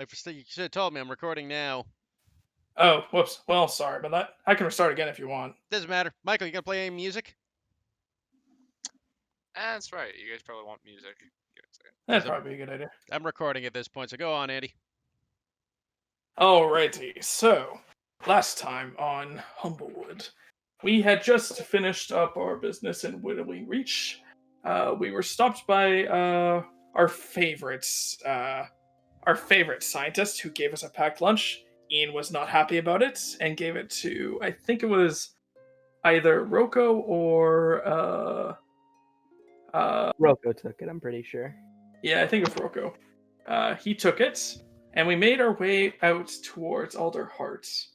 You should have told me I'm recording now. Oh, whoops. Well, sorry about that. I can restart again if you want. Doesn't matter. Michael, you gonna play any music? That's right. You guys probably want music. Give it a second. That'd probably be a good idea. I'm recording at this point, so go on, Andy. Alrighty, so last time on Humblewood, we had just finished up our business in Whittling Reach. We were stopped by our favorites, our favorite scientist who gave us a packed lunch. Ian was not happy about it and gave it to, I think it was either Rocco or Rocco took it, I'm pretty sure. yeah, I think it was Rocco. He took it, and we made our way out towards Alderheart.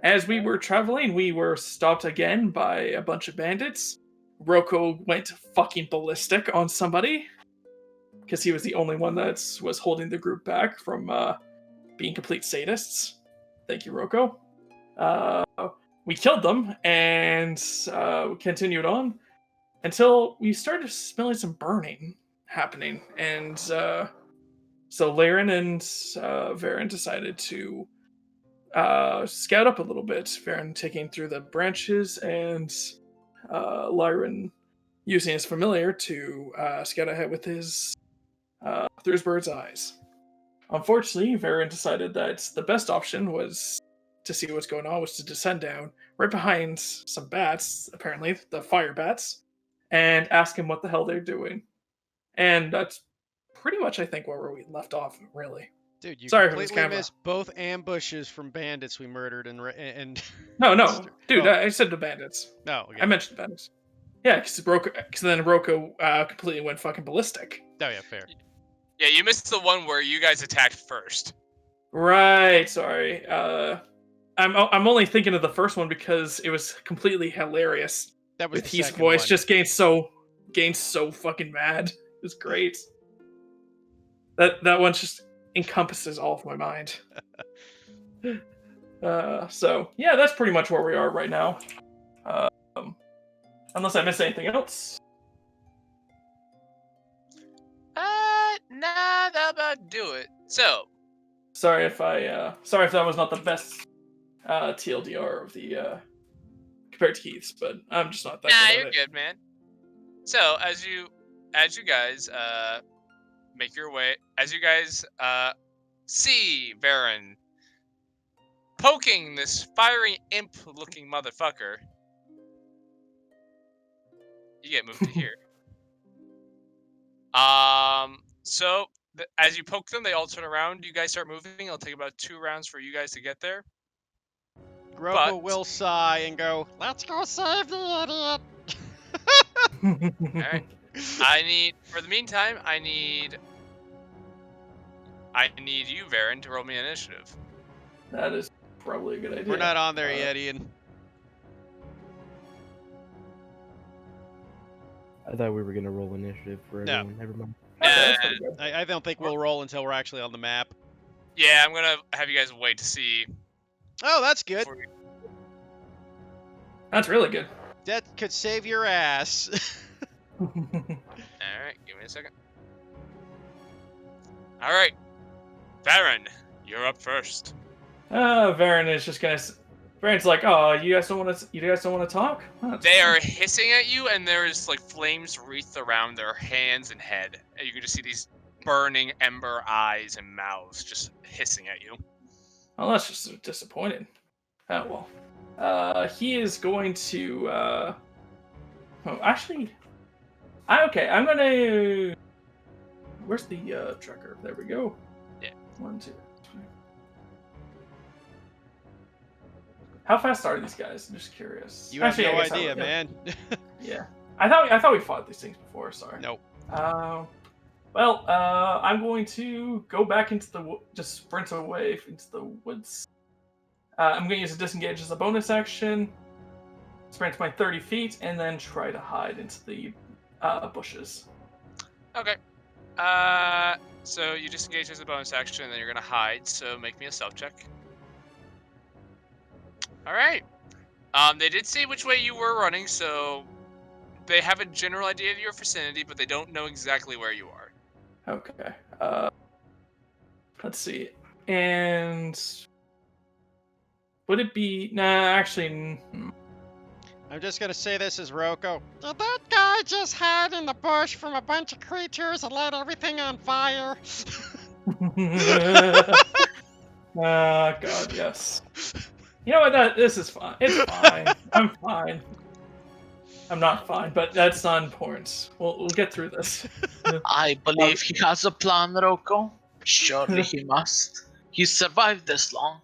As we were traveling, we were stopped again by a bunch of bandits. Rocco went fucking ballistic on somebody because he was the only one that was holding the group back from being complete sadists. Thank you, Rocco. We killed them and we continued on until we started smelling some burning happening, and so Laren and Varen decided to scout up a little bit. Varen taking through the branches, and Lyran using his familiar to scout ahead with his through his bird's eyes. Unfortunately, Varen decided that the best option was to see what's going on was to descend down right behind some bats, apparently the fire bats, and ask him what the hell they're doing. And that's pretty much, I think, where we left off, really. Dude, you Sorry for this completely camera. missed both ambushes from bandits we murdered and. No, dude, Oh. I said the bandits. No, okay. I mentioned bandits. Yeah, because then Rocco completely went fucking ballistic. Oh yeah, fair. Yeah, you missed the one where you guys attacked first. Right, sorry. I'm only thinking of the first one because it was completely hilarious. That was With the his second voice one. just getting so fucking mad. It was great. That one just encompasses all of my mind. So yeah, that's pretty much where we are right now. Unless I miss anything else. Nah, that about do it. So, Sorry if that was not the best TLDR of the compared to Keith's, but I'm just not that nah, good you're at it. good, man. So, as you guys make your way, as you guys see Varen poking this fiery imp-looking motherfucker, you get moved to here. So as you poke them, they all turn around. You guys start moving. It'll take about 2 rounds for you guys to get there. Rocco but- will sigh and go, "Let's go save the All right. For the meantime, I need you, Varen, to roll me initiative. That is probably a good idea. We're not on there yet, Ian. I thought we were gonna roll initiative for No. everyone. Never mind. Okay, that's pretty good. I don't think we'll roll until we're actually on the map. Yeah, I'm gonna have you guys wait to see. Oh, that's good. That's really good. That could save your ass. All right, give me a second. All right, Varen, you're up first. Varen is just gonna. Varen's like, "Oh, you guys don't want to talk?" Oh, that's They fine." are hissing at you, and there is like flames wreathed around their hands and head. And you can just see these burning ember eyes and mouths just hissing at you. Well, that's just disappointing. Oh well. He is going to. Oh, actually. Okay, I'm gonna. Where's the tracker? There we go. Yeah. 1, 2, 3. How fast are these guys? I'm just curious. You have Actually, I no guess I idea, would- man. Yeah. I thought we fought these things before. Sorry. Nope. Well, I'm going to go back into just sprint away into the woods. I'm going to use a disengage as a bonus action, sprint my 30 feet, and then try to hide into the bushes. Okay. So you disengage as a bonus action, and then you're gonna hide. So make me a stealth check. All right. They did say which way you were running, so they have a general idea of your vicinity, but they don't know exactly where you are. Okay. Let's see. And would it be? Nah, actually. I'm just gonna say this as Roko. Did that guy just hide in the bush from a bunch of creatures and light everything on fire? God, yes. You know what? This is fine. It's fine. I'm fine. I'm not fine, but that's not important. We'll get through this. I believe he has a plan, Rocco. Surely he must. He survived this long.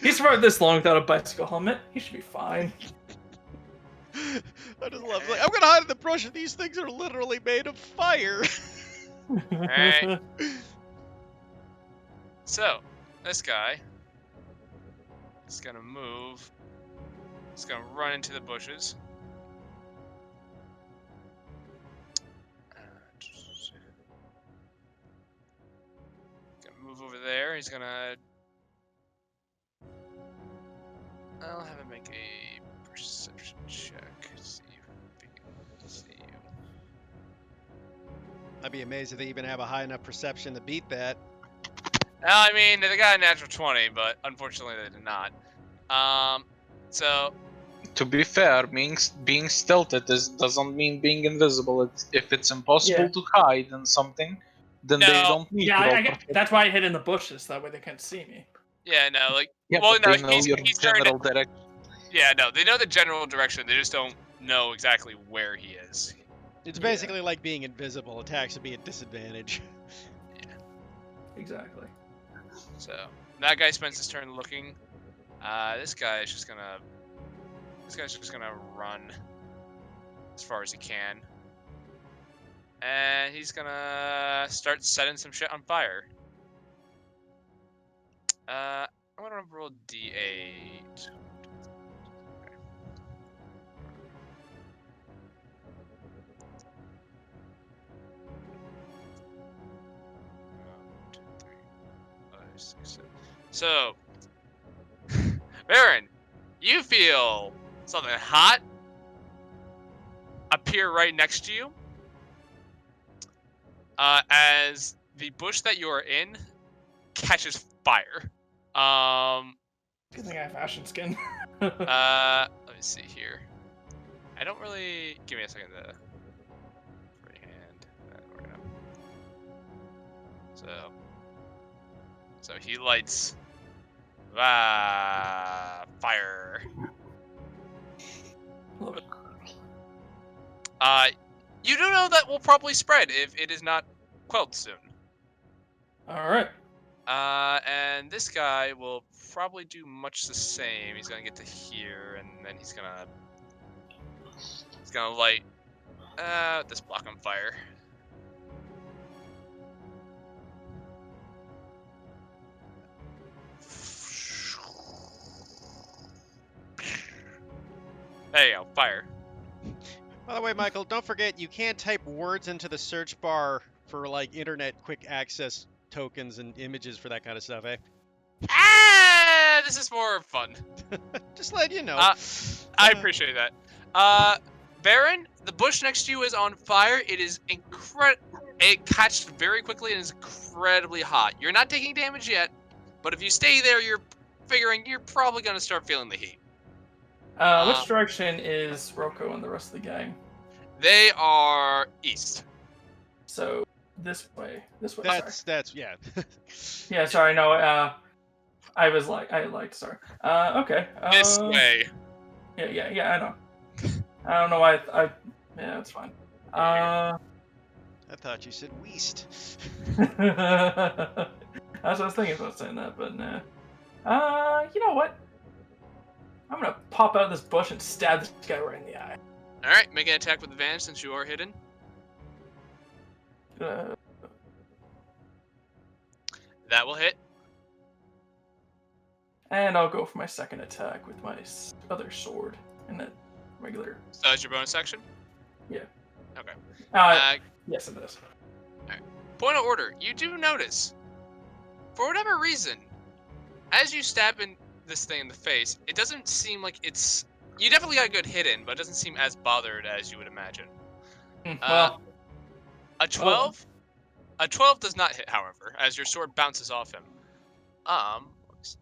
He survived this long without a bicycle helmet. He should be fine. I just love. Like, I'm gonna hide in the brush, and these things are literally made of fire. Alright. So, this guy is gonna move. He's gonna run into the bushes. Gonna move over there. He's gonna. I'll have him make a perception check. See if he can see you. I'd be amazed if they even have a high enough perception to beat that. I mean, they got a natural 20, but unfortunately they did not. So To be fair, being stealthed doesn't mean being invisible. If it's impossible to hide in something, then they No. don't need Yeah, to roll I perception. that's why I hid in the bushes. That way they can't see me. yeah, no, like Yeah, well, but no, they know your he's turned. general direction. Yeah, no, they know the general direction. They just don't know exactly where he is. It's Yeah. basically like being invisible. Attacks would be at disadvantage. Exactly. So that guy spends his turn looking. This guy's just gonna run as far as he can, and he's gonna start setting some shit on fire. I'm gonna roll D8. Okay. 1, 2, 3, 5, 6, 7. So, Baron, you feel something hot appear right next to you as the bush that you are in catches fire. Good thing I have fashion skin. Let me see here. I don't really. Give me a second. The free hand. We're gonna. So he lights. Fire. Love it. You do know that will probably spread if it is not quelled soon. All right. And this guy will probably do much the same. He's gonna get to here, and then he's gonna light this block on fire. There you go, fire. By the way, Michael, don't forget you can't type words into the search bar for like internet quick access tokens and images for that kind of stuff, eh? This is more fun. Just let you know. I appreciate that. Baron, the bush next to you is on fire. It is It catched very quickly and is incredibly hot. You're not taking damage yet, but if you stay there, you're figuring you're probably gonna start feeling the heat. Which direction is Roko and the rest of the gang? They are east. So this way. This way. That's yeah. Yeah. Sorry. No. I sorry. Okay. This way. Yeah. I know. I don't know why. Yeah, it's fine. I thought you said west. That's what I was thinking about saying that, but nah. You know what? I'm gonna pop out of this bush and stab this guy right in the eye. All right, make an attack with advantage since you are hidden. That will hit. And I'll go for my second attack with my other sword and then regular. So that's your bonus action? Yeah. Okay. Yes, it is. Point of order. You do notice, for whatever reason, as you stab in this thing in the face, it doesn't seem like it's... You definitely got a good hit in, but it doesn't seem as bothered as you would imagine. Well, A 12 A 12 does not hit, however, as your sword bounces off him. Let's see.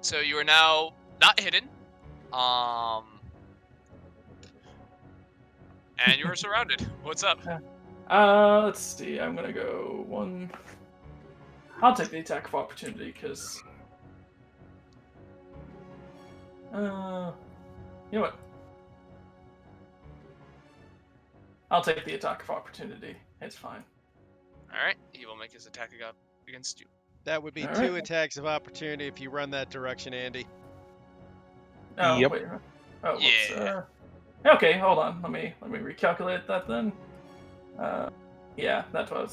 So you are now not hidden. And you are surrounded. What's up? Let's see. I'm gonna go one. I'll take the attack of opportunity because. You know what? I'll take the attack of opportunity. It's fine. Alright, he will make his attack against you. That would be All 2 right. attacks of opportunity if you run that direction, Andy. Oh, Yep. wait. Oh, Yeah. okay, hold on. Let me recalculate that then. Yeah, that's what I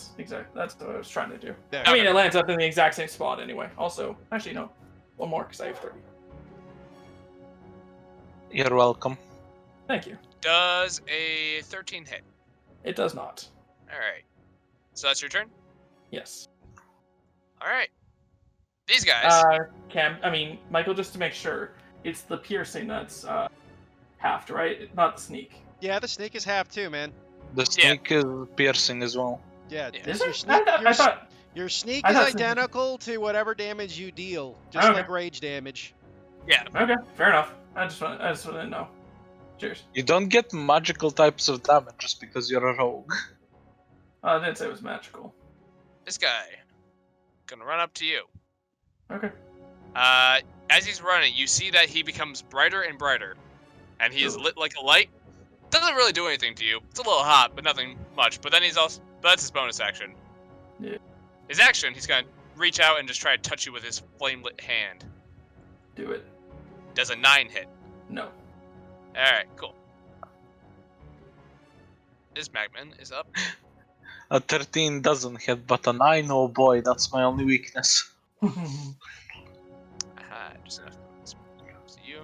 was trying to do. There. I mean, it lands up in the exact same spot anyway. Also, actually, no. One more, because I have 30. You're welcome. Thank you. Does a 13 hit? It does not. Alright. So that's your turn? Yes. Alright. These guys. Michael, just to make sure, it's the piercing that's halved, right? Not the sneak. Yeah, the sneak is half too, man. The sneak is piercing as well. Yeah, Yeah. this, Is your it? sneak, I thought. your sneak I is thought sneak was- identical to whatever damage you deal, just Okay. like rage damage. Yeah. Okay, fair enough. I just want to know. Cheers. You don't get magical types of damage just because you're a rogue. I didn't say it was magical. This guy. Gonna run up to you. Okay. As he's running, you see that he becomes brighter and brighter. And he is lit like a light. Doesn't really do anything to you. It's a little hot, but nothing much. But then but that's his bonus action. Yeah. His action, he's gonna reach out and just try to touch you with his flame lit hand. Do it. Does a 9 hit. No. Alright, cool. This Magman is up. A 13 doesn't hit, but a 9, oh boy, that's my only weakness. Aha, just enough. This comes to you.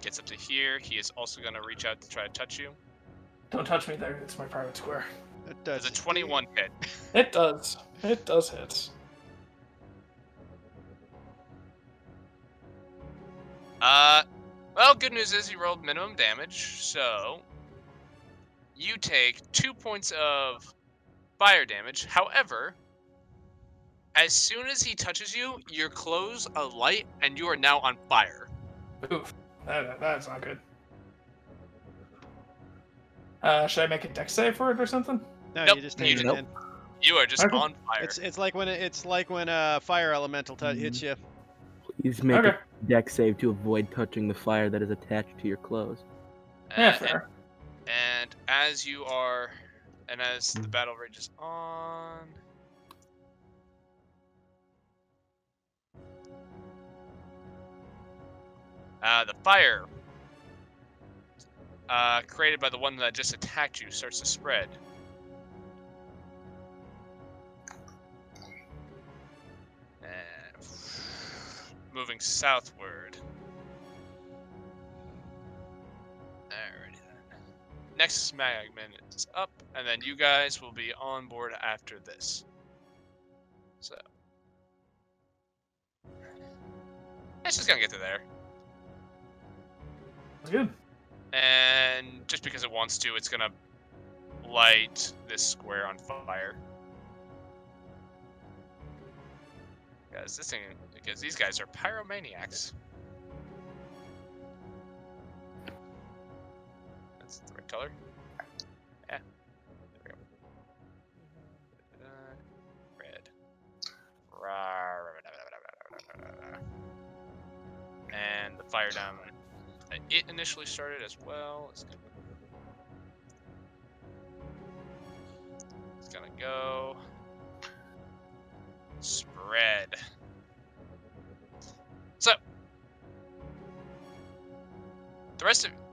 Gets up to here. He is also gonna reach out to try to touch you. Don't touch me there. It's my private square. That Does does a 21 hit. It does. It does hit. Well, good news is he rolled minimum damage, so you take 2 points of fire damage. However, as soon as he touches you, your clothes alight and you are now on fire. Oof. That's not good. Should I make a dex save for it or something? No, Nope, you just you take it, nope. man. You are just Okay. on fire. It's like when a fire elemental hits you. Please make Okay. a dex save to avoid touching the fire that is attached to your clothes. Yeah, fair. And as you are, and as the battle rages on, the fire created by the one that just attacked you starts to spread. And moving southward. Alrighty then. Next Magman is up, and then you guys will be on board after this. So. It's just gonna get to there. That's good. And just because it wants to, it's gonna light this square on fire. Because these guys are pyromaniacs. That's the right color. Yeah. There we go. Red. And the fire down. It initially started as well. It's gonna go. Spread.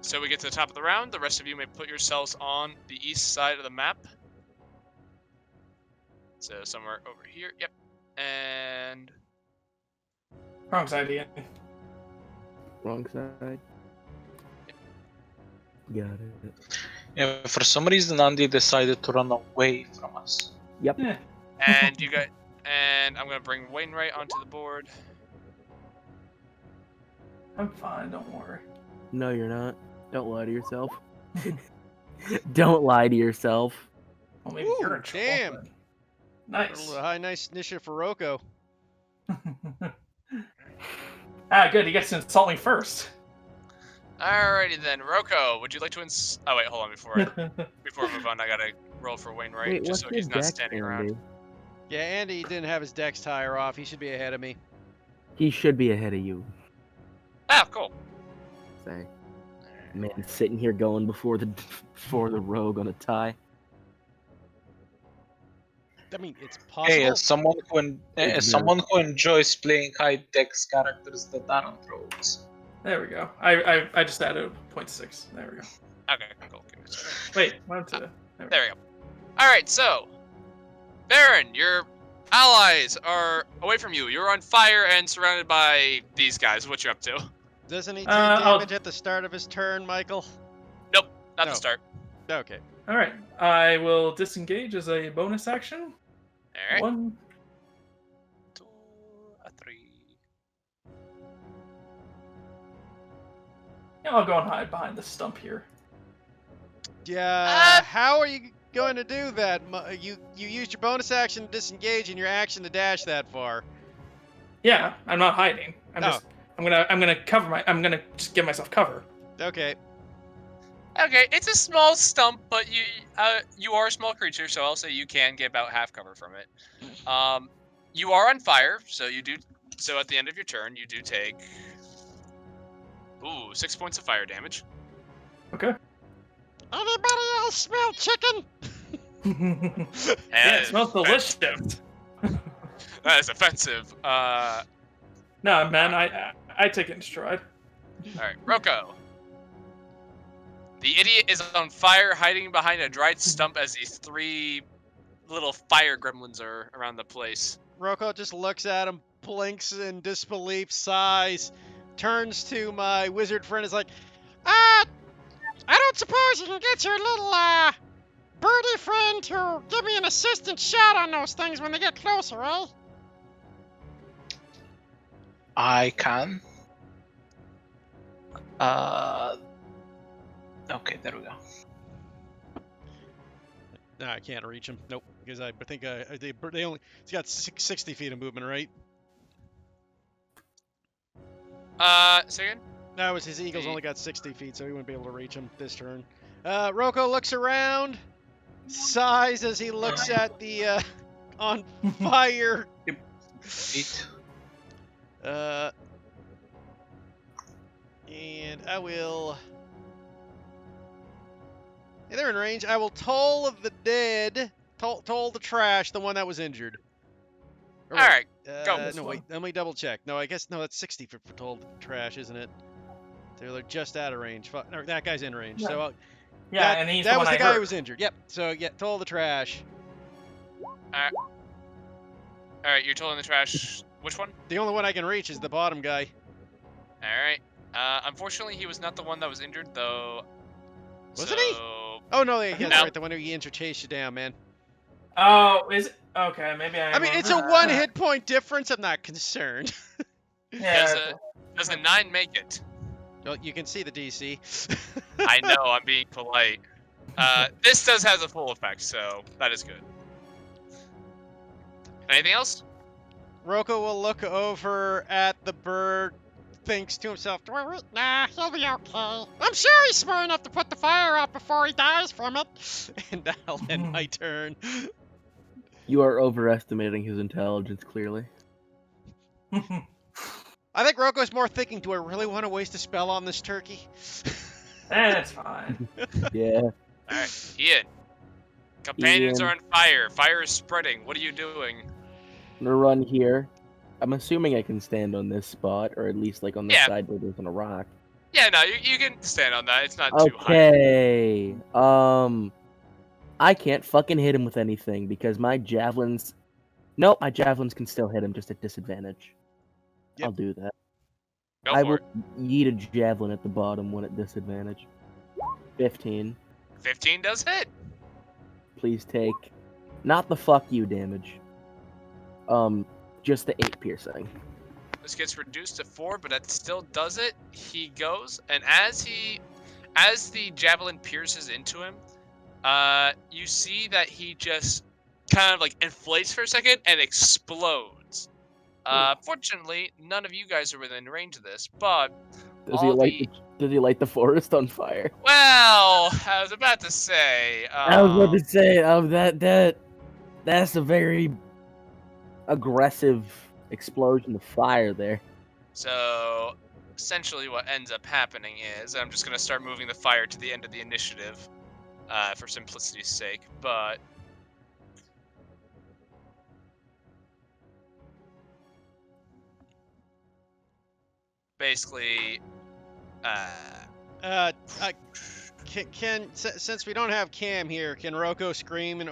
So we get to the top of the round. The rest of you may put yourselves on the east side of the map. So somewhere over here. Yep. And Wrong side again. Wrong side. Got it. Yeah, for some reason Andy decided to run away from us. Yep. Yeah. and you guys, and I'm gonna bring Wainwright onto the board. I'm fine. Don't worry. No, you're not. Don't lie to yourself. Don't lie to yourself. Well, maybe you're in trouble. Damn. But... Nice. A high, nice initiative for Rocco. Good. He gets to insult me first. Alrighty then, Rocco. Would you like to Oh wait, hold on. Before we move on, I gotta roll for Wainwright Wait, just what's so your he's not dex, standing around. Andy? Yeah, Andy didn't have his dex tire off. He should be ahead of me. He should be ahead of you. Ah, cool. Say, man, sitting here going before the rogue on a tie. I mean, it's possible. Hey, as someone who enjoys playing high dex characters that aren't rogues. There we go. I just added 0.6. There we go. Okay, cool. Give me a second. Wait, 1, 2. There we go. There we go. Alright, so, Baron, your allies are away from you. You're on fire and surrounded by these guys. What you up to? Doesn't he take I'll- damage at the start of his turn, Michael? Nope, not No. the start. Okay. All right. I will disengage as a bonus action. Alright. 1. 2, 3. Yeah, I'll go and hide behind the stump here. Yeah. How are you going to do that? You used your bonus action to disengage and your action to dash that far. Yeah, I'm not hiding. I'm gonna cover I'm gonna just give myself cover. Okay. Okay, it's a small stump, but you are a small creature, so I'll say you can get about half cover from it. You are on fire, so you do. So at the end of your turn, you do take 6 points of fire damage. Okay. Anybody else smell chicken? Yeah, it smells delicious. That is offensive. No, man, I take it in stride. All right, Rocco. The idiot is on fire, hiding behind a dried stump as these 3 little fire gremlins are around the place. Rocco just looks at him, blinks in disbelief, sighs, turns to my wizard friend, is like, I don't suppose you can get your little, birdie friend to give me an assistant shot on those things when they get closer, eh? I can. Okay, there we go. No, I can't reach him. Nope, because I think they only. He's got 60 feet of movement, right? Say again? No, his eagle's only got 60 feet, so he wouldn't be able to reach him this turn. Rocco looks around, sighs as he looks at the on fire. Feet. And I will. Hey, they're in range. I will toll of the dead. Toll the trash, the one that was injured. Or wait, Alright, go. No, wait. Let me double check. No, I guess no. That's 60 for toll trash, isn't it? They're just out of range. No, that guy's in range. Yeah. So Yeah, and he's that the was one the I guy hurt. who was injured. Yep. So yeah, toll the trash. Alright, you're tolling the trash. Which one? The only one I can reach is the bottom guy. Alright. Unfortunately, he was not the one that was injured, though. Wasn't he? Oh no, yeah, that's No. right. The one who chased you down, man. Oh, is it? Okay, maybe I. I mean, it's a 1 hit point difference. I'm not concerned. Yeah. Does a 9 make it? Well, you can see the DC. I know, I'm being polite. This does have a full effect, so that is good. Anything else? Rocco will look over at the bird, thinks to himself, "Do I re- Nah, he'll be okay. I'm sure he's smart enough to put the fire out before he dies from it." And that'll end my turn. You are overestimating his intelligence, clearly. I think Rocco's more thinking, do I really want to waste a spell on this turkey? That's fine. Yeah. Alright, Ian. Companions Ian. are on fire. Fire is spreading. What are you doing? I'm gonna run here. I'm assuming I can stand on this spot, or at least like on the Yeah. side where there's a rock. Yeah, no, you can stand on that. It's not too high. Okay. I can't fucking hit him with anything because my javelins. Nope, my javelins can still hit him, just at disadvantage. Yep. I'll do that. Go I for will it. yeet a javelin at the bottom one at disadvantage. 15. 15 does hit. Please take not the fuck you damage. Just the 8 piercing. This gets reduced to 4, but that still does it. He goes, and as the javelin pierces into him, You see that he just kind of like inflates for a second and explodes. Fortunately, none of you guys are within range of this, but Does he light the forest on fire? well, I was about to say. I was about to say, that's a very aggressive explosion of fire there. So, essentially, what ends up happening is I'm just gonna start moving the fire to the end of the initiative, for simplicity's sake. But basically, Uh, since we don't have Cam here, can Rocco scream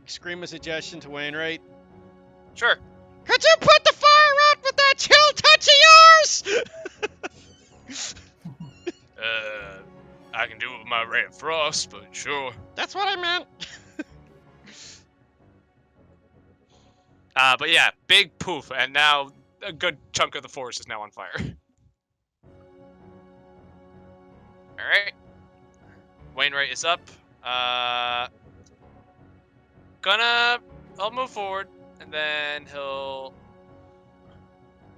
scream a suggestion to Wainwright? sure. Could you put the fire out with that chill touch of yours? I can do it with my ray of frost, but sure. That's what I meant. But yeah, big poof, and now a good chunk of the forest is now on fire. All right. Wainwright is up. I'll move forward, and then he'll.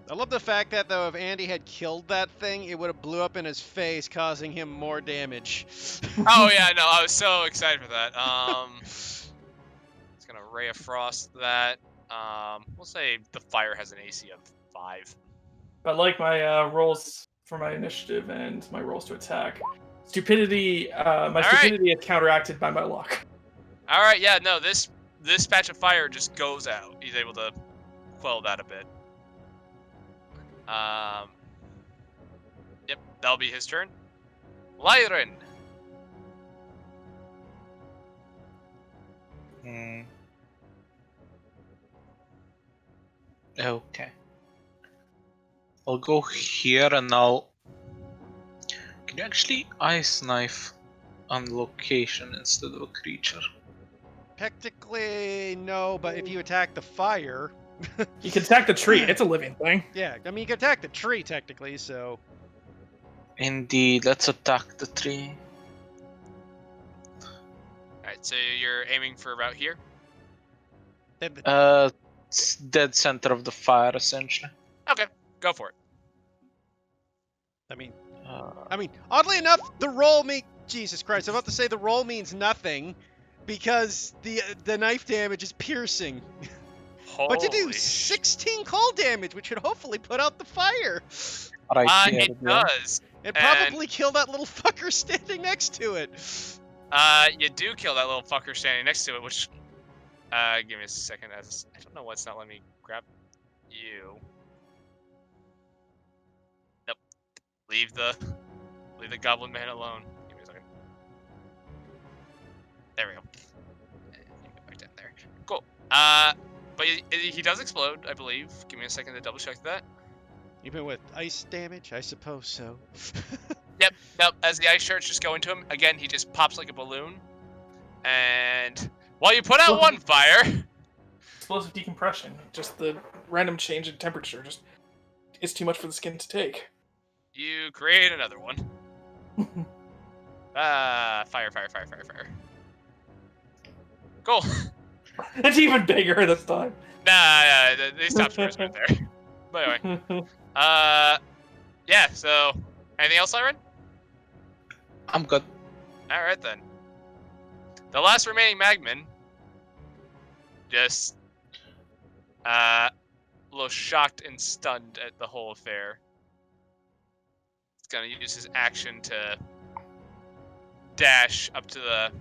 I love the fact that, though, if Andy had killed that thing, it would have blew up in his face, causing him more damage. Oh yeah, no, I was so excited for that. It's gonna ray of frost that. We'll say the fire has an AC of 5. But like my rolls for my initiative and my rolls to attack, stupidity. My stupidity is counteracted by my luck. All right, yeah, no, this patch of fire just goes out. He's able to quell that a bit. Yep, that'll be his turn. Lyran. Okay. I'll go here and I'll. Can you actually ice knife on location instead of a creature? Technically, no, but if you attack the fire... You can attack the tree. It's a living thing. Yeah, I mean, you can attack the tree, technically, so... Indeed, let's attack the tree. Alright, so you're aiming for about here? It's dead center of the fire, essentially. Okay, go for it. I mean, oddly enough, the roll Jesus Christ, I'm about to say the roll means nothing, because the knife damage is piercing. But you do 16 cold damage, which should hopefully put out the fire. It does. And probably kill that little fucker standing next to it. You do kill that little fucker standing next to it, which... give me a second. I don't know what's not letting me grab you. Nope. Leave the goblin man alone. Give me a second. There we go. And you get back down there. Cool. But he does explode, I believe. Give me a second to double check that. Even with ice damage, I suppose so. Yep. Nope. As the ice shards just go into him, again, he just pops like a balloon. And while you put out one fire, explosive decompression, just the random change in temperature, just it's too much for the skin to take. You create another one. Fire. Cool. It's even bigger this time. Nah, they stopped first right there. But anyway. Yeah, so anything else, Lyran? I'm good. Alright then. The last remaining Magman just a little shocked and stunned at the whole affair. He's gonna use his action to dash up to the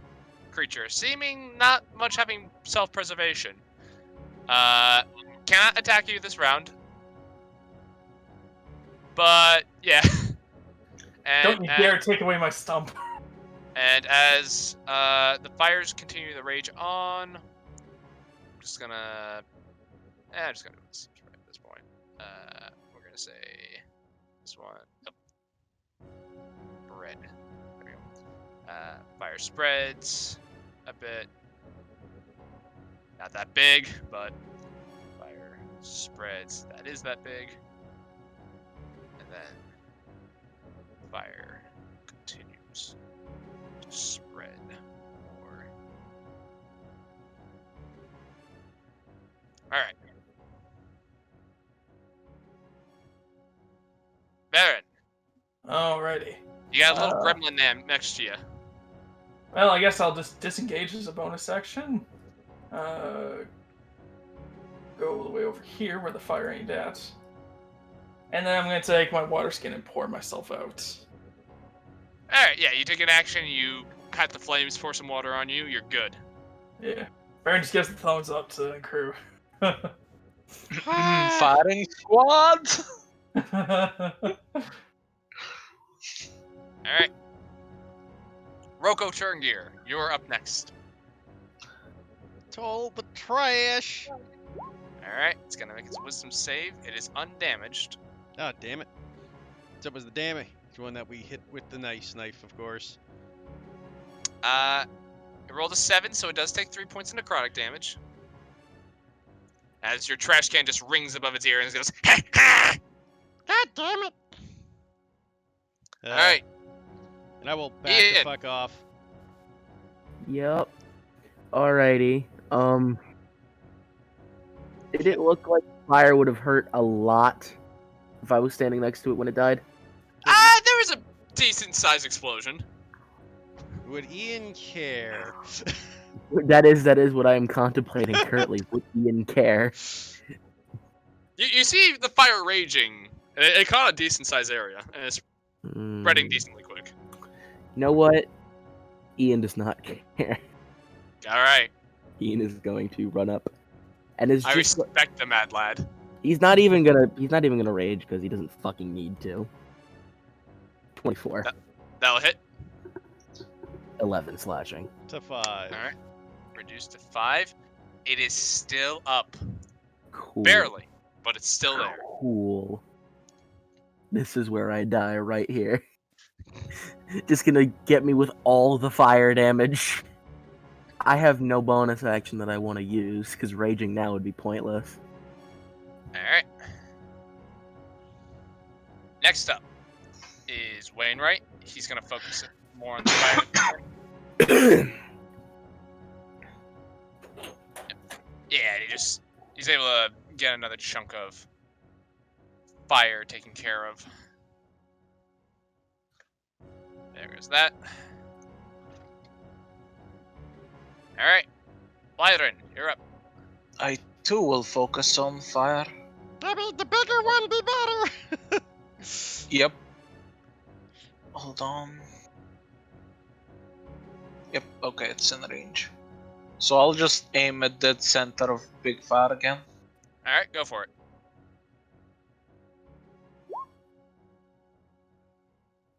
creature, seeming not much having self-preservation. Cannot attack you this round. But yeah. And, don't you dare take away my stump. And as the fires continue to rage on, I'm just gonna do this at this point. We're gonna say this one. Oh. Bread. There we go. Fire spreads a bit. Not that big, but fire spreads. That is that big. And then fire continues to spread more Alright. Baron, Alrighty. you got a little Uh, gremlin next to you. Well, I guess I'll just disengage as a bonus action. Go all the way over here where the fire ain't at. And then I'm going to take my water skin and pour myself out. Alright, yeah, you take an action, you cut the flames, pour some water on you, you're good. Yeah. Baron just gives the thumbs up to the crew. Firing squad! Alright. Roko Turngear, you're up next. Total the trash. Alright, it's gonna make its wisdom save. It is undamaged. Ah, damn it. That was the damage. The one that we hit with the nice knife, of course. It rolled a 7, so it does take 3 points of necrotic damage. As your trash can just rings above its ear and it goes, ha ha! God damn it. Alright, And I will back the Ian. fuck off. Yep. Alrighty. Did it look like fire would have hurt a lot if I was standing next to it when it died? there was a decent sized explosion. Would Ian care? That is what I am contemplating currently. Would Ian care? You see the fire raging. It caught a decent sized area, and it's spreading Mm, decently quick. You know what? Ian does not care. Alright, Ian is going to run up, and is I just respect the mad lad. he's not even gonna rage because he doesn't fucking need to. 24, That'll hit. 11 slashing. To 5. Alright. Reduced to 5. It is still up. Cool. Barely, but it's still there. Cool. This is where I die right here. Just gonna get me with all the fire damage. I have no bonus action that I want to use because raging now would be pointless. Alright. Next up is Wainwright. He's going to focus more on the fire. Yeah, he's able to get another chunk of fire taken care of. There goes that. Alright. Lyron, you're up. I too will focus on fire. I mean, the bigger one be better. Yep. Hold on. Yep, okay, it's in range. So I'll just aim at that center of big fire again. Alright, go for it.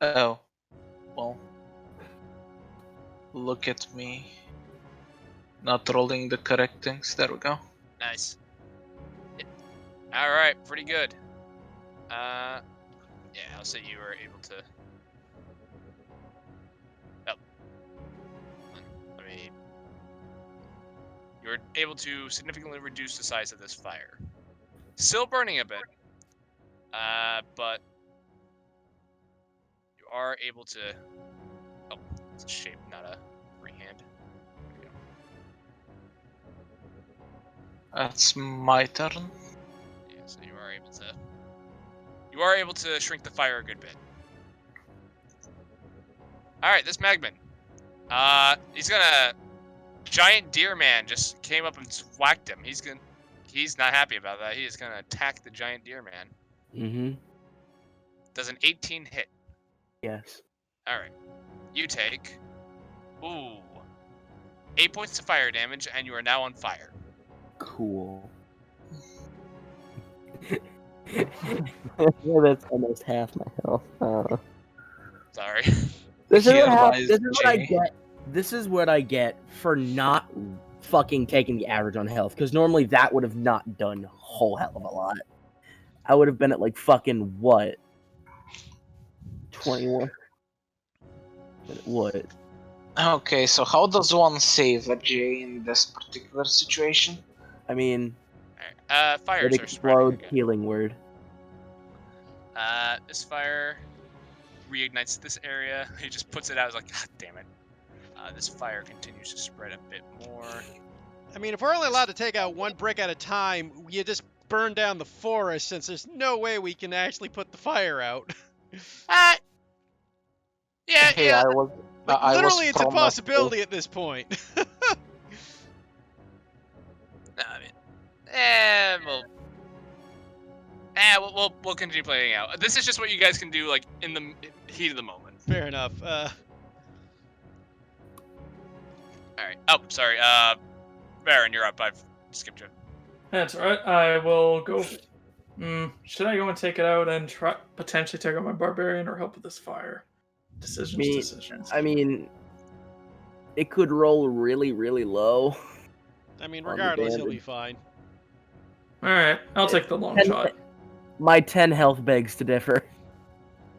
Oh. Well. Look at me. Not rolling the correct things. There we go. Nice. Alright, pretty good. Yeah, I'll say you were able to... Oh. Let me... You were able to significantly reduce the size of this fire. Still burning a bit. But... You are able to... Oh, it's a shape, not a freehand. There we go. That's my turn. Yeah, so you are able to... You are able to shrink the fire a good bit. Alright, this Magman. He's gonna... Giant Deer Man just came up and whacked him. He's not happy about that. He is gonna attack the Giant Deer Man. Mm-hmm. Does an 18 hit. Yes. Alright. You take... Ooh. 8 points of fire damage, and you are now on fire. Cool. Yeah, that's almost half my health. Sorry. This is Here what lies this is what I Jay. get. This is what I get for not fucking taking the average on health. Because normally that would have not done a whole hell of a lot. I would have been at like fucking what? 21. What? Okay, so how does one save a J in this particular situation? I mean, Alright. it Fires are spreading explodes. again. Healing word. This fire reignites this area. He just puts it out. He's like, God damn it. This fire continues to spread a bit more. I mean, if we're only allowed to take out one brick at a time, you just burn down the forest since there's no way we can actually put the fire out. Uh, yeah, Hey, yeah. Like, I was literally, it's a promised possibility at this point. No, I mean, we'll continue playing out. This is just what you guys can do, like, in the heat of the moment. Fair enough. All right. Oh, sorry. Baron, you're up. I've skipped you. That's all right. I will go. Should I go and take it out and try potentially take out my barbarian or help with this fire? Decisions. I mean, it could roll really, really low. I mean, On the regardless, he'll damage. be fine. All right, I'll take the long shot. My 10 health begs to differ.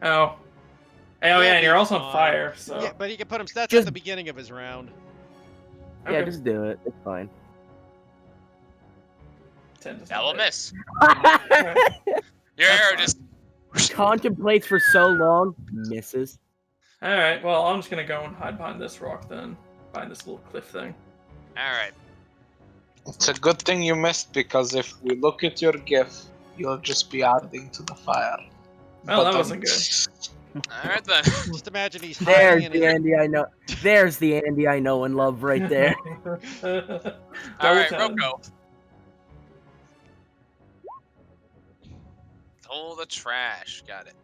Oh, He'll yeah, and be you're also on fine. fire, so Yeah, but he can put him stats at Just- the beginning of his round. Yeah, okay. just do it. It's fine. 10 does That not will hit. miss. Alright. Your That's arrow fine. just. Contemplates for so long, misses. All right, well, I'm just gonna go and hide behind this rock then, behind this little cliff thing. All right. It's a good thing you missed, because if we look at your GIF, you'll just be adding to the fire. Well, that wasn't good. All right then. Just imagine he's There's hiding in the his... Andy I know. There's the Andy I know and love right there. All right, Roko. Pull the trash. Got it.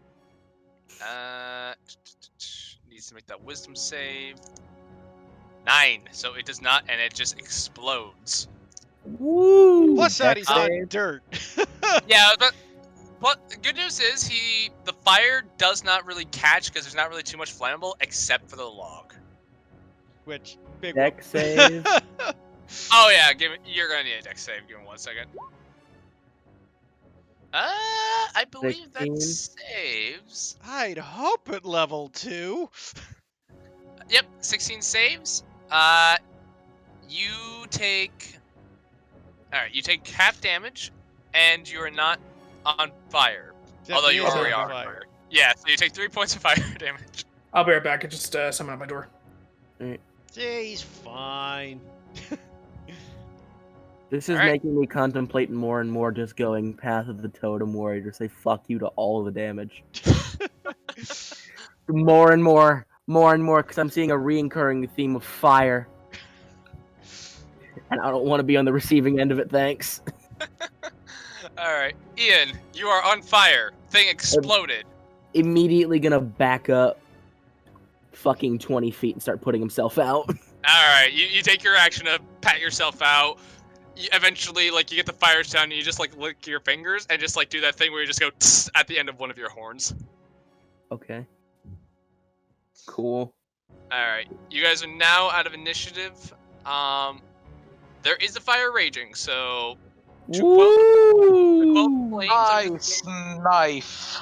Needs to make that wisdom save. 9. So it does not, and it just explodes. Woo! Plus that he's Dex not save. dirt. Yeah, but the good news is the fire does not really catch because there's not really too much flammable except for the log. Which, big Dex whoop. save. Oh yeah, you're gonna need a dex save. Give me 1 second. I believe that 16. saves. I'd hope at level 2. Yep, 16 saves. You take. All right, you take half damage, and you're not on fire. Except Although he you is already on are on fire. Yeah, so you take 3 points of fire damage. I'll be right back. I just summon at my door. He's fine. This is Alright. making me contemplate more and more just going Path of the Totem Warrior, say fuck you to all the damage. More and more, because I'm seeing a reoccurring theme of fire. And I don't want to be on the receiving end of it, thanks. Alright, Ian, you are on fire. Thing exploded. Immediately gonna back up fucking 20 feet and start putting himself out. Alright, you take your action to pat yourself out. Eventually, like, you get the fire sound and you just, like, lick your fingers and just, like, do that thing where you just go tss at the end of one of your horns. Okay. Cool. Alright, you guys are now out of initiative. There is a fire raging, so... to quote flames, Ice knife.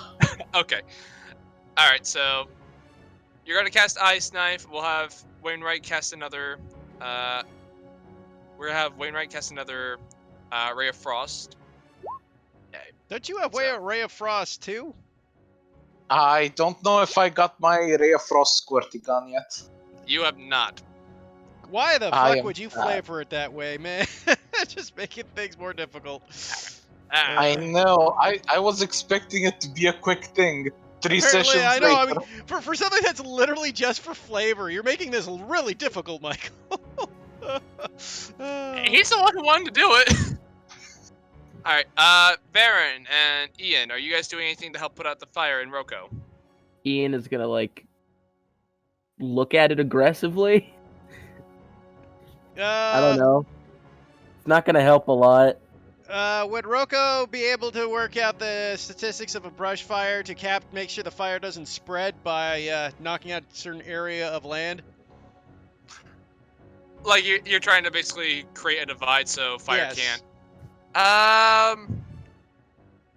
Okay. Alright, so... You're gonna cast Ice Knife. We'll have Wainwright cast another... We're gonna have Wainwright cast another Ray of Frost. Don't you have Ray of Frost too? I don't know if I got my Ray of Frost squirty gun yet. You have not. Why the I fuck am would you bad. flavor it that way, man? Just making things more difficult. I know. I was expecting it to be a quick thing. 3 Apparently, sessions I know. later. I mean, for something that's literally just for flavor, you're making this really difficult, Michael. He's the one who wanted to do it. Alright, Baron and Ian, are you guys doing anything to help put out the fire in Roko? Ian is gonna, like, look at it aggressively. I don't know. It's not gonna help a lot. Would Roko be able to work out the statistics of a brush fire to make sure the fire doesn't spread by knocking out a certain area of land? Like, you're trying to basically create a divide so fire Yes. can't.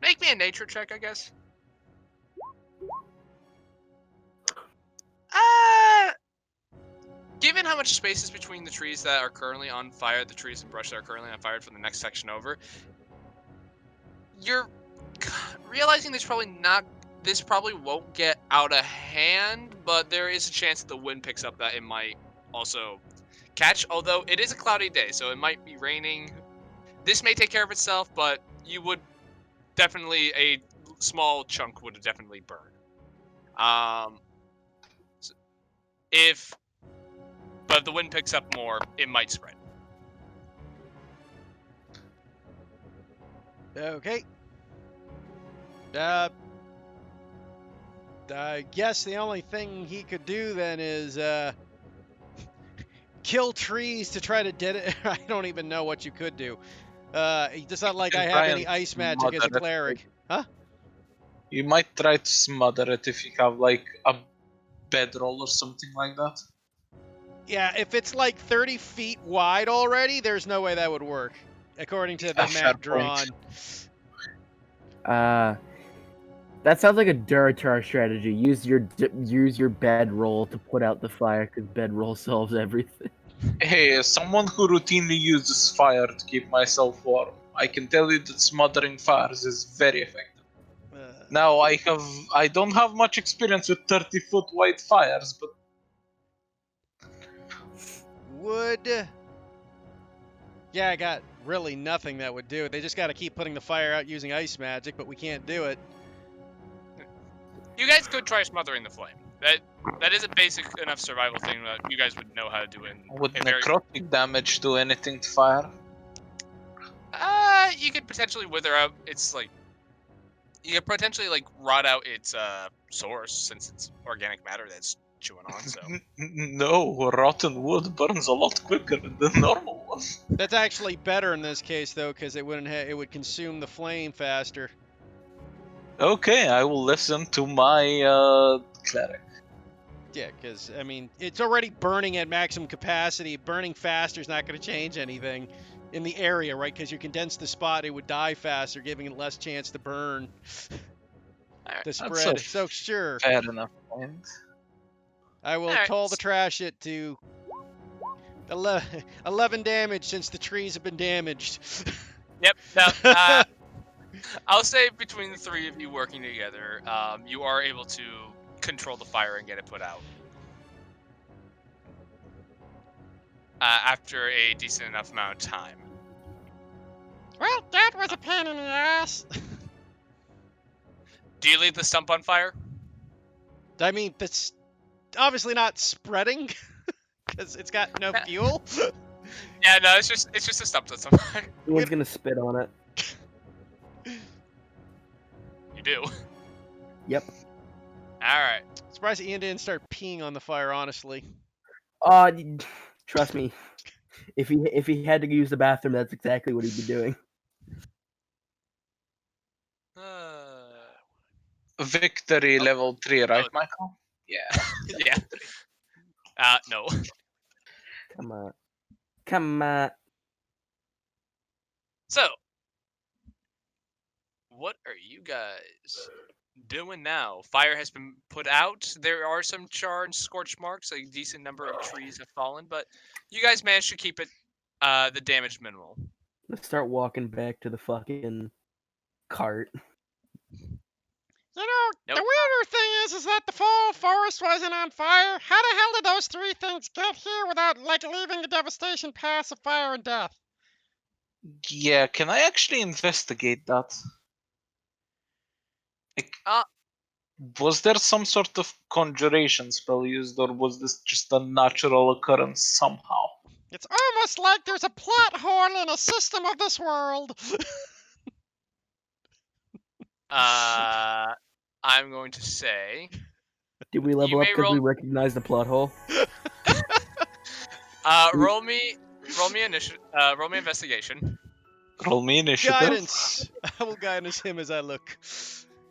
Make me a nature check, I guess. Given how much space is between the trees that are currently on fire, the trees and brush that are currently on fire from the next section over, you're realizing this probably won't get out of hand, but there is a chance that the wind picks up that it might also catch. Although it is a cloudy day, so it might be raining. This may take care of itself, but you would definitely a small chunk would definitely burn. If but if the wind picks up more, it might spread. Okay. I guess the only thing he could do then is kill trees to try to dead it. I don't even know what you could do. It's not like I have any ice magic as a cleric. Huh? You might try to smother it if you have like a bedroll or something like that. Yeah, if it's like 30 feet wide already, there's no way that would work, according to the Fair map point. drawn. That sounds like a Duratar strategy. Use your bedroll to put out the fire, because bedroll solves everything. Hey, as someone who routinely uses fire to keep myself warm, I can tell you that smothering fires is very effective. Now, I don't have much experience with 30-foot wide fires, but Would. Yeah, I got really nothing that would do it. They just got to keep putting the fire out using ice magic, but we can't do it. You guys could try smothering the flame. That is a basic enough survival thing that you guys would know how to do in would a very. necrotic damage do anything to fire? You could potentially wither out. It's like you could potentially like rot out its source since it's organic matter that's chewing on. So No, rotten wood burns a lot quicker than normal one. That's actually better in this case, though, because it wouldn't. It would consume the flame faster. Okay, I will listen to my cleric. Yeah, because I mean, it's already burning at maximum capacity. Burning faster is not going to change anything in the area, right? Because you condense the spot, it would die faster, giving it less chance to burn, to spread. So sure, Fair enough point. I will Alright. toll the trash it to 11 damage since the trees have been damaged. Yep. Now, I'll say between the three of you working together, you are able to control the fire and get it put out. After a decent enough amount of time. Well, that was a pain in the ass. Do you leave the stump on fire? I mean, that's obviously not spreading because it's got no fuel. Yeah, no, it's just a stump that's on fire. Someone's gonna spit on it. You do. Yep. Alright. Surprised Ian didn't start peeing on the fire, honestly. Trust me. If he had to use the bathroom, that's exactly what he'd be doing. Victory level 3, right, Michael? Yeah. Yeah. No. Come on. So, what are you guys doing now? Fire has been put out. There are some char and scorch marks. A decent number of trees have fallen, but you guys managed to keep it the damage minimal. Let's start walking back to the fucking cart. You know, Nope. the weirder thing is that the full forest wasn't on fire. How the hell did those three things get here without, like, leaving the devastation path of fire and death? Yeah, can I actually investigate that? Like, was there some sort of conjuration spell used, or was this just a natural occurrence somehow? It's almost like there's a plot hole in a system of this world. I'm going to say. Did we level up may because we roll- recognized the plot hole? Roll me initiative. Roll me investigation. Roll me initiative. Guidance. I will guidance him as I look.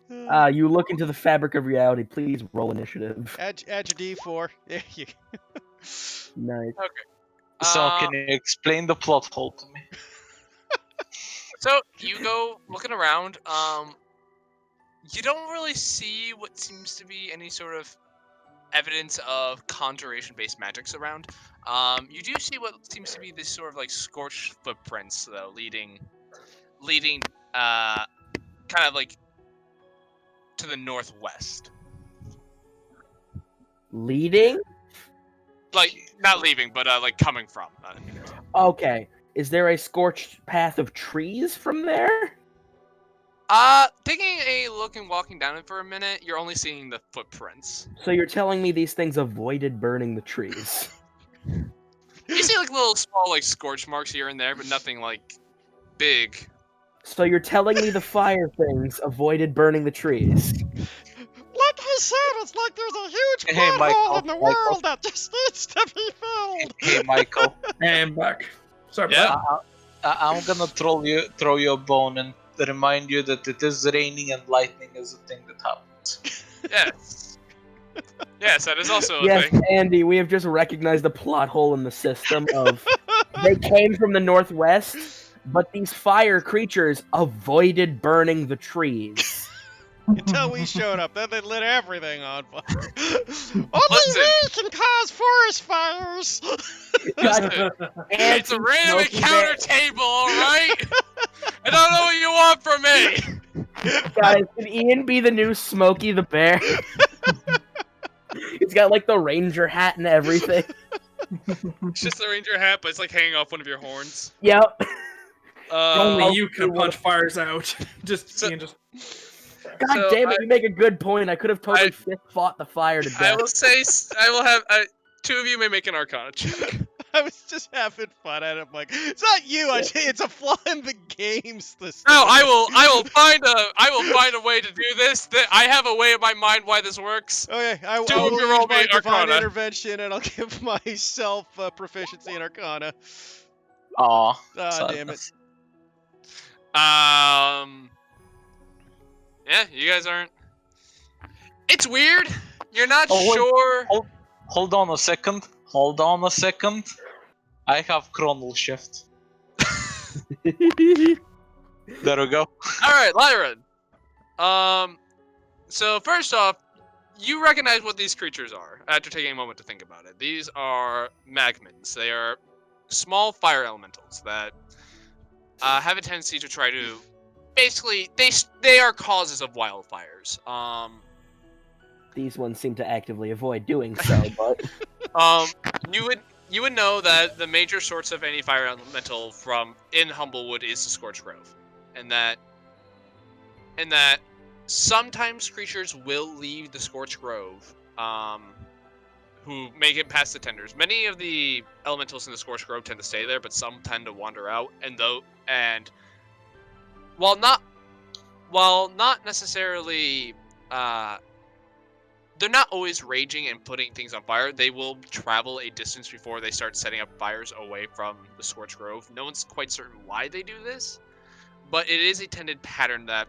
You look into the fabric of reality. Please roll initiative. Add your D4. There you go. Nice. So, can you explain the plot hole to me? So you go looking around. You don't really see what seems to be any sort of evidence of conjuration-based magics around. You do see what seems to be this sort of like scorched footprints, though, leading, kind of like to the northwest. Leading? Like not leaving, but like coming from. Okay. Is there a scorched path of trees from there? Taking a look and walking down it for a minute, you're only seeing the footprints. So you're telling me these things avoided burning the trees? You see like little small like scorch marks here and there, but nothing like big. So you're telling me the fire things avoided burning the trees? Like I said, it's like there's a huge Hey, plot Michael, hole in the Michael. world that just needs to be filled. Hey, Michael. And back. Sorry Yeah. about I'm gonna throw you a bone and remind you that it is raining and lightning is a thing that happens. Yes. Yes, that is also a Yes, thing. Andy, we have just recognized a plot hole in the system of they came from the northwest, but these fire creatures avoided burning the trees. Until we showed up, then they lit everything on fire. Only Listen. we can cause forest fires. Listen, it's a random Smoky encounter table, alright? I don't know what you want from me! Guys, can Ian be the new Smokey the Bear? He's got like the ranger hat and everything. It's just the ranger hat, but it's like hanging off one of your horns. Yep. Only Oh, you can punch fires out. So- Ian just. God So damn it, you make a good point. I could have totally I- fist fought the fire to death. I will say, I will have, two of you may make an Arcana check. I was just having fun at it. I'm like, it's not you. It's a flaw in the games. This. No, I will find a way to do this. I have a way in my mind why this works. Okay, I Two will of you use roll my me divine Arcana. intervention, and I'll give myself proficiency in Arcana. Aw. Ah, damn it. Yeah, you guys aren't. It's weird. You're not Oh, wait. sure. Hold on a second. I have chronal shift. There we go. All right, Lyran. So first off, you recognize what these creatures are after taking a moment to think about it. These are magmins. They are small fire elementals that have a tendency to try to, basically, they are causes of wildfires. These ones seem to actively avoid doing so, but You would know that the major source of any fire elemental in Humblewood is the Scorched Grove, and that sometimes creatures will leave the Scorched Grove, who make it past the tenders. Many of the elementals in the Scorched Grove tend to stay there, but some tend to wander out. And while not necessarily, they're not always raging and putting things on fire. They will travel a distance before they start setting up fires away from the Scorched Grove. No one's quite certain why they do this, but it is a tended pattern that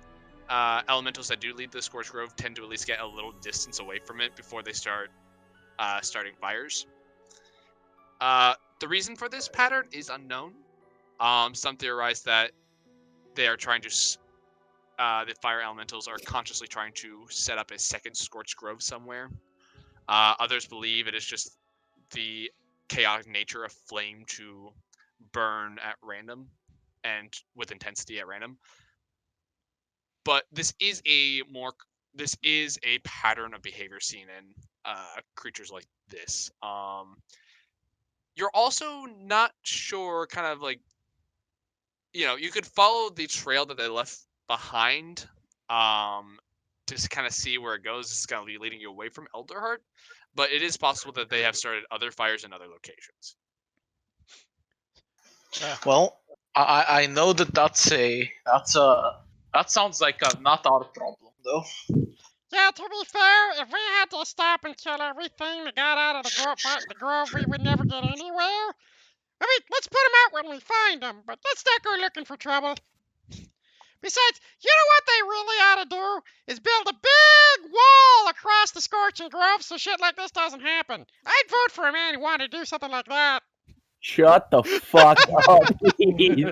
elementals that do leave the Scorched Grove tend to at least get a little distance away from it before they start starting fires. The reason for this pattern is unknown. Some theorize that they are trying to the fire elementals are consciously trying to set up a second Scorched Grove somewhere. Others believe it is just the chaotic nature of flame to burn at random and with intensity at random. But this is a pattern of behavior seen in creatures like this. You're also not sure, kind of like, you could follow the trail that they left behind, to kind of see where it goes. This is going to be leading you away from Elderheart, but it is possible that they have started other fires in other locations. Well, I know that sounds like not our problem though. Yeah, to be fair, if we had to stop and kill everything that got out of the grove, we would never get anywhere. I mean, let's put them out when we find them, but let's not go looking for trouble. Besides, you know what they really ought to do? Is build a big wall across the Scorching Grove so shit like this doesn't happen. I'd vote for a man who wanted to do something like that. shut the fuck up, please.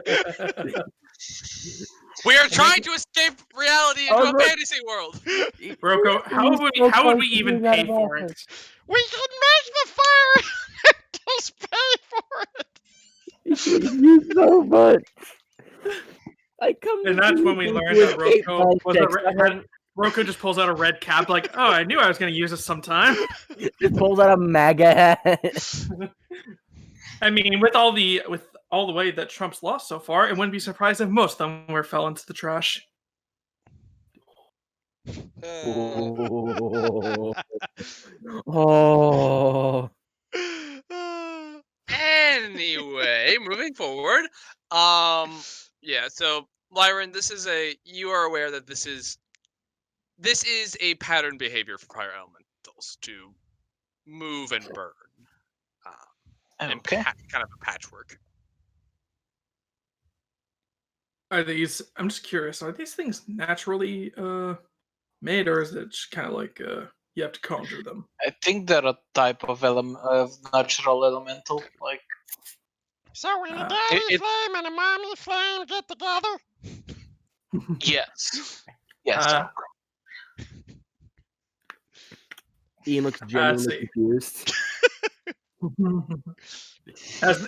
We are trying to escape reality into a fantasy world. Rocco, how would we even pay for it? We can make the fire elementals pay for it. You so much. I come. And to that's you when we to learned that escape Rocco projects. Roko just pulls out a red cap, like, oh, I knew I was going to use this sometime. Just pulls out a MAGA hat. I mean, with all the way that Trump's lost so far, it wouldn't be surprised if most of them fell into the trash. Oh. Anyway, moving forward. Yeah, so Lyron, you are aware that this is a pattern behavior for fire elementals to move and burn. And Okay. kind of a patchwork. Are these? I'm just curious. Are these things naturally made, or is it just kind of like you have to conjure them? I think they're a type of natural elemental. Like, So when a daddy it- flame and a mommy flame get together? yes, yes. Ian looks genuinely see. confused.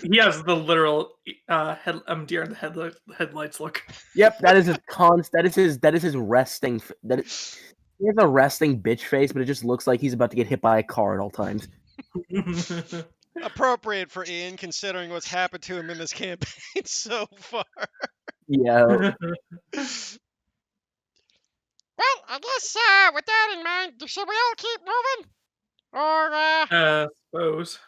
He has the literal deer in the headlights look. Yep, that is his that is his resting. He has a resting bitch face, but it just looks like he's about to get hit by a car at all times. Appropriate for Ian, considering what's happened to him in this campaign so far. Yeah. Well, I guess with that in mind, should we all keep moving? Or Suppose.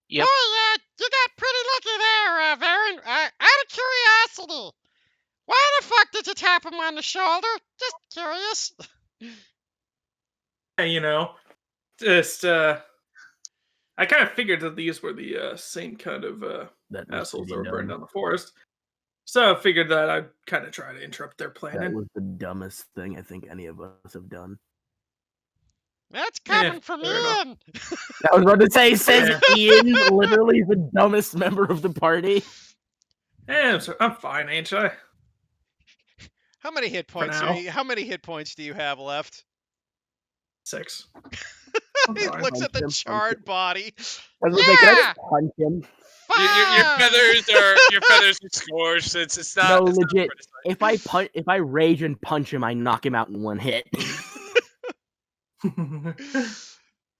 Yep. Oh, you got pretty lucky there, Varen. Out of curiosity, why the fuck did you tap him on the shoulder? Just curious. Yeah, just I kind of figured that these were the same kind of assholes that were burning down the forest. So I figured that I'd kind of try to interrupt their planning. That was the dumbest thing I think any of us have done. That's coming from Ian. I was about to say, says Ian, literally the dumbest member of the party. Yeah, I'm fine, ain't I? How many hit points? How many hit points do you have left? 6. He looks at the charred body. I was like, can I just punch him? Your feathers are scorched. It's not. No, it's legit. Not if I rage and punch him, I knock him out in one hit.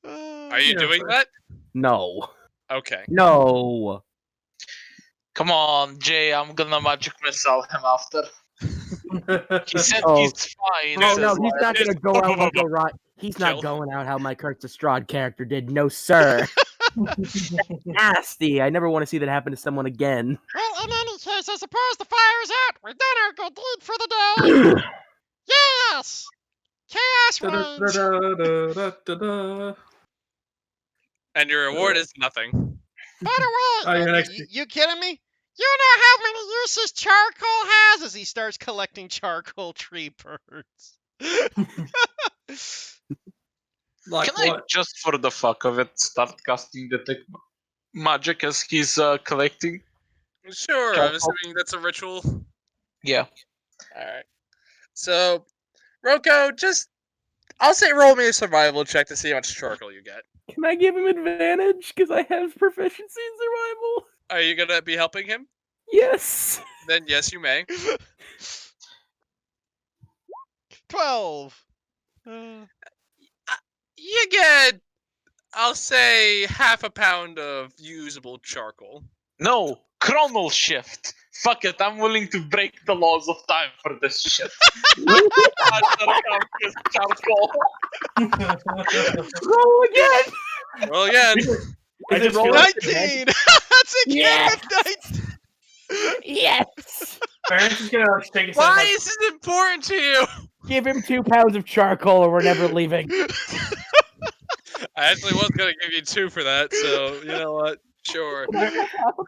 Are you doing that? No. Okay. No. Come on, Jay. I'm gonna magic missile him after. He said he's fine. No, he's not gonna go out like a rot. He's not going out how my Kurtz Strahd character did. No, sir. Nasty. I never want to see that happen to someone again. Well, in any case, I suppose the fire's out. We've done our good deed for the day. Yes! Chaos reigns. And your reward is nothing. By the way, you kidding me? You know how many uses charcoal has as he starts collecting charcoal tree burns. Can I just for the fuck of it start casting detect magic as he's collecting? Sure, I'm assuming that's a ritual. Yeah. Alright. So, Roko, I'll say roll me a survival check to see how much charcoal you get. Can I give him advantage? Because I have proficiency in survival. Are you gonna be helping him? Yes. Then yes, you may. 12. You get, I'll say, half a pound of usable charcoal. No, chronal shift. Fuck it, I'm willing to break the laws of time for this shit. Charcoal. Roll again. Roll again. I just roll 19. That's a Yes. game of 19. Yes. Parents is gonna take a Why is this important to you? Give him 2 pounds of charcoal, or we're never leaving. I actually was gonna give you 2 for that, so you know what? Sure.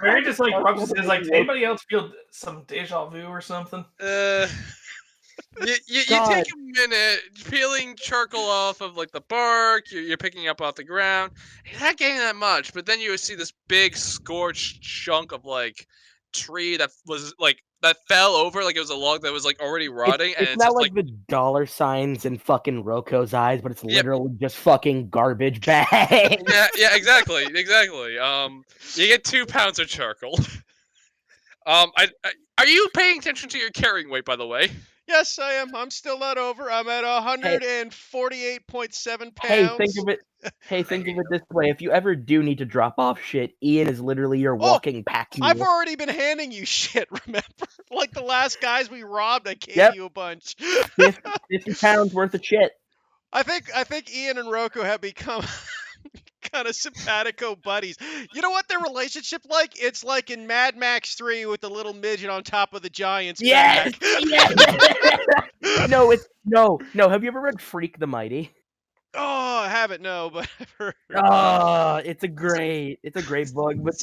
Barry just rubs his hands like, does anybody else feel some deja vu or something? You take a minute peeling charcoal off of the bark. You're picking up off the ground. You're not getting that much, but then you see this big scorched chunk of tree that was that fell over it was a log that was already rotting. It's not like the dollar signs in fucking Roko's eyes, but it's literally just fucking garbage bags. Yeah, exactly. You get 2 pounds of charcoal. Are you paying attention to your carrying weight, by the way? Yes, I am. I'm still not over. I'm at 148.7 Hey, think pounds. of it. Hey, think of it this way: if you ever do need to drop off shit, Ian is literally your Oh, walking pack I've mule. already been handing you shit, remember? Like the last guys we robbed, I gave Yep. you a bunch. 50 pounds worth of shit. I think Ian and Roku have become kind of simpatico buddies. You know what their relationship like? It's like in Mad Max 3 with the little midget on top of the giant's Yes, back. yes. No, Have you ever read Freak the Mighty? Oh, I haven't, no, but I've heard. It's a great book. But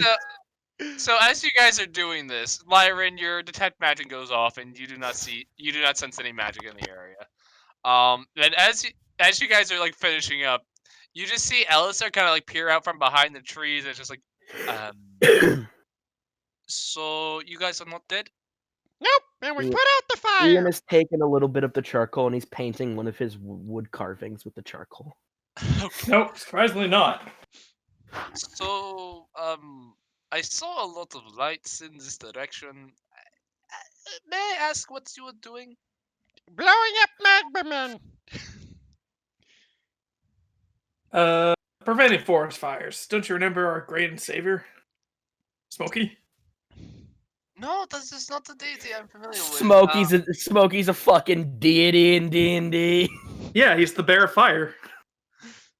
So as you guys are doing this, Lyran, your detect magic goes off, and you do not sense any magic in the area. And as you guys are like finishing up, you just see Alistair kind of like peer out from behind the trees, and it's just like, so you guys are not dead? Nope, and we Ian- put out the fire. Ian has taken a little bit of the charcoal and he's painting one of his wood carvings with the charcoal. Nope, surprisingly not. So, I saw a lot of lights in this direction. May I ask what you were doing? Blowing up magma men. Preventing forest fires. Don't you remember our great and savior, Smokey? No, this is not the deity I'm familiar with. Smokey's a fucking deity in D&D. Yeah, he's the bear of fire.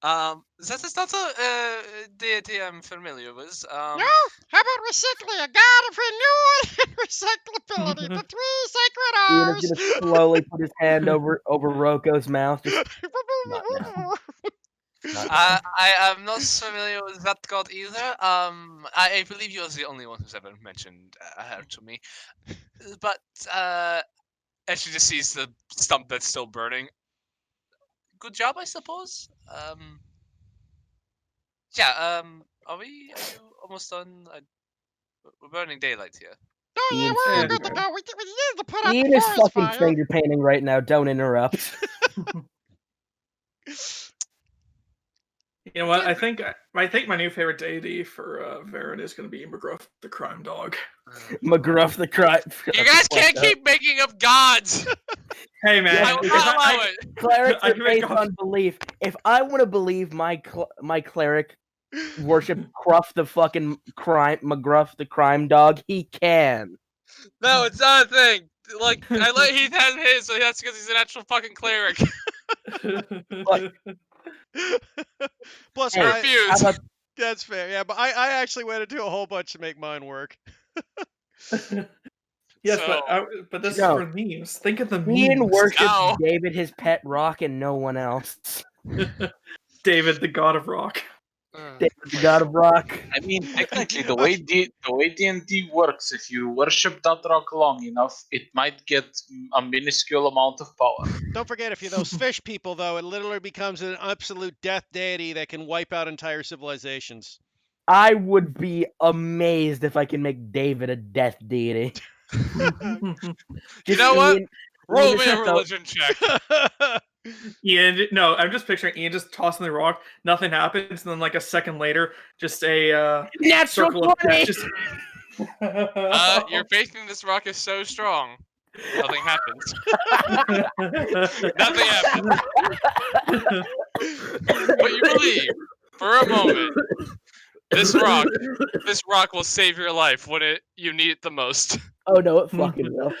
That is not a deity I'm familiar with. No, how about recycling? A god of renewal and recyclability. The three sacred Ian R's. is gonna slowly put his hand over Roko's mouth. Just, not now. I am not familiar with that god either. I believe you're the only one who's ever mentioned her to me. But and she just sees the stump that's still burning. Good job, I suppose. Yeah. Are you almost done? We're burning daylight here. Oh yeah, Ian's we're all finger good to go. We need to put out Ian the is forest fucking fire. finger painting right now. Don't interrupt. You know what? I think my new favorite deity for Varen is going to be McGruff the crime dog. McGruff the crime. You guys can't keep making up gods. Hey man, I will not allow it. Clerics I are can make based up- on belief. If I want to believe my cleric worship Gruff the fucking crime McGruff the crime dog, he can. No, it's not a thing. Like I let Heath have his, so that's because he's an actual fucking cleric. Plus, Hey, refuse. how about that's fair. Yeah, but I actually went into a whole bunch to make mine work. Yes, So- but this No. is for memes. Think of the Ian memes. worships No. David his pet rock and no one else? David, the god of rock. David the god of rock. I mean, technically, the way D&D works, if you worship that rock long enough, it might get a minuscule amount of power. Don't forget, if you're those fish people, though, it literally becomes an absolute death deity that can wipe out entire civilizations. I would be amazed if I can make David a death deity. You know what? Ian, Roll Ian me a just out- religion check. Ian, no, I'm just picturing Ian just tossing the rock, nothing happens, and then like a second later, just a Natural circle of 20! death. Your faith in this rock is so strong. Nothing happens. Nothing happens. But you believe, for a moment, this rock will save your life when you need it the most. Oh no, it fucking will.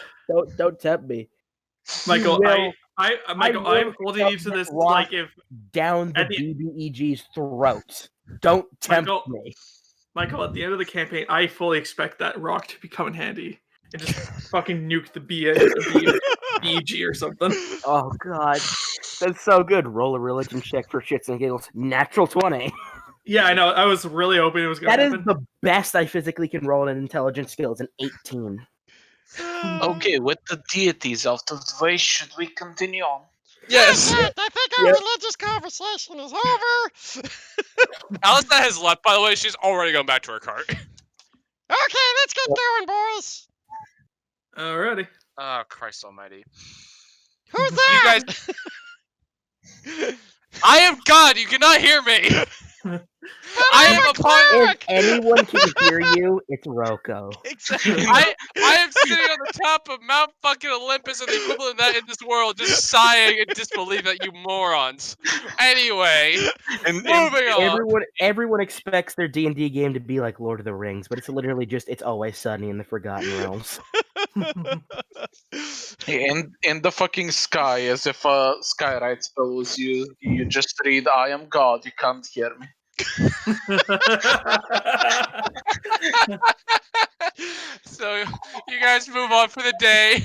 Don't tempt me. Michael, Will- Michael, will I'm holding you to shove this. that rock Like if Down the At the- BBEG's throat. Don't tempt Michael- me. Michael, at the end of the campaign, I fully expect that rock to become in handy and just fucking nuke the BG or something. Oh god. That's so good. Roll a religion check for shits and giggles. Natural 20. Yeah, I know. I was really hoping it was gonna That is happen. the best I physically can roll in intelligence skill. It's an 18. Okay, with the deities out of the way, should we continue on? Yes. I think our Yep. religious conversation is over. Alista has left, by the way. She's already gone back to her cart. Okay, let's get going, boys. Alrighty. Oh, Christ almighty. Who's You that? guys... I am God! You cannot hear me! I am upon. If anyone can hear you, it's Rocco. Exactly. I am sitting on the top of Mount fucking Olympus, or the equivalent of that in this world, just sighing in disbelief at you morons. Anyway, And moving on. Everyone expects their D&D game to be like Lord of the Rings, but it's literally just It's Always Sunny in the Forgotten Realms. in the fucking sky, as if a skywrite spell was used, you just read, "I am God, you can't hear me." So you guys move on for the day.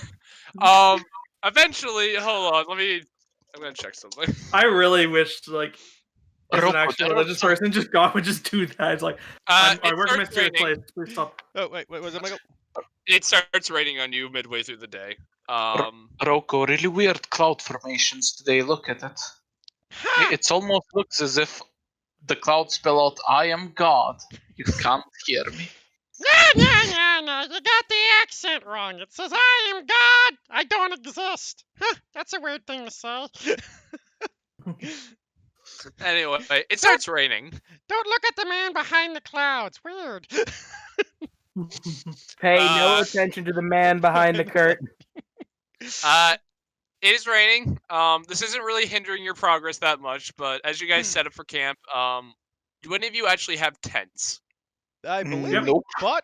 Eventually, hold on. I'm gonna check something. I really wished, like, as an Rocco, actual there are religious some- person, just God would just do that. It's like, I It work in my starts serious place. raining. Please stop. Oh, wait, was it Michael? It starts raining on you midway through the day. Rocco, really weird cloud formations today. Look at it. Ha! It almost looks as if the clouds spell out, "I am God, you can't hear me." No, you got the accent wrong. It says, I am God, I don't exist. Huh, that's a weird thing to say. Anyway, it starts raining. Don't look at the man behind the clouds. Weird. Pay no attention to the man behind the curtain. It is raining. This isn't really hindering your progress that much, but as you guys set up for camp, do any of you actually have tents? I believe we Nope. bought.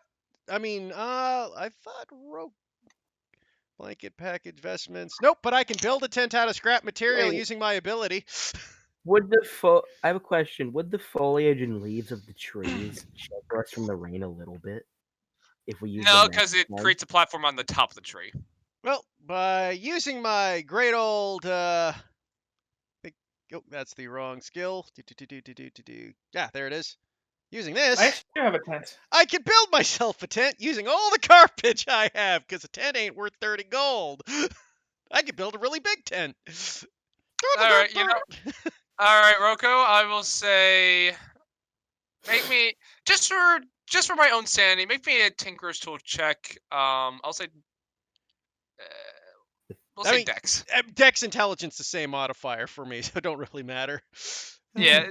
I mean, I thought rope, blanket, package, vestments. Nope, but I can build a tent out of scrap material Wait. using my ability. I have a question. Would the foliage and leaves of the trees shelter us from the rain a little bit? If we use No, them because it as- creates a platform on the top of the tree. Well, by using my great old, oh, that's the wrong skill. Yeah, there it is. Using this, I actually have a tent. I can build myself a tent using all the garbage I have, because a tent ain't worth 30 gold. I could build a really big tent. Alright, All right, Rocco. I will say, make me just for my own sanity. Make me a Tinker's Tool check. I'll say, we'll I say mean- Dex. Dex intelligence the same modifier for me, so it don't really matter. Yeah,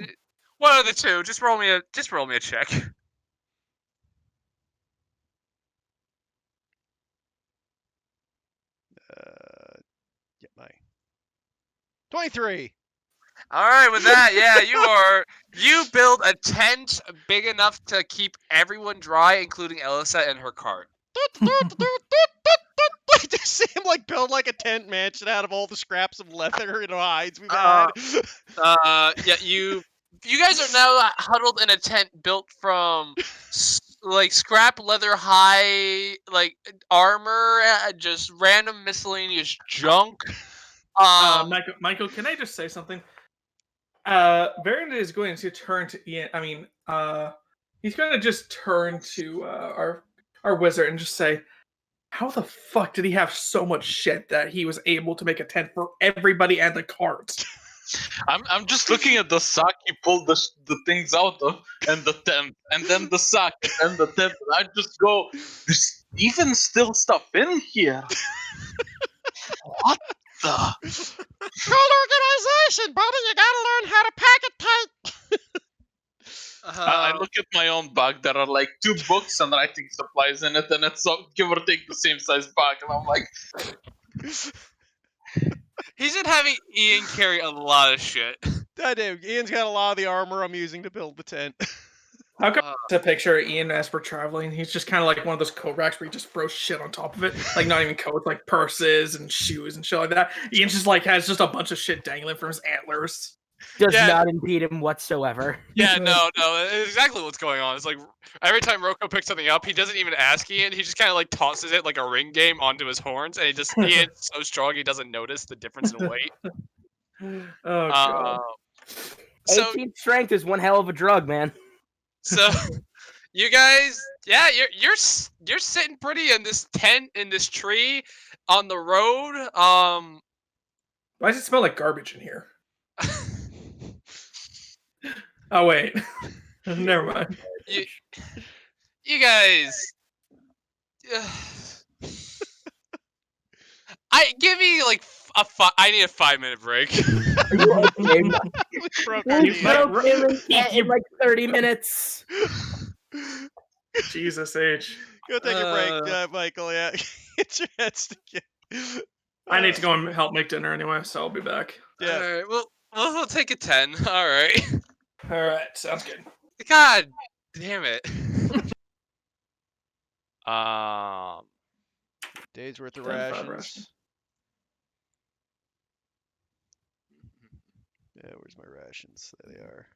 one of the two. Just roll me a check. Get my 23. All right, with that, yeah, you build a tent big enough to keep everyone dry, including Elisa and her cart. I just see him like build like a tent mansion out of all the scraps of leather and hides we've had. Yeah, you guys are now huddled in a tent built from like scrap leather high like armor, just random miscellaneous junk. Michael, can I just say something? Varian is going to turn to Ian. I mean, he's going to just turn to our wizard and just say, "How the fuck did he have so much shit that he was able to make a tent for everybody and the cart?" I'm just looking at the sack you pulled the things out of, and the tent, and then the sack, and the tent. And I just go, "There's even still stuff in here. What the?" Good organization, buddy. You gotta learn how to pack it tight. I look at my own bag. There are like 2 books and writing supplies in it, and it's give or take the same size bag. And I'm like, He's been having Ian carry a lot of shit. I do. Ian's got a lot of the armor I'm using to build the tent. How come to picture Ian as we're traveling? He's just kind of like one of those coat racks where he just throws shit on top of it, like not even coats, like purses and shoes and shit like that. Ian just like has just a bunch of shit dangling from his antlers. Does Yeah. not impede him whatsoever. Yeah, no, it's exactly what's going on. It's like every time Rocco picks something up, he doesn't even ask Ian. He just kind of like tosses it like a ring game onto his horns, and Ian's so strong he doesn't notice the difference in weight. Oh god. So 18 strength is one hell of a drug, man. So, you guys, yeah, you're sitting pretty in this tent in this tree on the road. Why does it smell like garbage in here? Oh wait, never mind. You guys, I give me like I need a 5-minute break. Are you okay, Broke our We knee. broke him in like 30 minutes. Jesus H. Go take a break, Michael. Yeah, get your heads together. I need to go and help make dinner anyway, so I'll be back. Yeah. All right. Well, we'll take a 10. All right. All right, sounds good. God damn it. Days worth of 10 to 5 rations. rations. Yeah, where's my rations? There they are.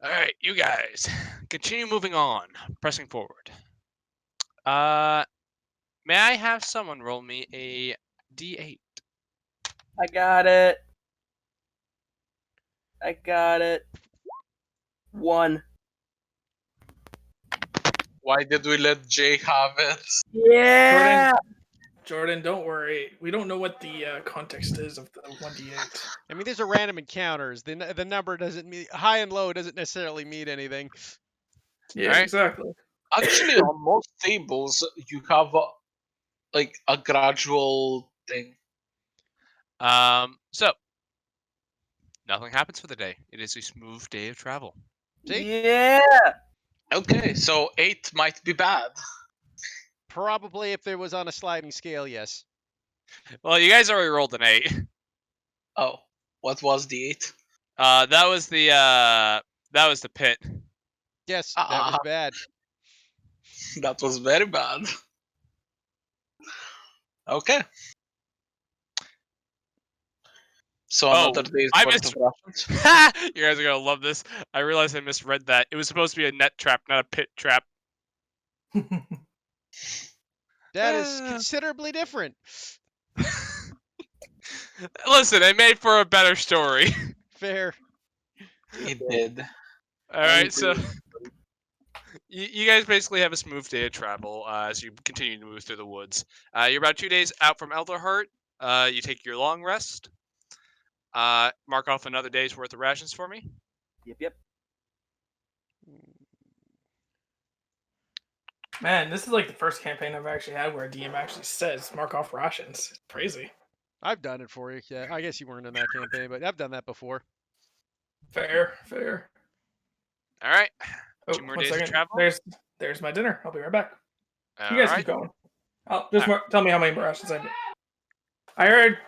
All right, you guys, continue moving on, pressing forward. May I have someone roll me a D8? I got it. 1. Why did we let Jay have it? Yeah. Jordan, don't worry. We don't know what the context is of the 1d8. I mean, these are random encounters. The number doesn't mean high and low doesn't necessarily mean anything. Yeah, Alright. exactly. Actually, on most tables, you have a gradual thing. So nothing happens for the day. It is a smooth day of travel. See? Yeah. Okay, so 8 might be bad. Probably if there was on a sliding scale, yes. Well, you guys already rolled an 8. Oh, what was the 8? That was the pit. Yes, that was bad. That was very bad. Okay. So another day's I worth missed- of rations. You guys are gonna love this. I realized I misread that. It was supposed to be a net trap, not a pit trap. That is considerably different. Listen, it made for a better story. Fair. It did. All right, so you guys basically have a smooth day of travel as you continue to move through the woods. You're about 2 days out from Elderheart. You take your long rest. Mark off another day's worth of rations for me. Yep. Man, this is like the first campaign I've actually had where a DM actually says mark off rations. It's crazy. I've done it for you. Yeah, I guess you weren't in that campaign, but I've done that before. Fair. All right. Oh, 2 more one days of second. travel. There's my dinner. I'll be right back. All You guys right. keep going. Just tell me how many rations I need. I heard.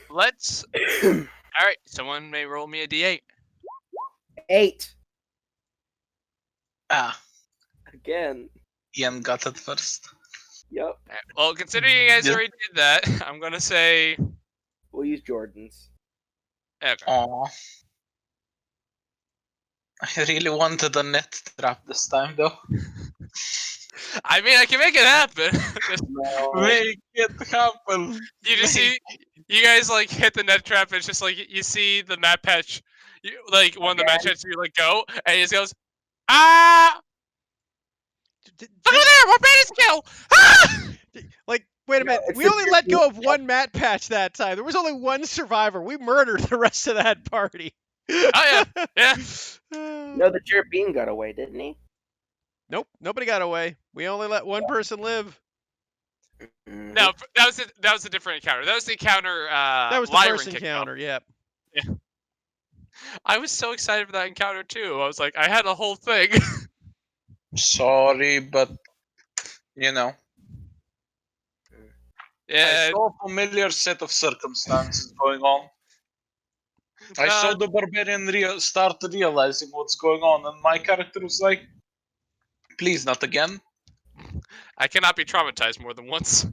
Let's. All right. Someone may roll me a d8. 8. Again. Ian got it first. Yep. All right. Well, considering you guys already did that, I'm gonna say. We'll use Jordan's. Okay. Aww. I really wanted a net trap this time, though. I mean, I can make it happen. Just, Make it happen. you just see, you guys like hit the net trap. And it's just like you see the map patch, like one of the match patches, you like go, and he just goes, ah! Look over there! What bandits kill? Ah! Like, wait a minute. it's We a only let go of different- one mat patch that time. There was only one survivor. We murdered the rest of that party. Oh yeah. No, the Cherubim got away, didn't he? Nope, nobody got away. We only let one person live. No, that was a different encounter. That was the encounter. That was the Lyran first kicked off. encounter, yeah. I was so excited for that encounter too. I was like, I had a whole thing. Sorry, but you know. Yeah. I saw a familiar set of circumstances going on. I saw the barbarian start realizing what's going on, and my character was like, please, not again. I cannot be traumatized more than once.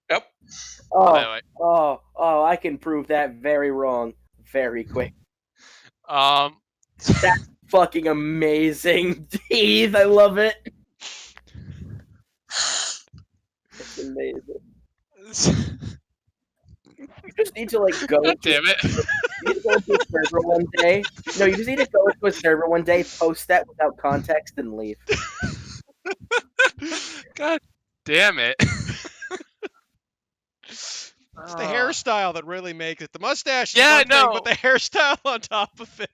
Yep. By the way. Oh, I can prove that very wrong very quick. That's fucking amazing. Teeth, I love it. It's amazing. You just need to like go. God damn it. You need to go into a server one day. No, you just need to go into a server one day, post that without context, and leave. God damn it. It's the hairstyle that really makes it. The mustache is Yeah, one no. thing, but the hairstyle on top of it.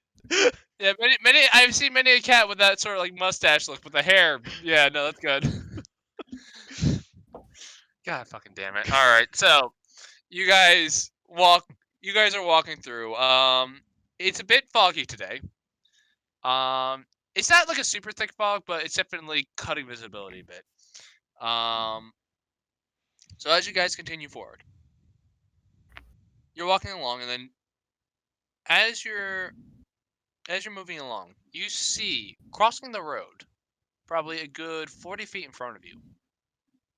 Yeah, many. I've seen many a cat with that sort of like mustache look, with the hair. Yeah, no, that's good. God fucking damn it. All right, so You guys walk. You guys are walking through. It's a bit foggy today. It's not like a super thick fog, but it's definitely cutting visibility a bit. So as you guys continue forward, you're walking along, and then as you're moving along, you see crossing the road, probably a good 40 feet in front of you,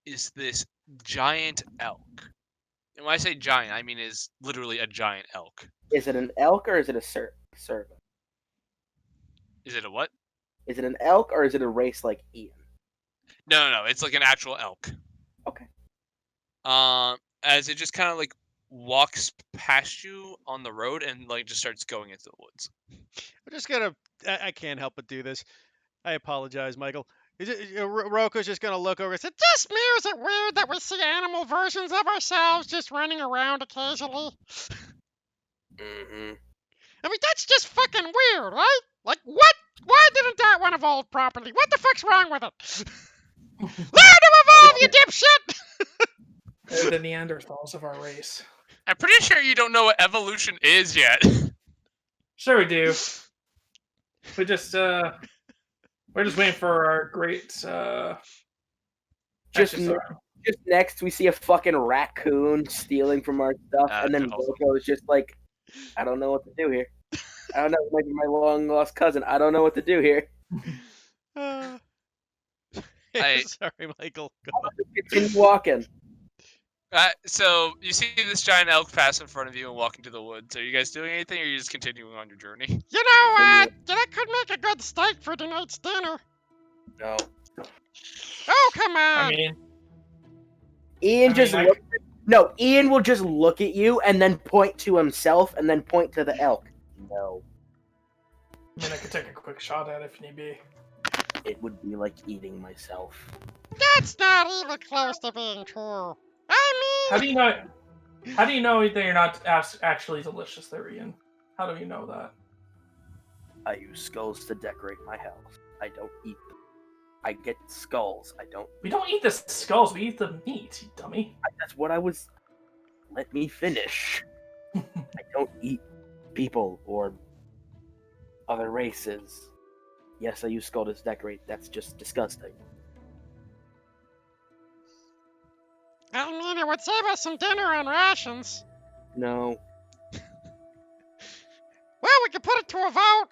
is this giant elk. And when I say giant, I mean is literally a giant elk. Is it an elk or is it a servant? Is it a what? Is it an elk or is it a race like Ian? No. It's like an actual elk. Okay. As it just kind of like walks past you on the road and like just starts going into the woods. I'm just gonna. I can't help but do this. I apologize, Michael. Roko's just gonna look over and say, "Just me, or is it weird that we see animal versions of ourselves just running around occasionally?" Mm-hmm. I mean, that's just fucking weird, right? Like, what? Why didn't that one evolve properly? What the fuck's wrong with it? Learn to evolve, you dipshit! They're the Neanderthals of our race. I'm pretty sure you don't know what evolution is yet. Sure we do. We're just waiting for our great Just actually, sorry. Just next, we see a fucking raccoon stealing from our stuff, and then no. Roko is just like, I don't know what to do here. I don't know, maybe my long lost cousin. I don't know what to do here. Sorry, Michael. Go on. Continue walking. So you see this giant elk pass in front of you and walk into the woods. Are you guys doing anything, or are you just continuing on your journey? You know, that could make a good steak for tonight's dinner. No. Oh, come on. I mean, Ian Ian will just look at you and then point to himself and then point to the elk. No. I could take a quick shot at it if need be. It would be like eating myself. That's not even close to being true. I How do you know? How do you know that you're not actually delicious there, Ian? How do you know that? I use skulls to decorate my house. I don't eat them. I get skulls. I don't. We don't eat the skulls. We eat the meat, you dummy. That's what I was. Let me finish. I don't eat people or other races. Yes, I use skull to decorate. That's just disgusting. I mean, it would save us some dinner on rations. No. Well, we could put it to a vote.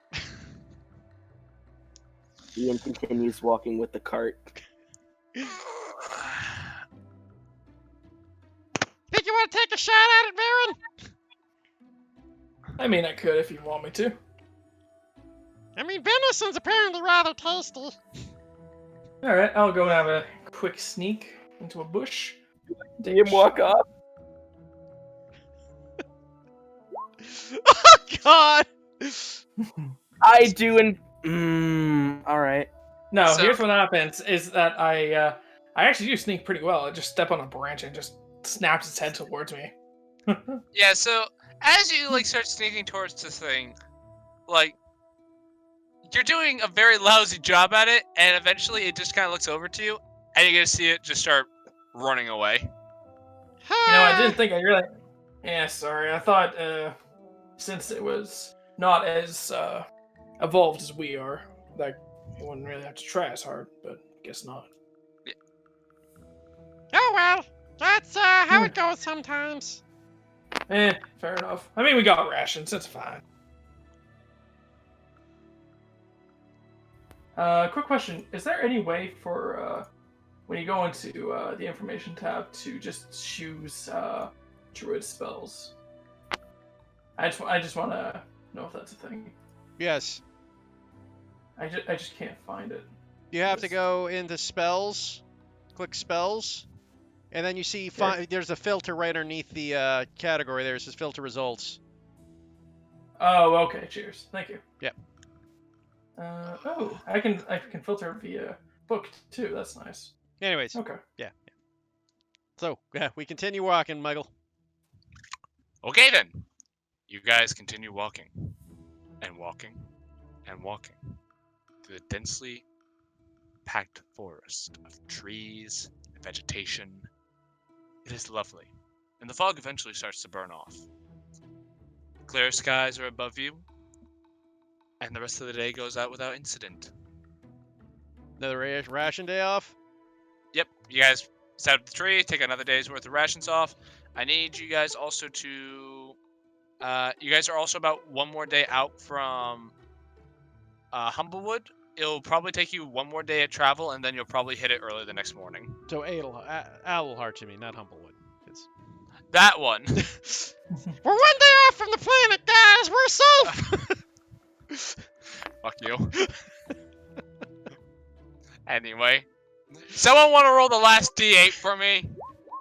Ian continues walking with the cart. Think you want to take a shot at it, Baron? I mean, I could if you want me to. I mean, venison's apparently rather tasty. All right, I'll go and have a quick sneak into a bush. See him walk up. Oh, God! I do, and all right. No, So- here's what happens: is that I actually do sneak pretty well. I just step on a branch and just snaps its head towards me. Yeah. So as you like start sneaking towards this thing, like you're doing a very lousy job at it, and eventually it just kind of looks over to you, and you're gonna see it just start running away. You know, I didn't think I really. Yeah, sorry. I thought since it was not as evolved as we are, that you wouldn't really have to try as hard. But guess not. Oh, well. That's how it goes sometimes. Fair enough. I mean, we got rations. It's fine. Quick question: is there any way for when you go into the information tab to just choose druid spells? I just want to know if that's a thing. Yes. I just can't find it. You have to go into spells, click spells, and then you see there's a filter right underneath the category there. It says filter results. Oh, okay. Cheers. Thank you. Yep. Oh, I can filter via book too. That's nice. Anyways. Okay. Yeah. So, yeah, we continue walking, Michael. Okay then. You guys continue walking, and walking, and walking through the densely packed forest of trees and vegetation. It is lovely. and the fog eventually starts to burn off. Clear skies are above you, and the rest of the day goes out without incident. Another ration day off? Yep, you guys set up the tree, take another day's worth of rations off. I need you guys also to... you guys are also about one more day out from Humblewood. It'll probably take you one more day of travel, and then you'll probably hit it early the next morning. So Owlheart, you mean, not Humblewood. That one. We're one day off from the planet, guys! We're safe! Fuck you. Anyway. Someone want to roll the last D8 for me?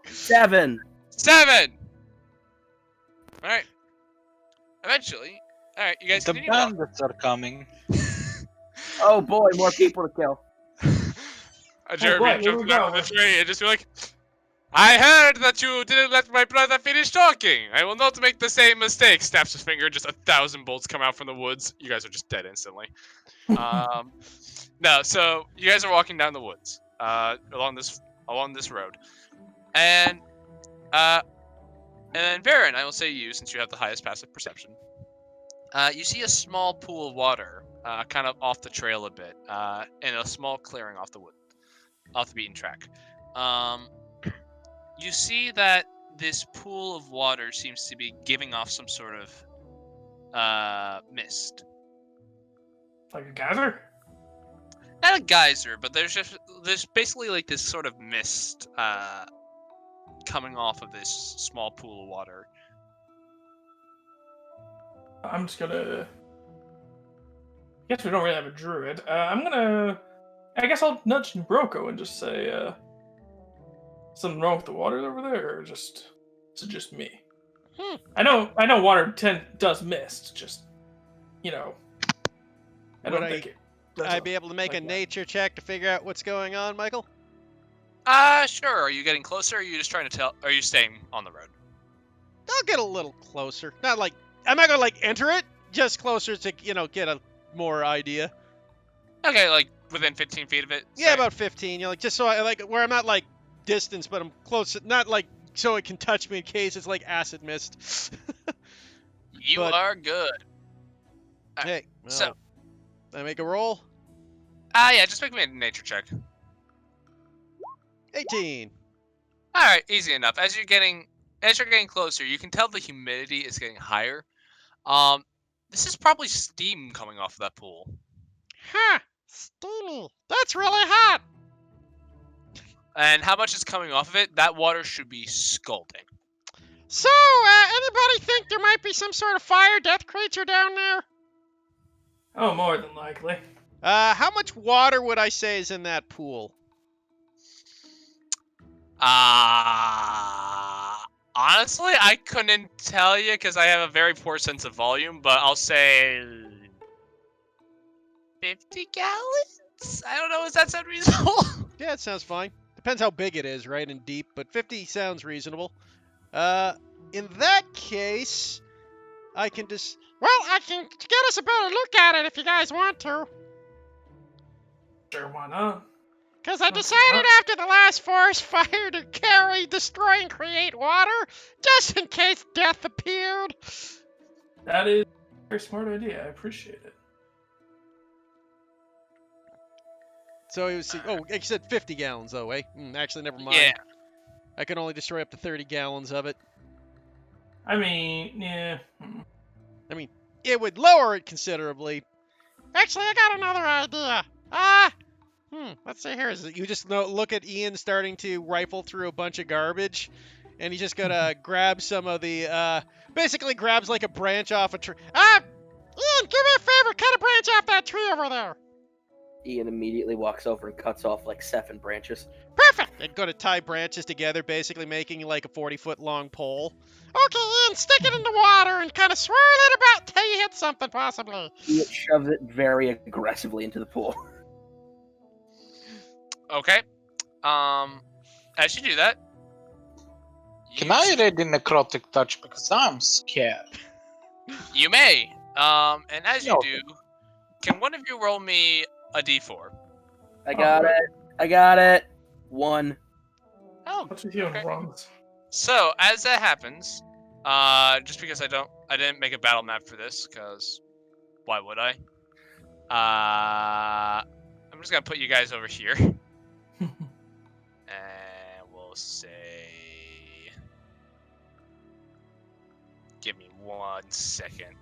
7. 7! Alright. Eventually. Alright, you guys The continue on. bandits are coming. Oh boy, more people to kill. Jeremy where jumps we out of going? the tree and just be like, I heard that you didn't let my brother finish talking. I will not make the same mistake. Snaps his finger, just 1,000 bolts come out from the woods. You guys are just dead instantly. No, so you guys are walking down the woods, along this road, and Baron, I will say you, since you have the highest passive perception. You see a small pool of water, kind of off the trail a bit, in a small clearing off the beaten track. You see that this pool of water seems to be giving off some sort of mist. Like a geyser? Not a geyser, but there's basically like this sort of mist coming off of this small pool of water. I'm just gonna... I guess we don't really have a druid. I guess I'll nudge Broko and just say, something wrong with the water over there, or is it just me? I know water does mist, just, I don't think it does. I'd be able to make a nature check to figure out what's going on, Michael? Sure. Are you getting closer, or are you just trying to tell, are you staying on the road? I'll get a little closer. Not like, I'm not gonna enter it, just closer to, get a more idea. Okay, like within 15 feet of it? Yeah, about 15, just so I, where I'm not, distance, but I'm close, not, so it can touch me in case it's, acid mist. You are good. Hey, well, So, I make a roll? yeah, just make me a nature check. 18. Alright, easy enough. As you're getting closer, you can tell the humidity is getting higher. This is probably steam coming off of that pool. Huh, steamy. That's really hot. And how much is coming off of it? That water should be scalding. So, anybody think there might be some sort of fire death creature down there? Oh, more than likely. How much water would I say is in that pool? Honestly, I couldn't tell you because I have a very poor sense of volume, but I'll say 50 gallons? I don't know, does that sound reasonable? Yeah, it sounds fine. Depends how big it is, right, and deep, but 50 sounds reasonable. In that case, I can just... Well, I can get us a better look at it if you guys want to. Sure, why not? Because I decided after the last forest fire to carry, destroy, and create water, just in case death appeared. That is a very smart idea. I appreciate it. So it was... Oh, you said 50 gallons, though, eh? Actually, never mind. Yeah. I can only destroy up to 30 gallons of it. I mean, yeah. It would lower it considerably. Actually, I got another idea. Let's see here. Is it you just look at Ian starting to rifle through a bunch of garbage, and he's just gonna grab some of the, basically grabs like a branch off a tree. Ian, do me a favor, cut a branch off that tree over there. Ian immediately walks over and cuts off 7 branches. Perfect! I'm gonna tie branches together, basically making like a 40-foot long pole. Okay, Ian, stick it in the water and kind of swirl it about till you hit something, possibly. Ian shoves it very aggressively into the pool. Okay. As you do that... Can I ready necrotic touch because I'm scared? You may. And as you No. do, can one of you roll me a d4? I got it. 1. Oh, What's with you okay. and runs? So as that happens, just because I didn't make a battle map for this, because why would I? I'm just gonna put you guys over here, and we'll say, give me 1 second.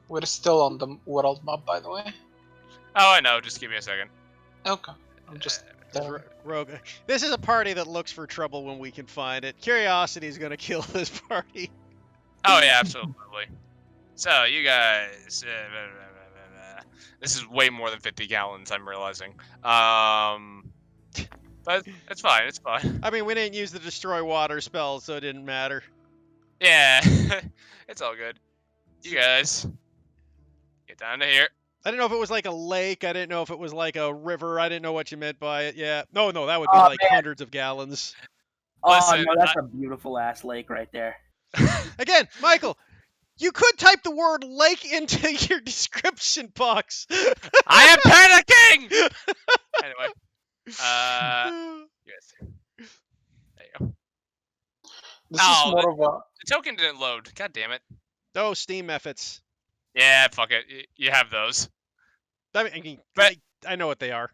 We're still on the world map, by the way. Oh, I know. Just give me a second. Okay. I'm just. Rogue. This is a party that looks for trouble when we can find it. Curiosity is going to kill this party. Oh yeah, absolutely. So you guys, this is way more than 50 gallons. I'm realizing. But it's fine. It's fine. I mean, we didn't use the destroy water spell, so it didn't matter. Yeah, it's all good. You guys, get down to here. I didn't know if it was like a lake. I didn't know if it was like a river. I didn't know what you meant by it. Yeah. No, that would be like man. hundreds of gallons. Listen, no, that's a beautiful ass lake right there. Again, Michael, you could type the word lake into your description box. I am panicking. Anyway, yes. There you go. This is more of a. The token didn't load. God damn it. Oh, Steam efforts. Yeah, fuck it. You have those. I mean, But- I know what they are.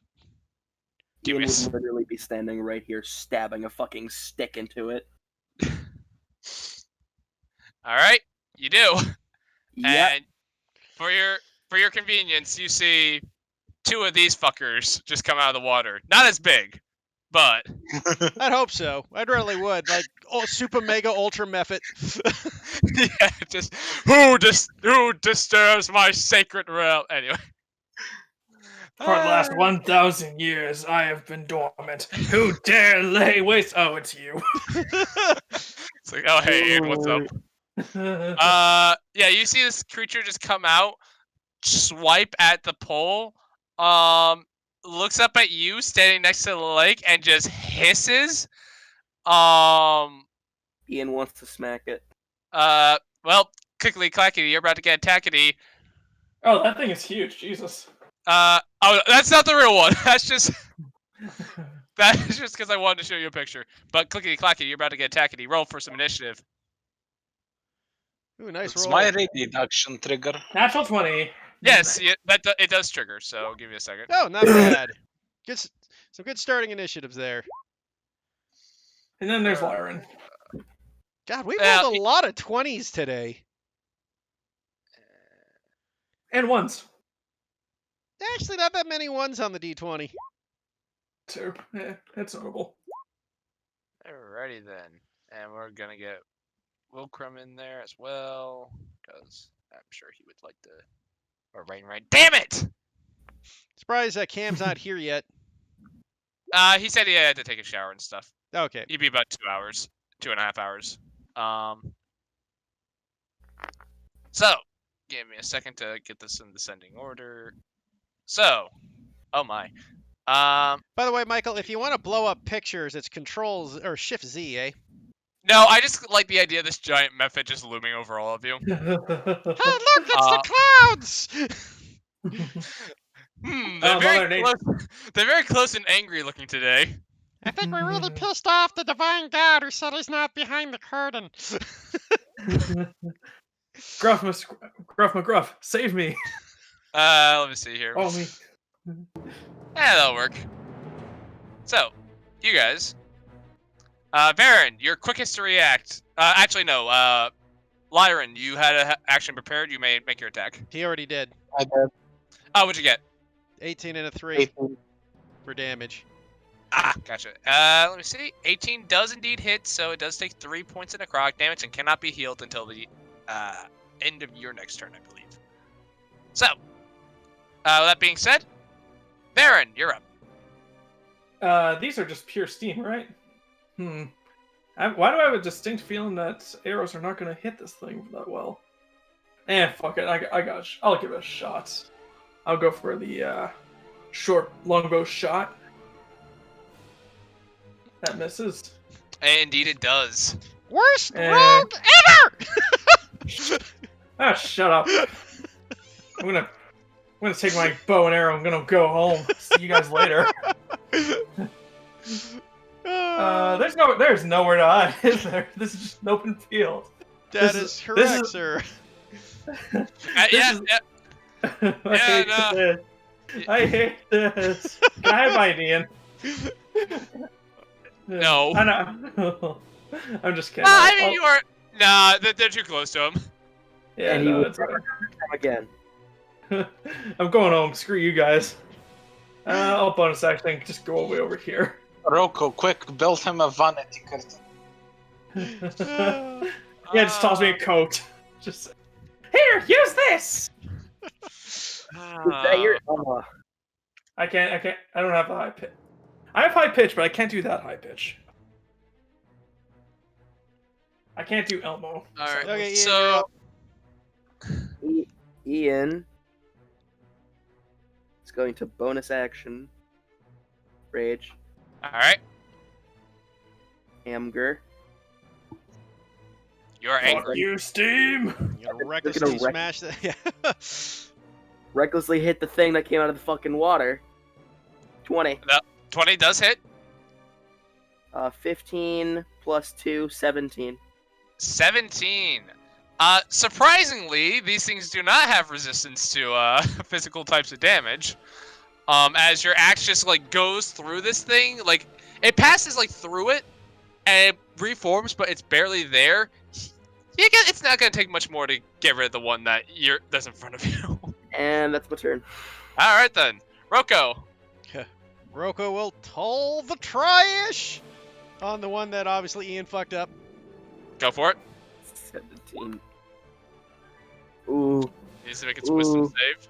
Give Ian me would literally be standing right here, stabbing a fucking stick into it. All right, you do. Yep. And for your convenience, you see 2 of these fuckers just come out of the water. Not as big, but I'd hope so. I'd really would. Like, super mega ultra method. yeah, just who disturbs my sacred realm? Anyway. For the last 1,000 years, I have been dormant. Who dare lay waste? Oh, it's you. It's like, oh hey, Ian, what's up? Yeah, you see this creature just come out, swipe at the pole, looks up at you standing next to the lake, and just hisses. Ian wants to smack it. Well, clickety clackety, you're about to get attackety. Oh, that thing is huge. Jesus. Oh, that's not the real one. That's just because I wanted to show you a picture. But clickety clackety, you're about to get attackety. Roll for some initiative. Ooh, nice It's roll. my radiant action trigger. Natural 20. Yes, it does trigger. So give me a second. Oh, not bad. Some good starting initiatives there. And then there's Lyran. God, we rolled a lot of 20s today. And ones. Actually, not that many ones on the D20. So, yeah, that's notable. Alrighty then, and we're gonna get Wilcrum in there as well, because I'm sure he would like to. Or Rain. Damn it! Surprised that Cam's not here yet. He said he had to take a shower and stuff. Okay. He'd be about 2 hours, 2.5 hours. So, give me a second to get this in descending order. So, oh my. By the way, Michael, if you want to blow up pictures, it's Control or Shift Z, eh? No, I just like the idea of this giant method just looming over all of you. Hey, look, it's the clouds! They're very close and angry looking today. I think we really pissed off the divine god who said he's not behind the curtain. Gruff McGruff, save me. Let me see here. Oh, me. Yeah, that'll work. So, you guys. Baron, you're quickest to react. Actually, no. Lyran, you had an action prepared. You may make your attack. He already did. I did. Oh, what'd you get? 18 and a 3 18. for damage. Ah, gotcha. Let me see. 18 does indeed hit, so it does take 3 points of necrotic damage and cannot be healed until the end of your next turn, I believe. So, with that being said, Baron, you're up. These are just pure steam, right? Why do I have a distinct feeling that arrows are not going to hit this thing that well? Fuck it. I'll give it a shot. I'll go for the short longbow shot. That misses. Indeed, it does. Worst rogue ever! Ah, shut up. I'm gonna take my bow and arrow. I'm gonna go home. See you guys later. There's nowhere to hide, is there? This is just an open field. That is correct, sir. Yeah. I hate this. Can I have my Ian? No. I know. I'm just kidding. I mean, you are. Nah, they're too close to him. Yeah, and he no, will that's never come again. I'm going home. Screw you guys. I'll bonus action. Just go way over here. Rocco, quick, build him a vanity curtain. Yeah, just toss me a coat. Just here, use this. Is that your? I can't. I don't have the high pitch. I have high pitch, but I can't do that high pitch. I can't do Elmo. All right. Okay, Ian, So Ian is going to bonus action. Rage. all right. Amger. You're angry. Fuck you, Steam. You're gonna recklessly smash that. Yeah. Recklessly hit the thing that came out of the fucking water. 20. 20 does hit. 15 plus 2, 17. 17. Surprisingly, these things do not have resistance to physical types of damage. As your axe just like goes through this thing, like it passes like through it and it reforms, but it's barely there. It's not gonna take much more to get rid of the one that's in front of you. And that's my turn. All right then, Rocco. Rocco will toll the try-ish on the one that obviously Ian fucked up. Go for it. 17. Ooh. Needs to make its wisdom save.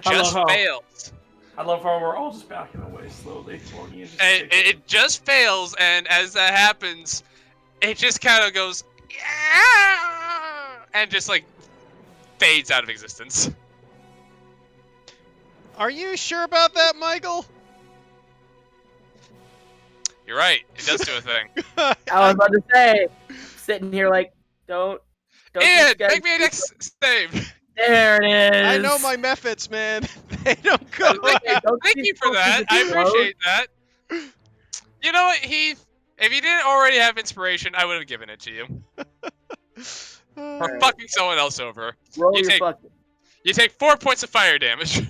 Just fails. I love how we're all just backing away slowly. It just fails, and as that happens, it just kind of goes, yeah, and just like fades out of existence. Are you sure about that, Michael? You're right. It does do a thing. I was about to say, sitting here like, don't. Ian, make me an X save. There it is. I know my methods, man. They don't go. Thank you for that. I appreciate that. You know what, Heath? If you didn't already have inspiration, I would have given it to you. For fucking someone else over. Roll your fucking. You take 4 points of fire damage.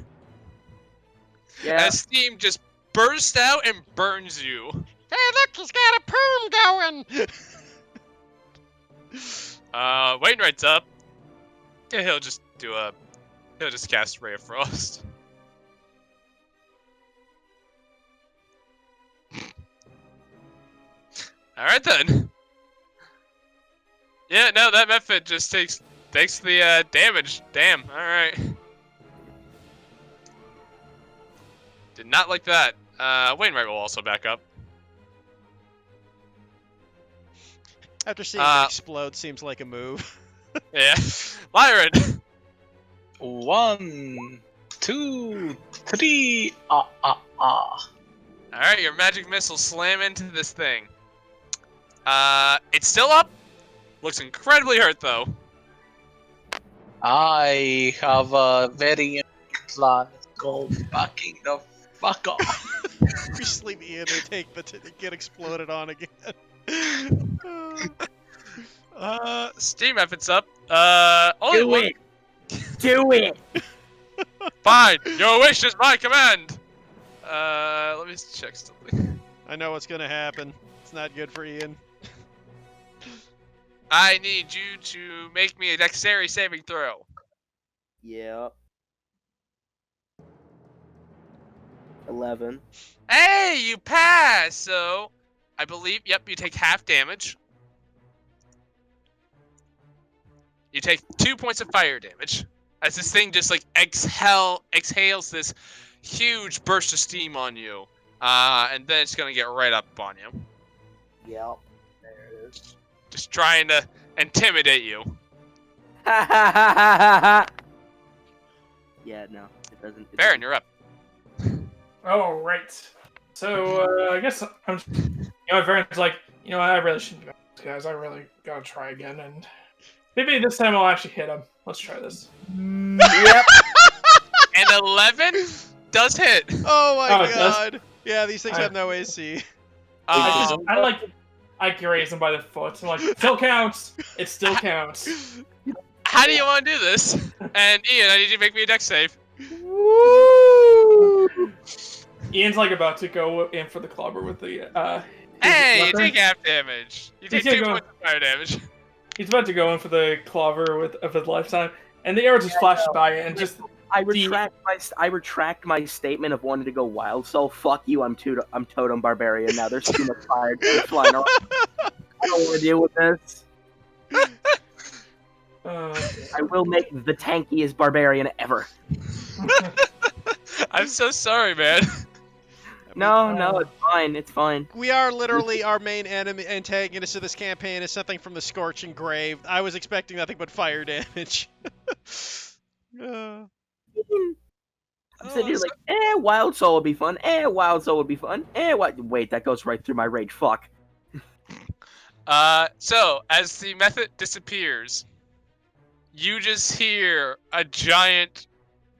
Yeah. As steam just bursts out and burns you. Hey, look, he's got a poom going. Wainwright's up. Yeah, he'll just cast Ray of Frost. Alright then. Yeah, no, that method just takes the damage. Damn, alright. Did not like that. Wainwright will also back up. After seeing it explode, seems like a move. Yeah. Lyron! 1, 2, 3. Alright, your magic missile slam into this thing. It's still up. Looks incredibly hurt, though. I have a very unique plan. It's called backing the fuck off. Just leave Ian to get exploded on again. Steam effort's up. Only Do one. it. Do it. Fine. Your wish is my command. Let me check something. I know what's gonna happen. It's not good for Ian. I need you to make me a dexterity saving throw. Yep. 11. Hey, you pass. So, I believe. Yep, you take half damage. You take 2 points of fire damage as this thing just like exhales this huge burst of steam on you, and then it's gonna get right up on you. Yep. There it is. Just trying to intimidate you. Yeah, no, it doesn't. Baron, you're up. Oh, right. So, I guess I'm. Baron's like, I really shouldn't do this, guys. I really gotta try again, and maybe this time I'll actually hit him. Let's try this. Yep. And 11 does hit. Oh my Oh, it does? god. Yeah, these things have no AC. I graze him by the foot. I'm like, still counts. It still counts. How do you want to do this? And Ian, I need you to make me a dex save. Woo! Ian's like about to go in for the clobber with the Hey, you weapon. take half damage. You take He's 2 gonna go- points of fire damage. He's about to go in for the clobber of his lifetime, and the arrow just flashes by and just I retract my statement of wanting to go wild. So fuck you. I'm totem barbarian now. There's too much fire flying around. I don't want to deal with this. I will make the tankiest barbarian ever. I'm so sorry, man. No, it's fine. It's fine. We are literally our main antagonist of this campaign is something from the Scorching Grave. I was expecting nothing but fire damage. I'm sitting here like, wild soul would be fun. Wild soul would be fun. Wait, that goes right through my rage. Fuck. So, as the method disappears, you just hear a giant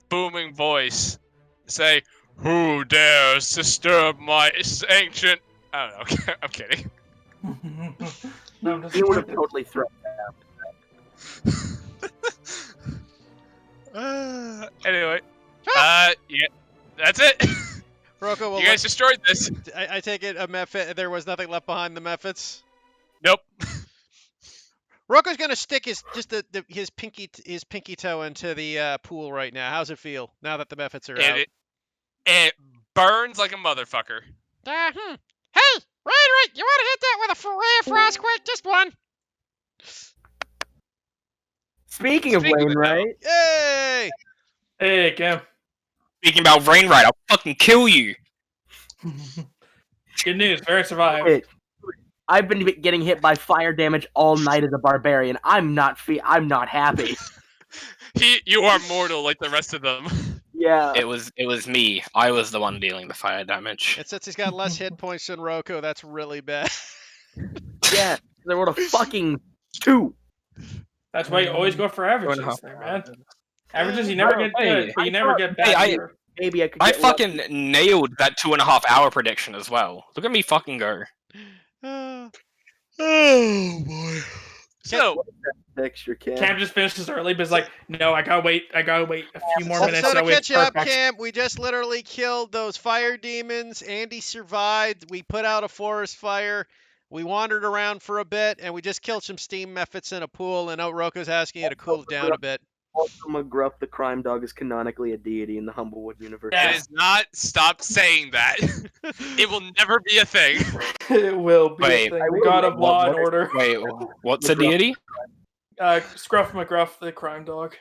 booming voice say, "Who dares disturb my ancient..." I don't know, I'm kidding. No, I'm just He would have totally thrown Anyway, yeah, that's it. Rocco, well, You guys destroyed this. I take it a mephit. There was nothing left behind the mephits. Nope. Rocco's gonna stick his pinky toe into the pool right now. How's it feel now that the mephits are out? It burns like a motherfucker. Hey, right, you want to hit that with a ray of frost quick? Just one. Speaking of Wainwright, Yay! Hey, Cam. Speaking about Rainwright, I'll fucking kill you. Good news, Barry survived. Wait, I've been getting hit by fire damage all night as a barbarian. I'm not happy. You are mortal like the rest of them. Yeah. It was me. I was the one dealing the fire damage. And since he's got less hit points than Rocco, that's really bad. Yeah. They rolled a fucking 2. That's why you always go for averages, 2.5. there, man. Averages, you never get good, but you never get bad. Hey, either. Maybe I could. I Get fucking nailed that 2.5 hour prediction as well. Look at me fucking go. Oh So, extra kid. Cam just finishes early, but is like, no, I gotta wait a few more minutes. So to That way catch it's you up, perfect. Cam, we just literally killed those fire demons. Andy survived. We put out a forest fire. We wandered around for a bit, and we just killed some steam mephits in a pool. And Rocco's asking you to cool it down a bit. Also, McGruff, the crime dog, is canonically a deity in the Humblewood universe. it is not. Stop saying that. It will never be a thing. It will be Wait, a thing. The god of law and order. Wait, what's a deity? Scruff McGruff, the crime dog.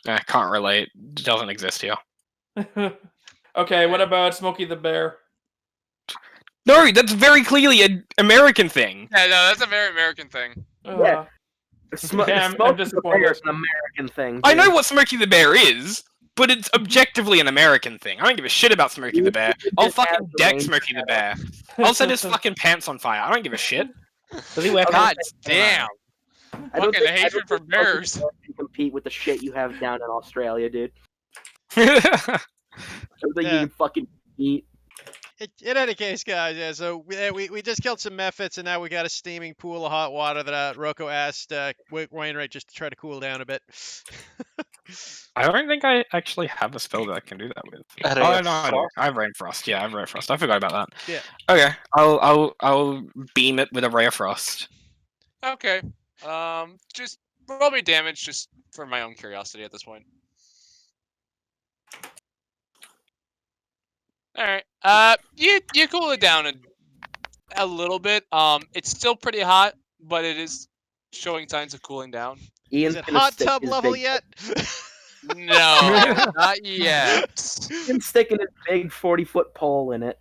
I can't relate. It doesn't exist here. Okay, what about Smokey the Bear? No, that's very clearly an American thing. Yeah, no, that's a very American thing. Yeah. Cam, I'm Smoke the disappointed. Bear is an American thing. I dude. know what Smokey the Bear is, but it's objectively an American thing. I don't give a shit about Smokey the Bear. I'll fucking deck Smokey the Bear. I'll set his fucking pants on fire. I don't give a shit. Does he wear God pants? damn. I don't Fucking think- I hatred don't for think bears. Smoky can compete with the shit you have down in Australia, dude. That's I don't think Yeah. you can fucking eat. In any case, guys, yeah, so we just killed some mephits, and now we got a steaming pool of hot water that Rocco asked Wainwright just to try to cool down a bit. I don't think I actually have a spell that I can do that with. A ray Oh of no, I do. frost? I have Rainfrost. Yeah, I have Rainfrost. I forgot about that. Yeah. Okay, I'll beam it with a Ray of Frost. Okay. Just roll me damage just for my own curiosity at this point. Alright. You cool it down a little bit. It's still pretty hot, but it is showing signs of cooling down. Is Ian's it gonna hot stick tub his level big- yet? No, not yet. Ian's sticking his big 40-foot pole in it.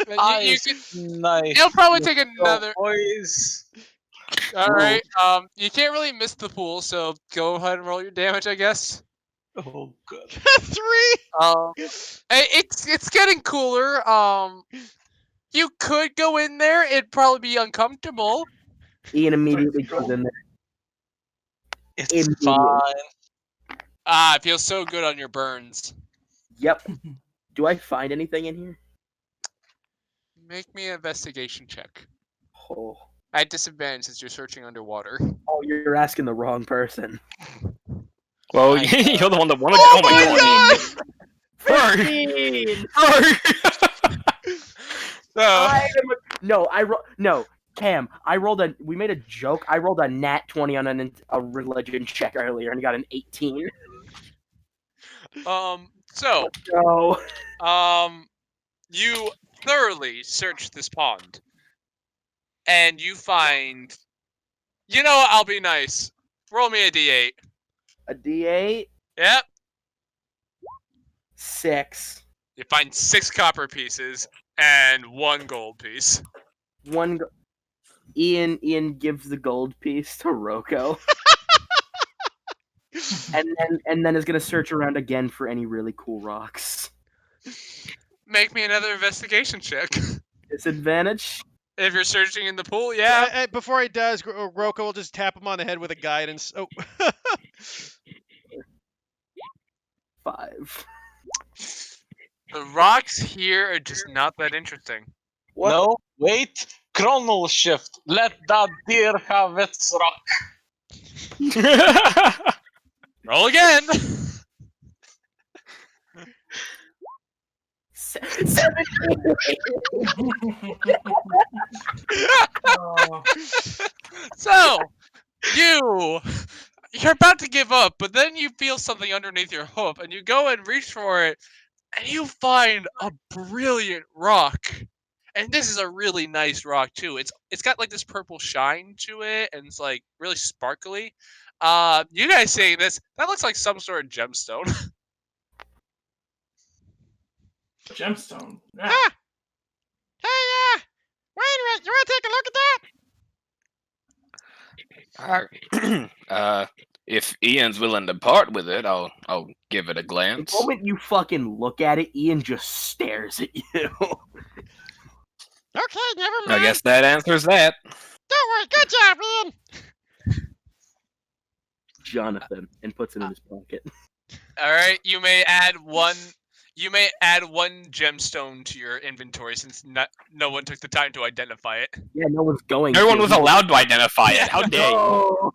You Nice. could, Nice. it'll probably take Go, another. boys. Alright. You can't really miss the pool, so go ahead and roll your damage, I guess. Oh god. 3. It's getting cooler. You could go in there. It'd probably be uncomfortable. Ian immediately goes in there. It's Immediately. fine. It feels so good on your burns. Yep. Do I find anything in here? Make me an investigation check. Oh, At disadvantage since you're searching underwater. oh you're asking the wrong person. Well, I you're the one that wanted. Oh Oh my my god! 15! Bro! So, Cam, we made a joke. I rolled a nat 20 on a religion check earlier and got an 18. so, No. you thoroughly search this pond, and you find. You know what? I'll be nice. Roll me a d8. A D8? Yep. 6. You find 6 copper pieces and 1 gold piece. Ian gives the gold piece to Rocco. and then is gonna search around again for any really cool rocks. Make me another investigation check. Disadvantage? If you're searching in the pool, yeah. Before he does, Rocco will just tap him on the head with a guidance. Oh. 5. The rocks here are just not that interesting. What? No, wait. Chronal shift. Let that deer have its rock. Roll again. 17. So, you're about to give up, but then you feel something underneath your hoof, and you go and reach for it, and you find a brilliant rock. And this is a really nice rock too. It's got like this purple shine to it, and it's like really sparkly. You guys saying this? That looks like some sort of gemstone. Gemstone. Yeah. Ah! Hey, wait a minute. You want to take a look at that? If Ian's willing to part with it, I'll give it a The glance. moment you fucking look at it, Ian just stares at you. Okay, never mind. I guess that answers that. Don't worry. Good job, Ian. Jonathan, and puts it in his pocket. All right, you may add one. You may add 1 gemstone to your inventory since no one took the time to identify it. Yeah, no one's going. No one to. was allowed to identify it. How dare you? No.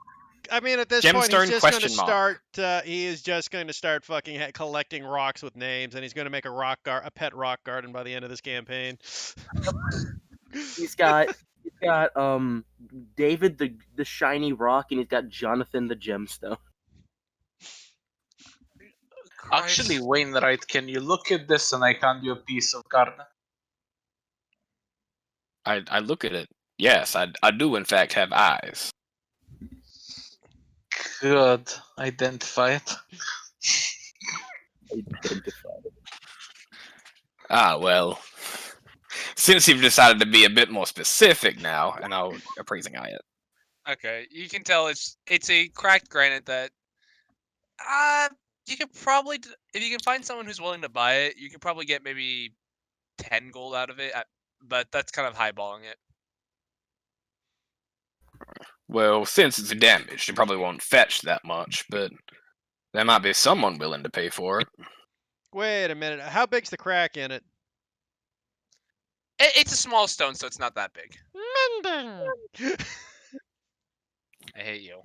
I mean, at this point, he's Gemstone just going to question mark. start. He is just going to start fucking collecting rocks with names, and he's going to make a pet rock garden by the end of this campaign. He's got David the shiny rock, and he's got Jonathan the gemstone. Actually, Wainwright, can you look at this and I hand you a piece of garden? I look at it. Yes, I do in fact have eyes. Good. Identify it. Ah, well. Since you've decided to be a bit more specific now, and I'll appraising eye it. Okay, you can tell it's a cracked granite that you could probably, if you can find someone who's willing to buy it, you could probably get maybe 10 gold out of it, but that's kind of highballing it. Well, since it's damaged, it probably won't fetch that much, but there might be someone willing to pay for it. Wait a minute. How big's the crack in it? It's a small stone, so it's not that big. Mending. I hate you.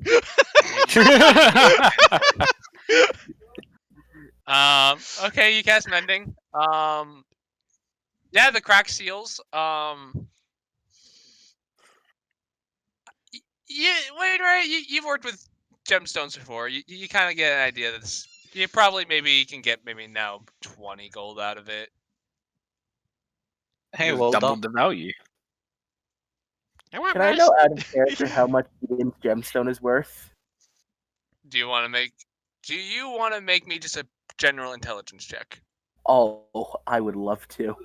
Okay, you cast mending. Yeah, the crack seals. You've worked with gemstones before. You kind of get an idea that this. You probably can get now 20 gold out of it. Hey, Just well doubled done. the value. Can I know out of character how much Ian's gemstone is worth? Do you want to make me just a general intelligence check? Oh, I would love to.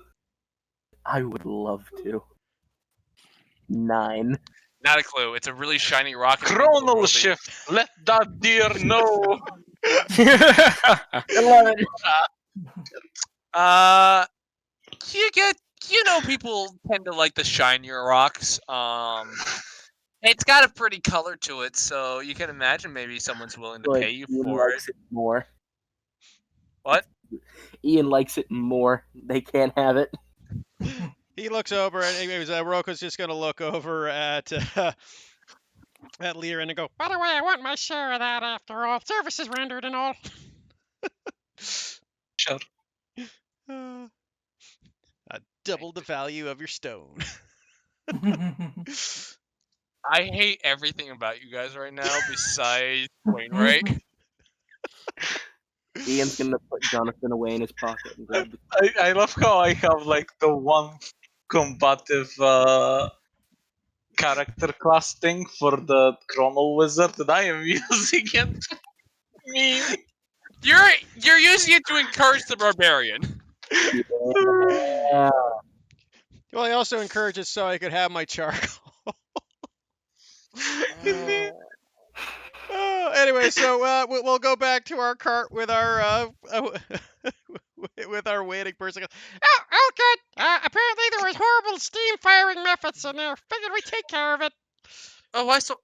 9. Not a clue. It's a really shiny rock. Chronal shift. Let that deer know. 11. People tend to like the shinier rocks. It's got a pretty color to it, so you can imagine maybe someone's willing to pay you Ian for likes it more. What? Ian likes it more. They can't have it. He looks over, and anyways, Roko's just gonna look over at Lyran and go, by the way, I want my share of that after all. Services rendered and all. Sure. I doubled the value of your stone. I hate everything about you guys right now besides Wainwright. Ian's gonna put Jonathan away in his pocket and grab the. I love how I have like the one combative character class thing for the Chronal Wizard, and I am using it. Meme. You're using it to encourage the barbarian. Yeah. Well, I also encourage it so I could have my charcoal. Anyway, so we'll go back to our cart with our with our waiting person. Oh, good. Apparently there was horrible steam firing methods in there. Figured we'd take care of it. Oh, I saw.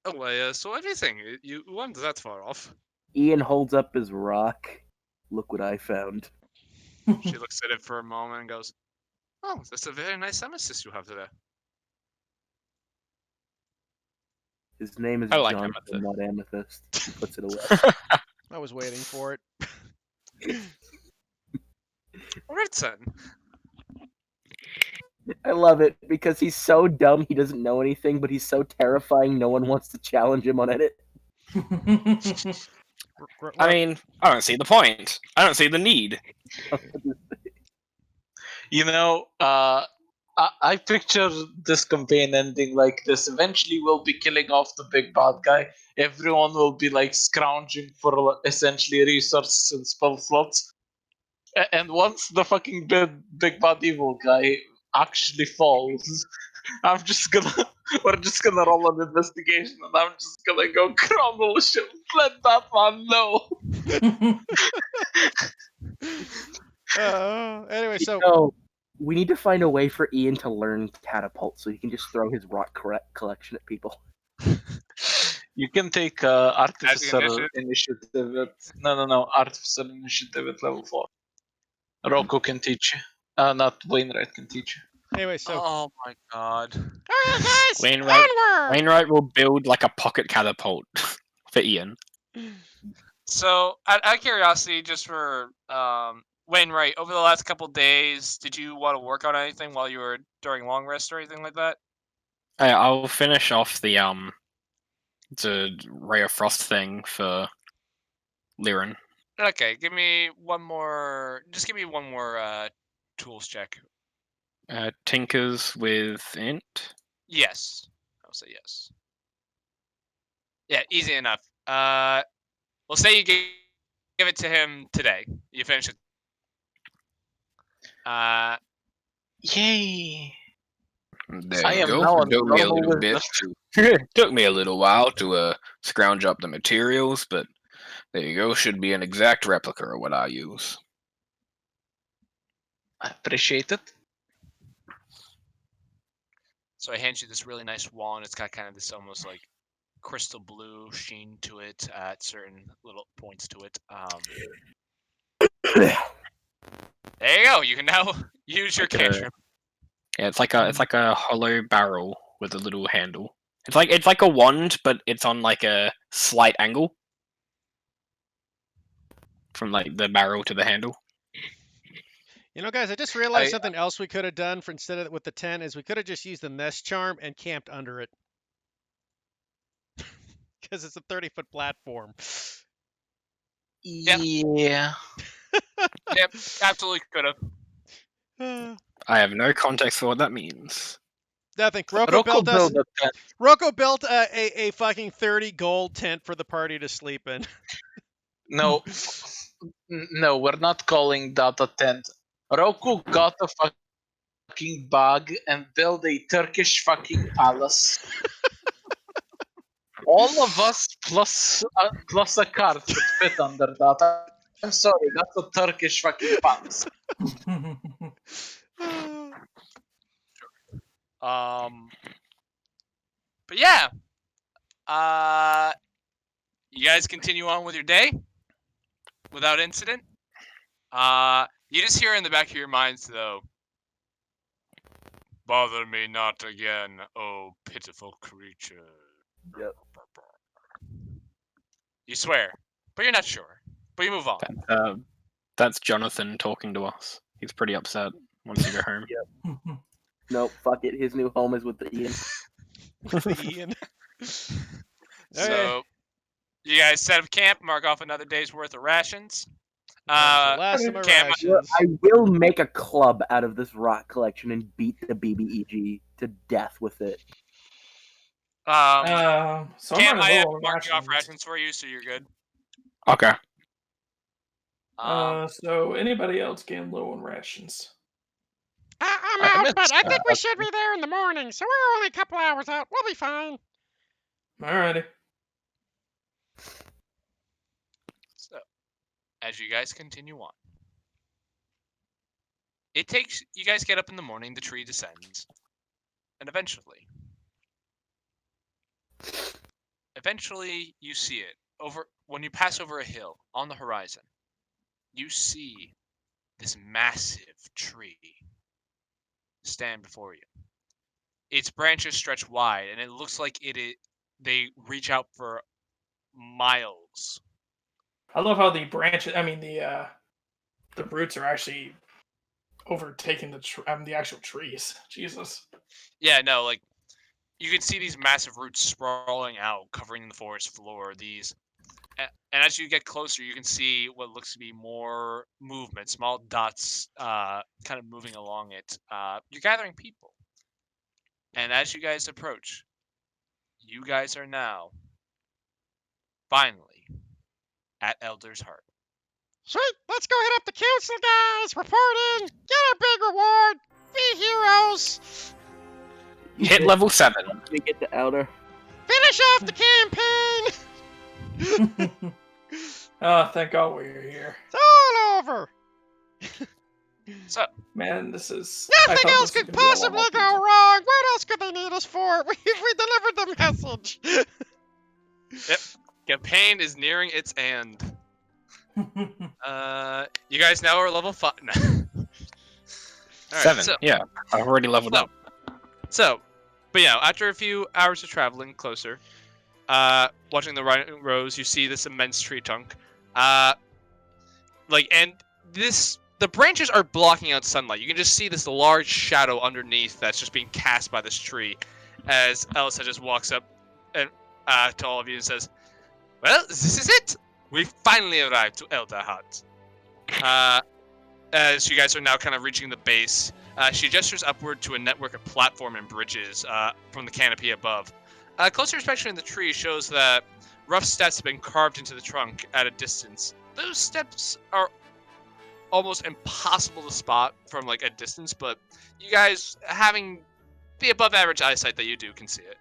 Oh, so everything you weren't that far off. Ian holds up his rock. Look what I found. She looks at it for a moment and goes, "Oh, that's a very nice amethyst you have there." His name is I like Jonathan, amethyst. not Amethyst. He puts it away. I was waiting for it. Alright, then. I love it because he's so dumb he doesn't know anything, but he's so terrifying no one wants to challenge him on it. I mean, I don't see the point. I don't see the need. You know, I picture this campaign ending like this. Eventually, we'll be killing off the big bad guy. Everyone will be like scrounging for essentially resources and spell slots. And once the fucking big bad evil guy actually falls, we're just gonna roll an investigation, and I'm just gonna go crumble shit. Let that man know. Anyway, so No, we need to find a way for Ian to learn catapult so he can just throw his rock collection at people. You can take artificer initiative? initiative at no artificer initiative at level 4. Rocco can teach you. Not Wainwright can teach you. anyway, so Oh my god. all right, guys, Wainwright- onward. Wainwright will build like a pocket catapult for Ian. So, out of curiosity, just for Wainwright, over the last couple days, did you want to work on anything while you were during long rest or anything like that? I'll finish off the Ray of Frost thing for Lyran. Okay, give me one more. Just give me one more tools check. Tinkers with int. Yes, I'll say yes. Yeah, easy enough. We'll say you give it to him today. You finish it. Yay! There I you am go. now a Took me a normal little bit. Took me a little while to scrounge up the materials, but there you go. Should be an exact replica of what I use. I appreciate it. So I hand you this really nice wand. It's got kind of this almost like crystal blue sheen to it at certain little points to it. There you go. You can now use your Like a- cantrip. Yeah, it's like a hollow barrel with a little handle. It's like a wand, but it's on like a slight angle from like the barrel to the handle. You know, guys, I just realized something else we could have done for instead of with the 10 is we could have just used the nest charm and camped under it. Because it's a 30-foot platform. Yeah. Yep, absolutely could have. I have no context for what that means. Nothing. Rocco built built a tent. Rocco built a fucking 30 gold tent for the party to sleep in. No, no, we're not calling that a tent. Rocco got a fucking bag and built a Turkish fucking palace. All of us plus a cart would fit under that. I'm sorry, that's a Turkish fucking palace. But yeah. You guys continue on with your day without incident. You just hear in the back of your minds, though. Bother me not again, oh pitiful creature. Yep. You swear, but you're not sure. But you move on. That's Jonathan talking to us. He's pretty upset once you go home. Nope, fuck it. His new home is with the Ian. Ian. So, you guys set up camp, mark off another day's worth of rations. Last of my Cam, rations. I will make a club out of this rock collection and beat the BBEG to death with it. So I'm Cam, I running have low on marking off rations. rations for you, so you're good. Okay. So anybody else getting low on rations? I'm I out, missed, but I think we should be there in the morning, so we're only a couple hours out. We'll be fine. Alrighty. So, as you guys continue on, it takes you guys get up in the morning. The tree descends, and eventually, you see it over when you pass over a hill on the horizon. You see this massive tree stand before you. Its branches stretch wide, and it looks like they reach out for miles. I love how the branches. I mean the roots are actually overtaking the actual trees. Jesus. Yeah, no, like you can see these massive roots sprawling out, covering the forest floor. And as you get closer, you can see what looks to be more movement, small dots, kind of moving along it. You're gathering people, and as you guys approach, you guys are now finally at Elder's Heart. Sweet, let's go hit up the council, guys. Report in. Get our big reward. Be heroes. Hit level 7. We get to Elder. Finish off the campaign. Oh, thank God we're here. It's all over. So, Man, this is. Nothing else could possibly go wrong. What else could they need us for? We delivered the message. yep, campaign is nearing its end. You guys now are level 5. All right, 7. Yeah, I've already leveled up. So, but yeah, after a few hours of traveling closer, watching the running rows, you see this immense tree trunk. The branches are blocking out sunlight. You can just see this large shadow underneath that's just being cast by this tree. As Elsa just walks up and to all of you and says, "Well, this is it. We finally arrived to Elder Hut." As you guys are now kind of reaching the base, she gestures upward to a network of platform and bridges from the canopy above. Closer inspection in the tree shows that rough steps have been carved into the trunk at a distance. Those steps are almost impossible to spot from like a distance, but you guys, having the above average eyesight that you do, can see it.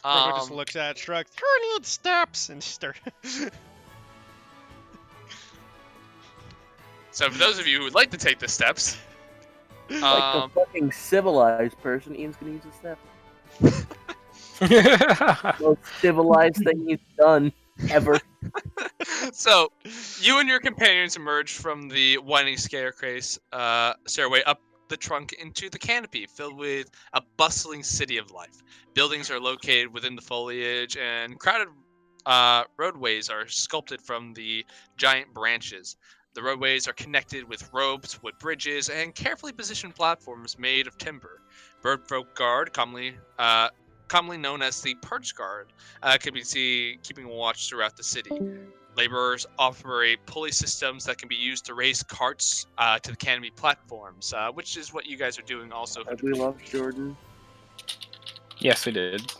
Rocco just looks at it, shrugs. Who needs steps? And So for those of you who would like to take the steps, Like the fucking civilized person, Ian's gonna use a step. Most civilized thing he's done ever. So you and your companions emerge from the winding staircase stairway up the trunk into the canopy, filled with a bustling city of life. Buildings are located within the foliage, and crowded roadways are sculpted from the giant branches. The roadways are connected with ropes, wood bridges, and carefully positioned platforms made of timber. Birdfolk Guard, commonly known as the Perch Guard, can be seen keeping watch throughout the city. Laborers operate pulley systems that can be used to raise carts to the canopy platforms, which is what you guys are doing also. Have we lost Jordan? Yes, we did.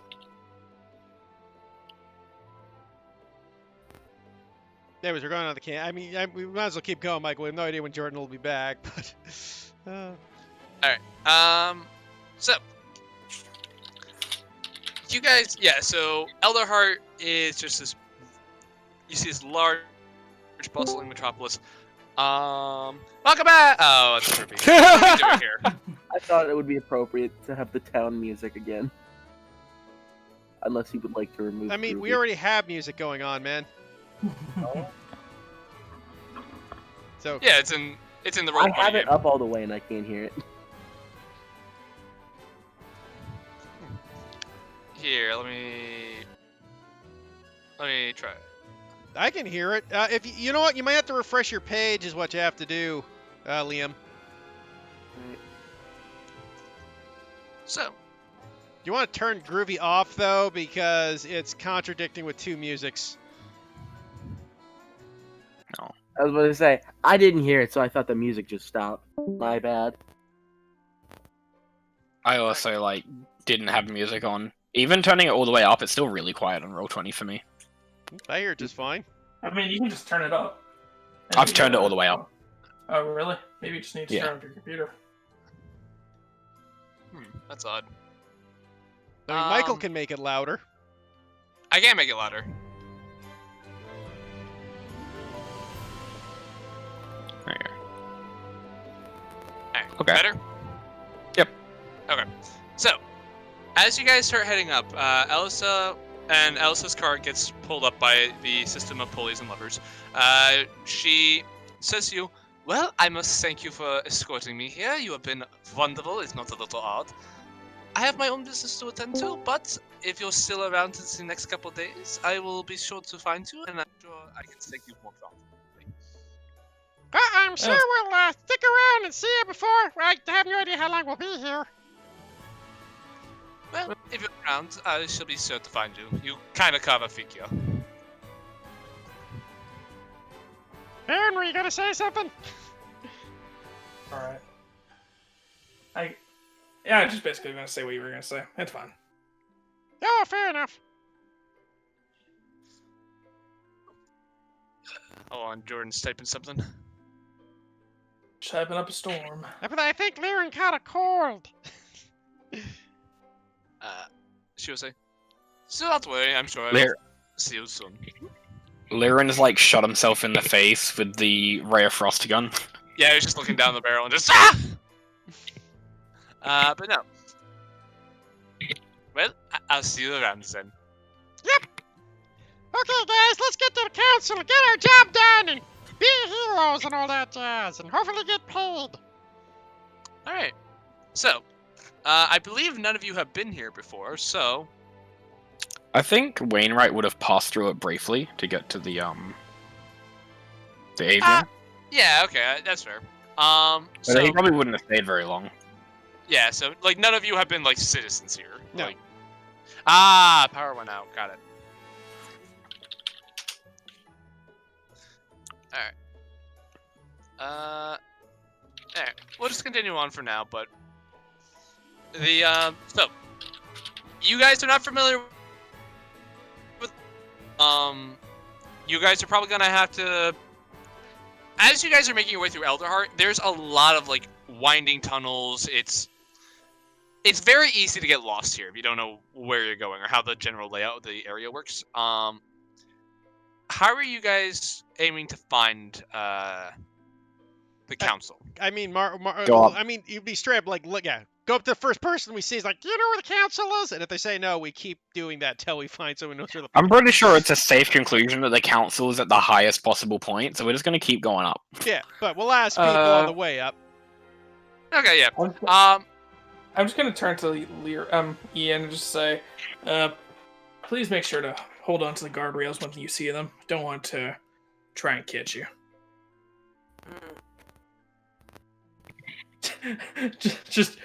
Anyways, we're going on the camp. I mean, we might as well keep going, Michael. We have no idea when Jordan will be back, but. Alright. So. You guys, yeah, so Elderheart is just this. You see this large, bustling metropolis. Welcome back! Oh, that's trippy. What are we doing here? I thought it would be appropriate to have the town music again. Unless he would like to remove I mean, we Groovy. already have music going on, man. So. Yeah, it's in It's in the I roll have game. it up all the way and I can't hear it. Here, let me try it. I can hear it. If you know what, you might have to refresh your page. Is what you have to do, Liam. So, Do you want to turn Groovy off though, because it's contradicting with two musics. No. I was about to say, I didn't hear it, so I thought the music just stopped. My bad. I also like didn't have music on. Even turning it all the way up, it's still really quiet on Roll20 for me. I hear it just fine. I mean, you can just turn it up. I've turned it all the way up. Oh, really? Maybe you just need to Yeah. turn up your computer. That's odd. I mean, Michael can make it louder. I can make it louder. There you go. Alright, Okay. better? Yep. Okay. So, as you guys start heading up, Elsa's car gets pulled up by the system of pulleys and levers. She says to you, "Well, I must thank you for escorting me here. You have been wonderful. It's not a little odd. I have my own business to attend to, but if you're still around in the next couple of days, I will be sure to find you, and I'm sure I can take you more comfortably." I'm sure we'll stick around and see you before. I have no idea how long we'll be here. Well, if you're around, I shall be sure to find you. You kind of cover figure. Baron, were you gonna say something? Alright. Yeah, I'm just basically gonna say what you were gonna say. It's fine. Oh, fair enough. Oh, and Jordan's typing something. Typing up a storm. But I think Liren caught a cold. She will say, "So don't worry, I'm sure I Lyr- will see you soon." Liren has like shot himself in the face with the ray of frost gun. Yeah, he was just looking down the barrel and just but no. Well, I'll see you around then. Okay, guys, let's get to the council and get our job done and be heroes and all that jazz and hopefully get paid. Alright. So, I believe none of you have been here before, so... I think Wainwright would have passed through it briefly to get to the avian. Yeah, okay, that's fair. But So, he probably wouldn't have stayed very long. yeah, so, like, none of you have been, like, citizens here. No. Like, power went out. Got it. Alright. Alright. We'll just continue on for now, but... So... You guys are not familiar with... You guys are probably gonna have to... As you guys are making your way through Elderheart, there's a lot of, like, winding tunnels. It's very easy to get lost here if you don't know where you're going or how the general layout of the area works. How are you guys aiming to find the council? I mean, Go up. I mean, you'd be straight up like, look, yeah, go up to the first person we see is like, do you know where the council is? And if they say no, we keep doing that till we find someone who knows where the. I'm pretty sure it's a safe conclusion that the council is at the highest possible point, so we're just gonna keep going up. Yeah, but we'll ask people on the way up. Okay, yeah. I'm just gonna turn to Ian and just say, please make sure to hold on to the guardrails when you see them. Don't want to try and catch you. just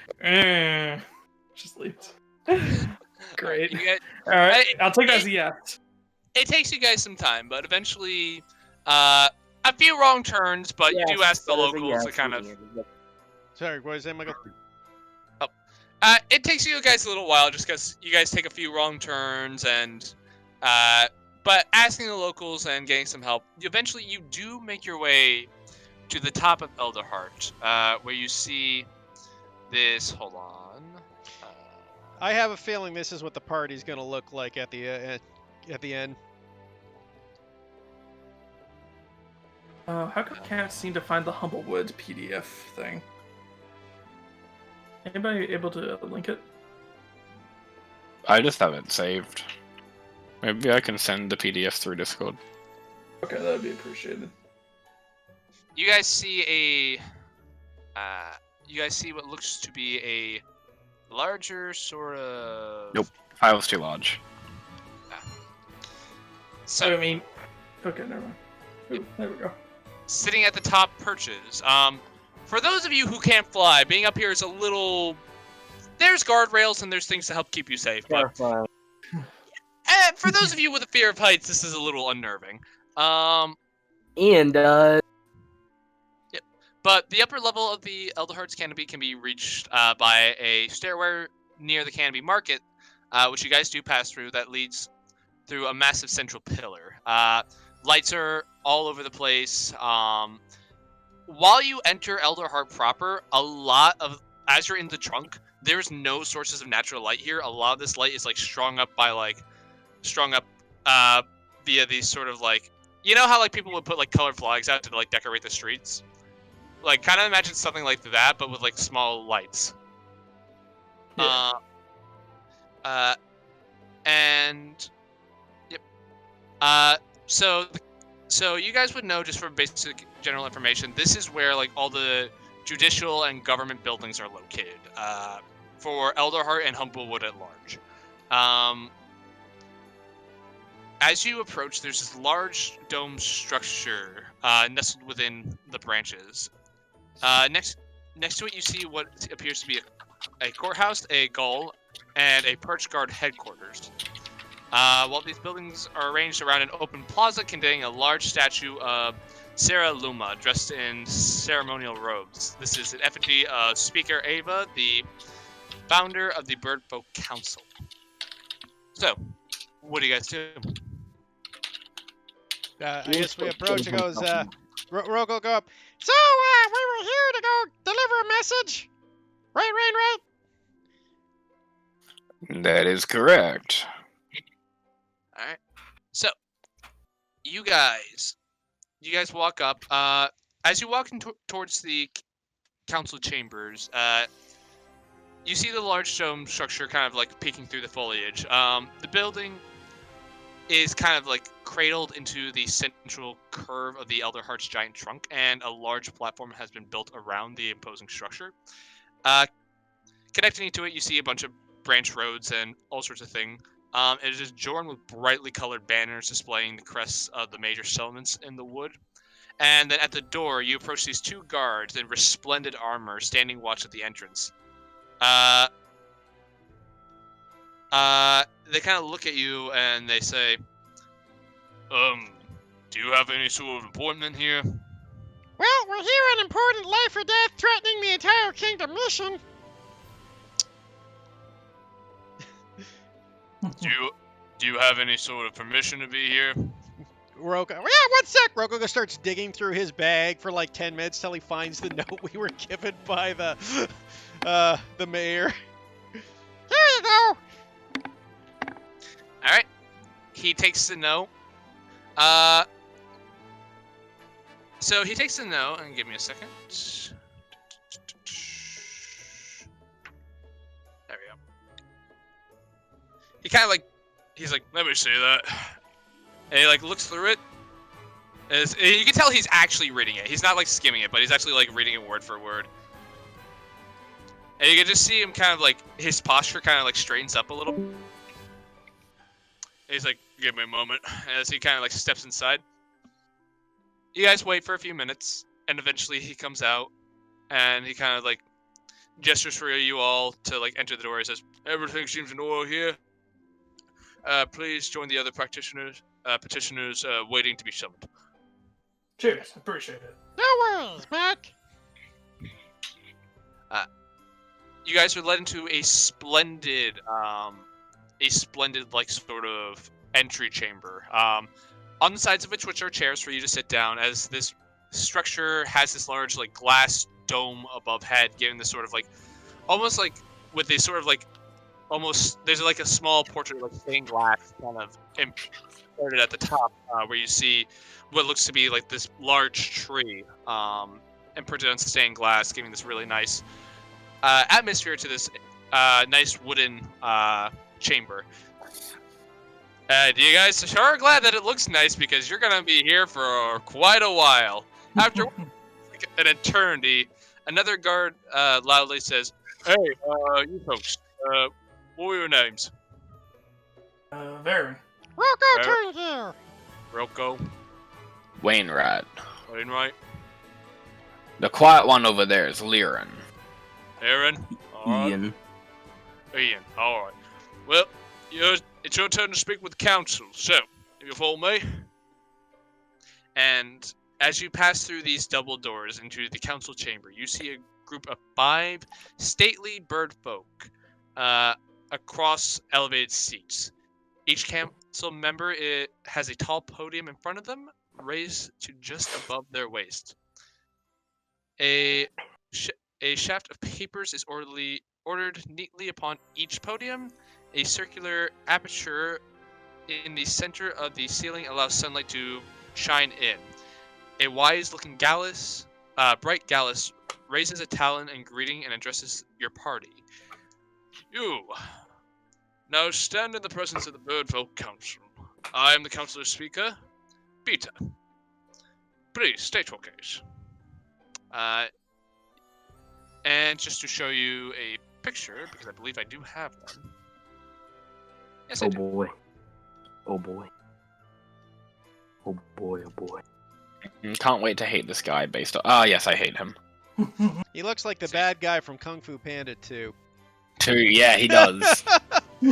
leave. Great. You guys, All right, I'll take that as a yes. it takes you guys some time, but eventually, a few wrong turns, but you do ask the locals to kind of... Sorry, what is that, Michael? It takes you guys a little while just because you guys take a few wrong turns and, but asking the locals and getting some help, eventually you do make your way to the top of Elderheart, where you see this, hold on. I have a feeling this is what the party's gonna look like at the end. How come I can't seem to find the humblewood PDF thing? Anybody able to link it? I just have it saved. Maybe I can send the PDF through Discord. Okay, that would be appreciated. You guys see a You guys see what looks to be a larger sort of. Nope. File's too large. So I mean, okay, never mind. Ooh, there we go. sitting at the top perches. For those of you who can't fly, being up here is a little. There's guardrails and there's things to help keep you safe, but Terrifying. for those of you with a fear of heights, this is a little unnerving. And But the upper level of the Elder Hearts canopy can be reached by a stairway near the canopy market, which you guys do pass through. That leads through a massive central pillar. Lights are all over the place. While you enter Elder Heart proper, as you're in the trunk, there's no sources of natural light here. A lot of this light is like strung up via these sort of like, you know how like people would put like colored flags out to like decorate the streets? Like, kind of imagine something like that, but with like small lights. Yeah. And yep. So you guys would know, just for basic general information, this is where like all the judicial and government buildings are located. For Elderheart and Humblewood at large. As you approach, there's this large dome structure nestled within the branches. Next to it, you see what appears to be a courthouse, a gull, and a perch guard headquarters. While these buildings are arranged around an open plaza containing a large statue of Sarah Luma, dressed in ceremonial robes. This is an effigy of Speaker Ava, the founder of the Bird Folk Council. So, what do you guys do? I guess we approach. It goes. Roko go up. So, we were here to go deliver a message. Right. That is correct. All right. So, you guys walk up. As you walk towards the council chambers, you see the large dome structure kind of like peeking through the foliage. The building is kind of like cradled into the central curve of the Elder Heart's giant trunk, and a large platform has been built around the imposing structure. Connecting to it, you see a bunch of branch roads and all sorts of things. It is adorned with brightly colored banners displaying the crests of the major settlements in the wood. And then at the door, you approach these two guards in resplendent armor standing watch at the entrance. They kind of look at you and they say, do you have any sort of appointment here? Well, we're here on important life or death threatening the entire kingdom mission. Do you have any sort of permission to be here? Roko, yeah, 1 sec. Roko starts digging through his bag for like 10 minutes till he finds the note we were given by the mayor. Here you go. All right. He takes the note. So he takes the note, and give me a second. There we go. He kind of like, he's like, let me see that. And he like looks through it. You can tell he's actually reading it. He's not like skimming it, but he's actually like reading it word for word. And you can just see him kind of like, his posture kind of like straightens up a little. And he's like, give me a moment. As he kind of like steps inside. You guys wait for a few minutes, and eventually he comes out, and he kind of like gestures for you all to like enter the door. He says, everything seems in order here. Please join the other petitioners waiting to be summoned. Cheers, appreciate it. No worries, Mac. You guys are led into a splendid like sort of entry chamber. On the sides of which are chairs for you to sit down, as this structure has this large like glass dome above head, giving this sort of like, almost like with this sort of like, almost there's like a small portrait like stained glass kind of inserted at the top, where you see what looks to be like this large tree, imprinted on stained glass, giving this really nice atmosphere to this nice wooden chamber. You guys are glad that it looks nice, because you're gonna be here for quite a while. After an eternity, Another guard loudly says, "Hey, you folks, what were your names?" Varen. Rocco Barrett. turn here. Rocco, Wainwright. Wainwright, The quiet one over there is Liren. Aaron, all right. Ian. Ian, all right. Well, it's your turn to speak with the council. So, if you follow me, and as you pass through these double doors into the council chamber, you see a group of 5 stately bird folk across elevated seats. Each council member has a tall podium in front of them, raised to just above their waist. A shaft of papers is ordered neatly upon each podium. A circular aperture in the center of the ceiling allows sunlight to shine in. A wise-looking bright Gallus, raises a talon in greeting and addresses your party. You now stand in the presence of the Birdfolk Council. I am the councilor speaker, Beta. Please state your case. And just to show you a picture, because I believe I do have one. Yes, I Oh do. boy. Oh boy. Oh boy, oh boy. Can't wait to hate this guy based on. Ah, yes, I hate him. He looks like the bad guy from Kung Fu Panda 2. Yeah, he does.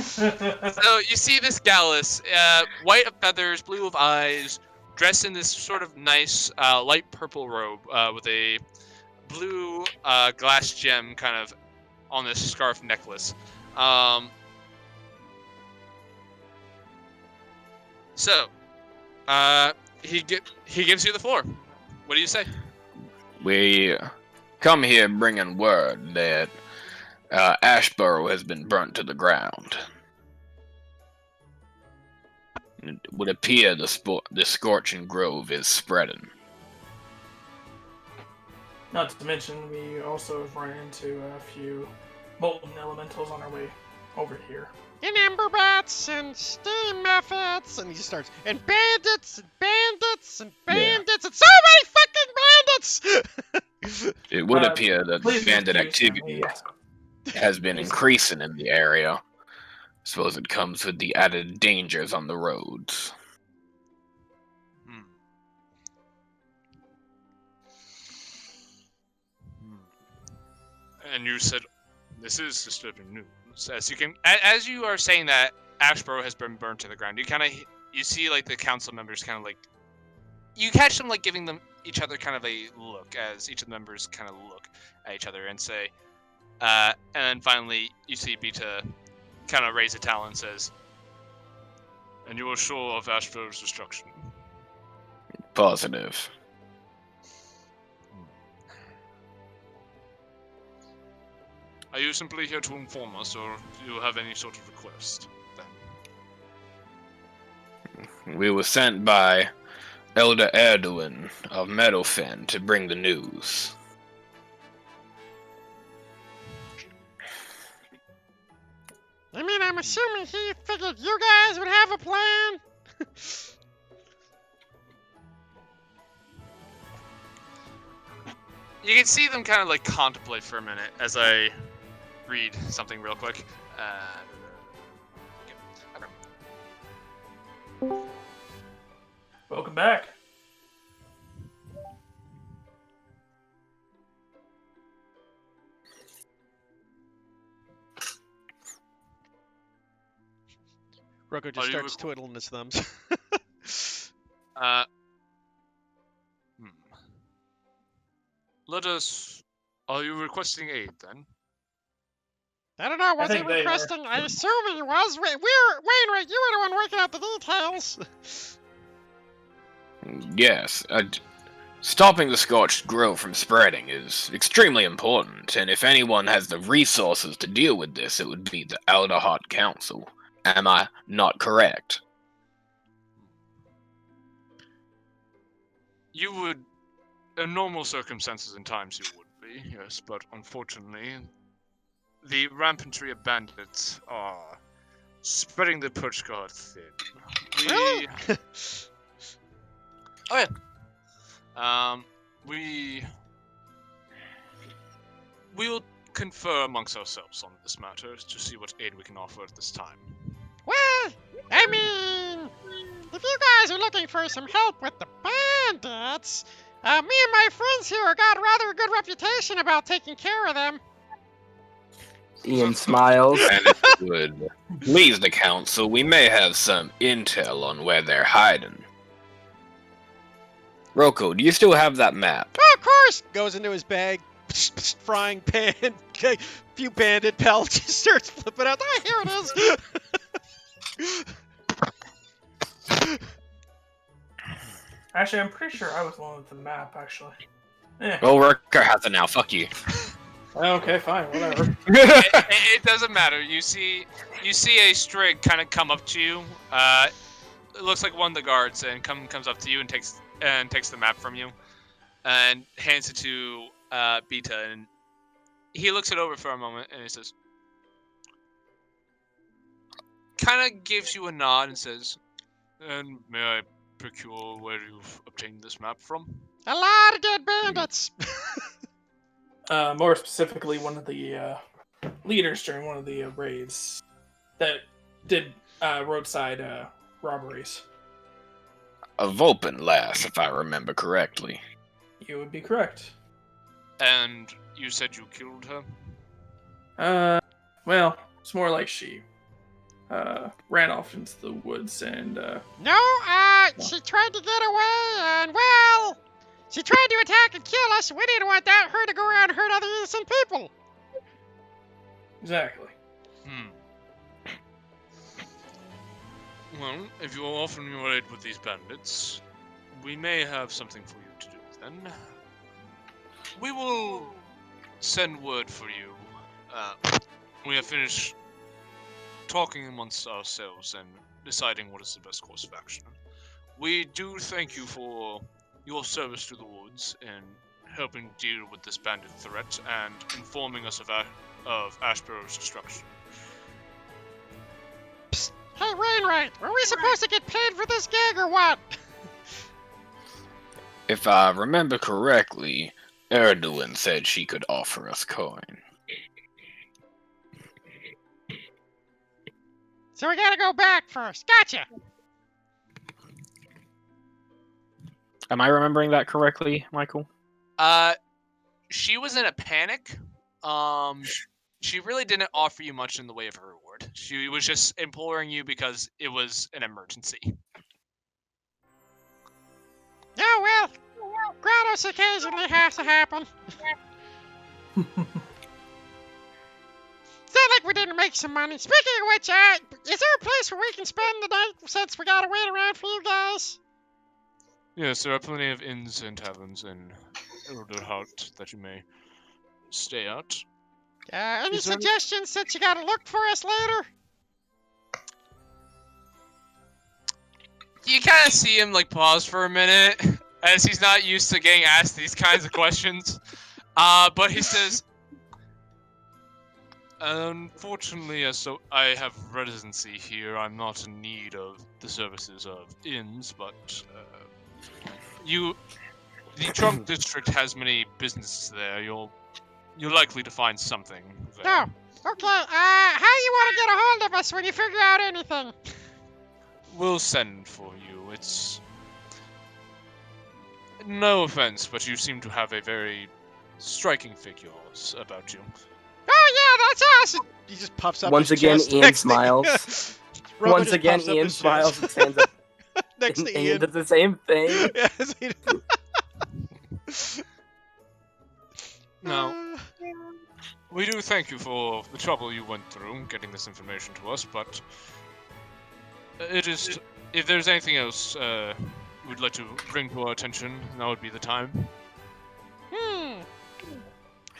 So you see this Gallus, white of feathers, blue of eyes, dressed in this sort of nice light purple robe with a blue glass gem kind of on this scarf necklace. So he gives you the floor. What do you say? We come here bringing word that Ashborough has been burnt to the ground. It would appear the scorching grove is spreading. Not to mention, we also have run into a few molten elementals on our way over here. And ember bats and steam methods, and he starts, and bandits and bandits and bandits and so many fucking bandits. It would appear that Please bandit excuse me, activity has been increasing in the area. Suppose it comes with the added dangers on the roads. And you said this is disturbing news. As you are saying that Ashborough has been burned to the ground, you see like the council members kind of like, you catch them like giving them each other kind of a look as each of the members kind of look at each other and say, and then finally you see Beta kind of raise a talon and says, "And you are sure of Ashborough's destruction?" Positive. Are you simply here to inform us, or do you have any sort of request? Then? We were sent by Elder Erdogan of Meadowfen to bring the news. I mean, I'm assuming he figured you guys would have a plan. You can see them kind of like contemplate for a minute as I read something real quick. Okay. Welcome back. Rocco just starts twiddling his thumbs. Let us. Are you requesting aid then? I don't know, was he think they are. requesting? I assume he was. Wainwright, you were the one working out the details. Yes, stopping the scorched grove from spreading is extremely important, and if anyone has the resources to deal with this, it would be the Alderheart Council. Am I not correct? You would, in normal circumstances and times, you would be, yes, but unfortunately, the rampantry of bandits are spreading the Perch Guard thin. Really? Oh yeah. We We will confer amongst ourselves on this matter to see what aid we can offer at this time. Well, I mean, if you guys are looking for some help with the bandits, me and my friends here got a rather good reputation about taking care of them. Ian smiles. And if it would please the council, we may have some intel on where they're hiding. Rocco, do you still have that map? Oh, of course! Goes into his bag, frying pan, few bandit pellets, just starts flipping out. Ah, here it is! Actually, I'm pretty sure I was the one with the map, actually. Eh. Well, Rocco has it now, fuck you. Okay, fine, whatever. It doesn't matter. You see a strig kind of come up to you. It looks like one of the guards, and comes up to you and takes the map from you, and hands it to Beta, and he looks it over for a moment, and he says, kind of gives you a nod and says, "And may I procure where you've obtained this map from?" A lot of dead bandits! More specifically, one of the leaders during one of the raids that did roadside robberies. A Vulpin lass, if I remember correctly. You would be correct. And you said you killed her? Well, it's more like she ran off into the woods and No, she tried to get away, and well, she tried to attack and kill us. We didn't want her to go around and hurt other innocent people. Exactly. Well, if you are offering your aid with these bandits, we may have something for you to do then. We will send word for you. We have finished talking amongst ourselves and deciding what is the best course of action. We do thank you for your service to the woods and helping deal with this bandit threat and informing us of Ashborough's destruction. Psst. Hey, Wainwright, were we supposed to get paid for this gig or what? If I remember correctly, Erdogan said she could offer us coin. So we gotta go back first. Gotcha! Am I remembering that correctly, Michael? She was in a panic. She really didn't offer you much in the way of a reward. She was just imploring you because it was an emergency. Oh, well, Grados occasionally has to happen. It's not like we didn't make some money. Speaking of which, is there a place where we can spend the night since we gotta wait around for you guys? Yes, there are plenty of inns and taverns in Elderhart that you may stay at. Any suggestions since you gotta look for us later? You kind of see him pause for a minute, as he's not used to getting asked these kinds of questions. But he says, "Unfortunately, as I have residency here, I'm not in need of the services of inns, but the Trunk District has many businesses there. You're likely to find something there." Oh, okay. How do you want to get a hold of us when you figure out anything? We'll send for you. It's no offense, but you seem to have a very striking figure about you. Oh yeah, that's awesome. He just puffs up. Once his again, chest Ian next to- smiles. Rocco Once just again, puffs up Ian his chest. smiles and stands up next to and Ian. does the same thing. Yes, he No. We do thank you for the trouble you went through getting this information to us, but if there's anything else you'd like to bring to our attention, now would be the time.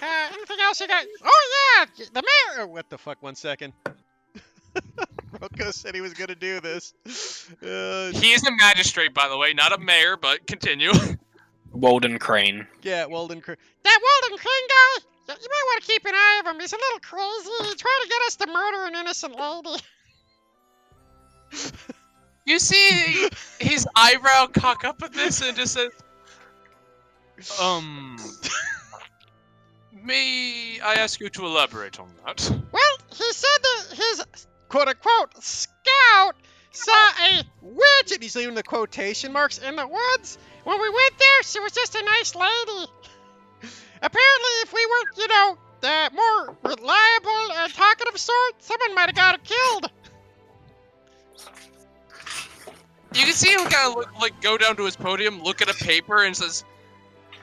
Anything else you got? Oh yeah, the mayor. Oh, what the fuck? 1 second. Rocco said he was gonna do this. He is a magistrate, by the way, not a mayor, but continue. Walden Crane. Yeah, Walden Crane. That Walden Crane guy. You might want to keep an eye on him. He's a little crazy. He tried to get us to murder an innocent lady. You see his eyebrow cock up at this and just says, May I ask you to elaborate on that? Well, he said that his quote-unquote scout saw a witch, and he's leaving the quotation marks, in the woods. When we went there, she was just a nice lady. Apparently, if we weren't, more reliable and talkative sort, someone might have got her killed. You can see him kind of go down to his podium, look at a paper, and says,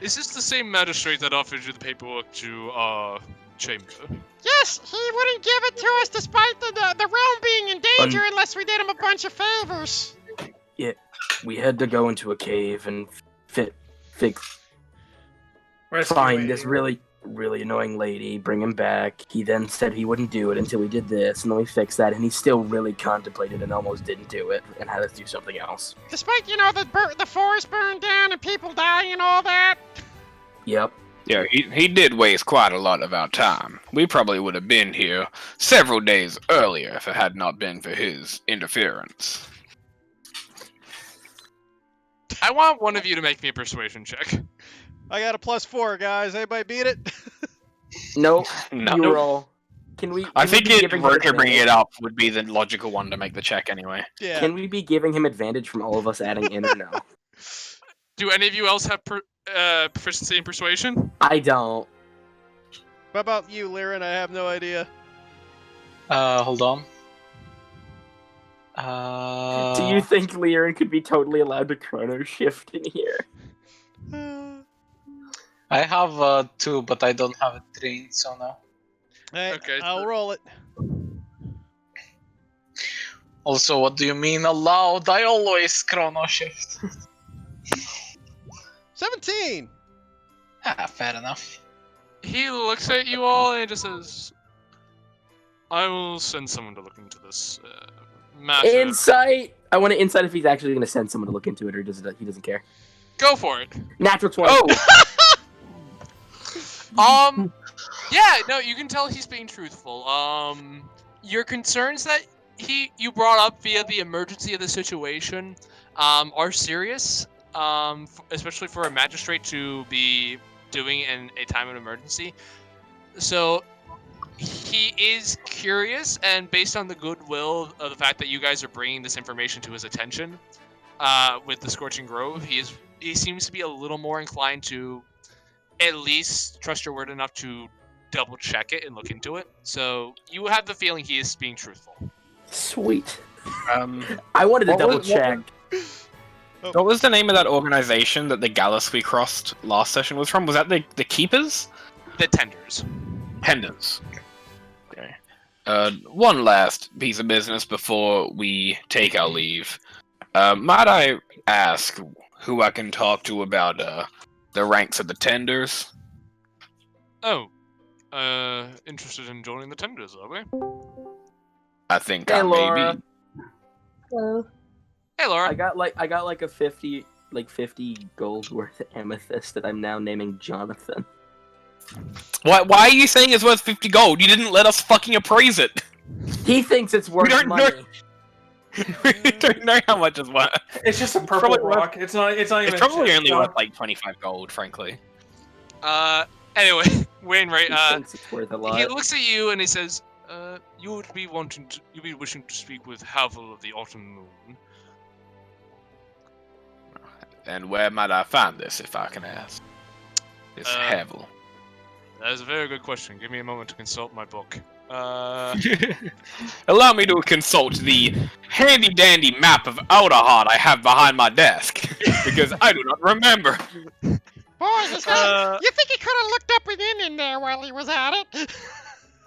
"Is this the same magistrate that offered you the paperwork to our chamber?" Yes, he wouldn't give it to us despite the realm being in danger unless we did him a bunch of favors. Yeah, we had to go into a cave and find this really annoying lady, bring him back. He then said he wouldn't do it until we did this, and then we fixed that, and he still really contemplated and almost didn't do it and had us do something else. Despite, the forest burned down and people dying and all that. Yep. Yeah, he did waste quite a lot of our time. We probably would have been here several days earlier if it had not been for his interference. I want one of you to make me a persuasion check. I got a +4, guys. Anybody beat it? No, No. you roll. Can we? I can we think be giving him Roker bringing advantage? it up would be the logical one to make the check anyway. Yeah. Can we be giving him advantage from all of us adding in or no? Do any of you else have proficiency in persuasion? I don't. What about you, Liren? I have no idea. Hold on. Do you think Liren could be totally allowed to chrono shift in here? I have 2, but I don't have it trained, so no. Hey, Okay, I'll roll it. Also, what do you mean allowed? I always chrono shift. 17. Fair enough. He looks at you all and just says, "I will send someone to look into this matter." Insight! I want to insight if he's actually going to send someone to look into it or he doesn't care. Go for it. Natural 20. Oh! Yeah, no, you can tell he's being truthful. Your concerns that you brought up via the emergency of the situation, are serious. Especially for a magistrate to be doing in a time of emergency. So he is curious, and based on the goodwill of the fact that you guys are bringing this information to his attention, with the Scorching Grove, he seems to be a little more inclined to at least trust your word enough to double check it and look into it. So you have the feeling he is being truthful. Sweet. I wanted to double check. What was the name of that organization that the Gallus we crossed last session was from? Was that the Keepers? The Tenders. Tenders. Okay. One last piece of business before we take our leave. Might I ask who I can talk to about the ranks of the Tenders? Oh. Interested in joining the Tenders, are we? I think Hey, I may Laura. be. Hello. Hey, Laura. I got like a 50 gold worth of amethyst that I'm now naming Jonathan. Why are you saying it's worth 50 gold? You didn't let us fucking appraise it. He thinks it's worth don't know. money. We don't know how much it's worth. It's just a purple probably rock. It's not even. It's probably a only gem. worth like 25 gold, frankly. Anyway, Wainwright, He thinks it's worth a lot. he looks at you and he says, you'd be wishing to speak with Havel of the Autumn Moon. And where might I find this, if I can ask? This Havel. That is a very good question. Give me a moment to consult my book. Allow me to consult the handy-dandy map of Outerheart I have behind my desk, because I do not remember. Boy, this guy, you think he could have looked up an inn in there while he was at it?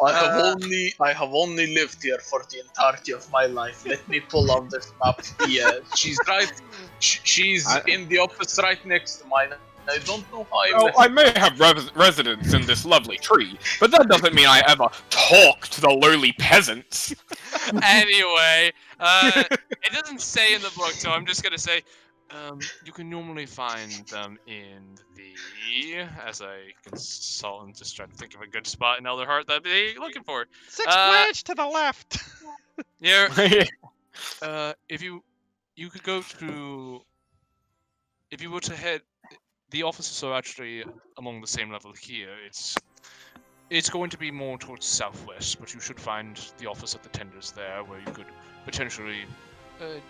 I have only lived here for the entirety of my life. Let me pull up this map. Yeah, she's right. She's in the office right next to mine. I don't know how I may have residence in this lovely tree, but that doesn't mean I ever talk to the lowly peasants. Anyway, it doesn't say in the book, so I'm just gonna say, you can normally find them in the, as I consult and just try to think of a good spot in Elderheart that they're looking for. 6th branch to the left. Yeah. If you could go to, if you were to head, the offices are actually among the same level here. It's It's going to be more towards southwest, but you should find the office of the tenders there, where you could potentially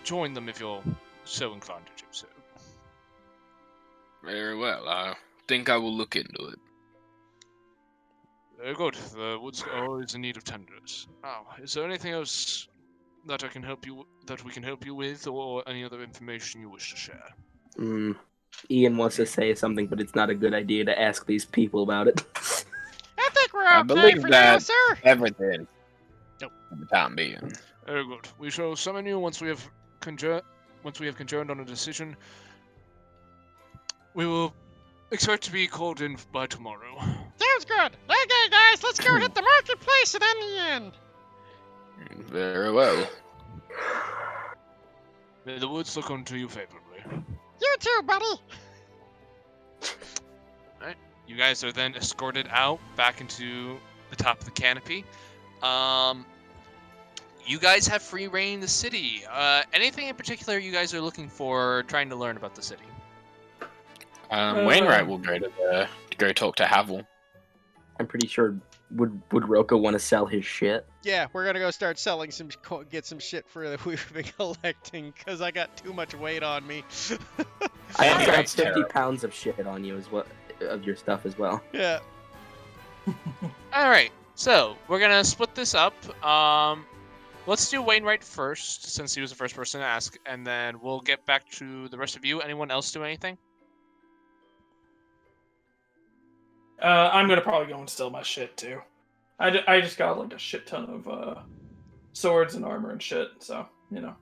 join them if you're so inclined to do so. Very well. I think I will look into it. Very good. The woods are always in need of tenders. Now, is there anything else that we can help you with, or any other information you wish to share? Ian wants to say something, but it's not a good idea to ask these people about it. I think we're I okay believe for now, that sir. everything. Nope. For the time being. Very good. We shall summon you once we have conjoined on a decision. We will expect to be called in by tomorrow. Sounds good. Okay, guys, let's go hit the marketplace and end the end. Very well. May the woods look onto you favorably. You too, buddy. Alright. You guys are then escorted out back into the top of the canopy. You guys have free reign in the city. Anything in particular you guys are looking for, trying to learn about the city? Wainwright will go talk to Havel. I'm pretty sure would Roko want to sell his shit? Yeah, we're gonna go start selling get some shit for that we've been collecting, because I got too much weight on me. I also Right. have 50 pounds of shit on you of your stuff as well. Yeah. Alright, so we're gonna split this up. Let's do Wainwright first, since he was the first person to ask, and then we'll get back to the rest of you. Anyone else do anything? I'm gonna probably go and steal my shit too. I just got like a shit ton of swords and armor and shit, so you know.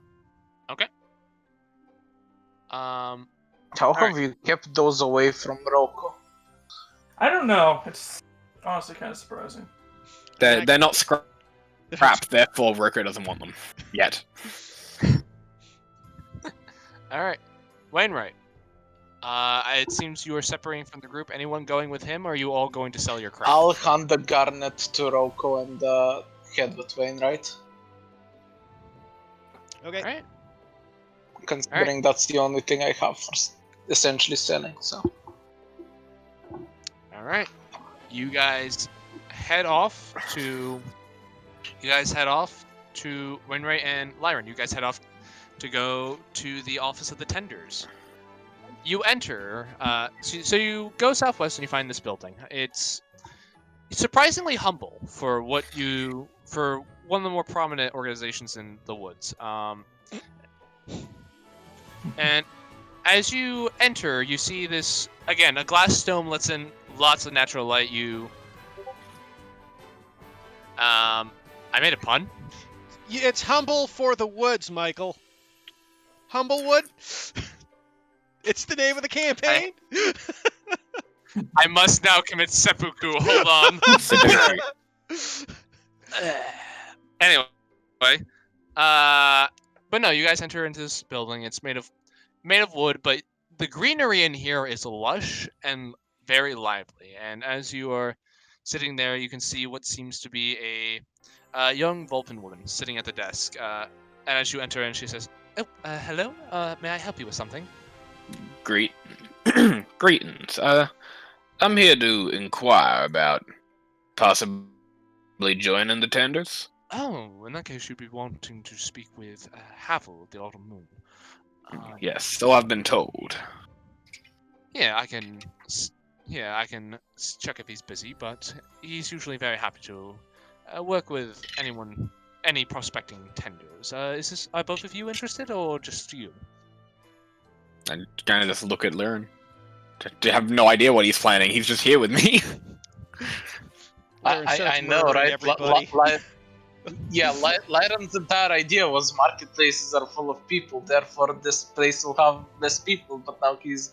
Um, How have you kept those away from Rocco? I don't know. It's honestly kind of surprising. They're not scrap, therefore Roko doesn't want them. Yet. Alright. Wainwright. It seems you are separating from the group. Anyone going with him, or are you all going to sell your crap? I'll hand the garnet to Rocco and head with Wainwright. Okay. Alright. Considering that's the only thing I have for essentially selling, so. Alright. You guys head off to Wainwright and Lyron. You guys head off to go to the office of the tenders. You enter, so you go southwest and you find this building. It's surprisingly humble for one of the more prominent organizations in the woods. And as you enter, you see this, again, a glass dome lets in lots of natural light. I made a pun. It's humble for the woods, Michael. Humblewood? It's the name of the campaign? I must now commit seppuku. Hold on. Anyway, but no, you guys enter into this building. It's made of wood, but the greenery in here is lush and very lively. And as you are sitting there, you can see what seems to be a young Vulcan woman sitting at the desk. And as you enter in, she says, "Oh, hello. May I help you with something?" Greetings. I'm here to inquire about possibly joining the tenders. Oh, in that case, you'd be wanting to speak with Havel of the Autumn Moon. Yes, so I've been told. Yeah, I can check if he's busy, but he's usually very happy to work with any prospecting tenders. Are both of you interested, or just you? I kind of just look at Lyron. I have no idea what he's planning. He's just here with me. I know, right? Lyron's entire idea was marketplaces are full of people, therefore this place will have less people, but now he's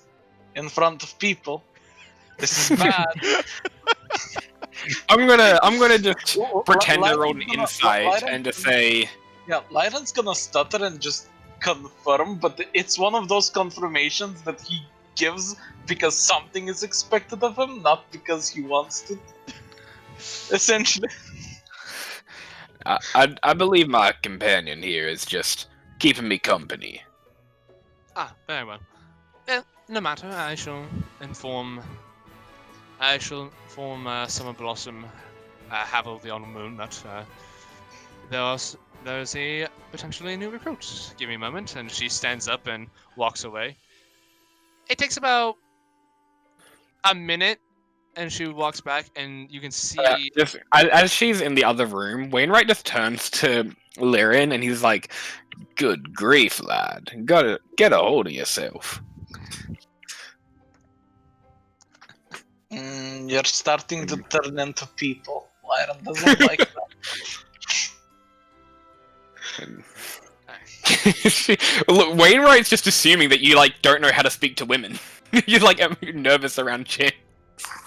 in front of people. This is bad. I'm gonna just pretend to roll an insight and just say... Yeah, Lyron's gonna stutter and just confirm, but it's one of those confirmations that he gives because something is expected of him, not because he wants to. Essentially. I believe my companion here is just keeping me company. Ah, very well. Well, no matter, I shall inform Summer Blossom Havel the Honor Moon that there's a potentially new recruit. Give me a moment, and she stands up and walks away. It takes about a minute, and she walks back, and you can see. As she's in the other room, Wainwright just turns to Lyrin and he's like, "Good grief, lad! Gotta get a hold of yourself." You're starting to turn into people. Lyron doesn't like that. Look, Wainwright's just assuming that you like don't know how to speak to women. You're like nervous around chicks.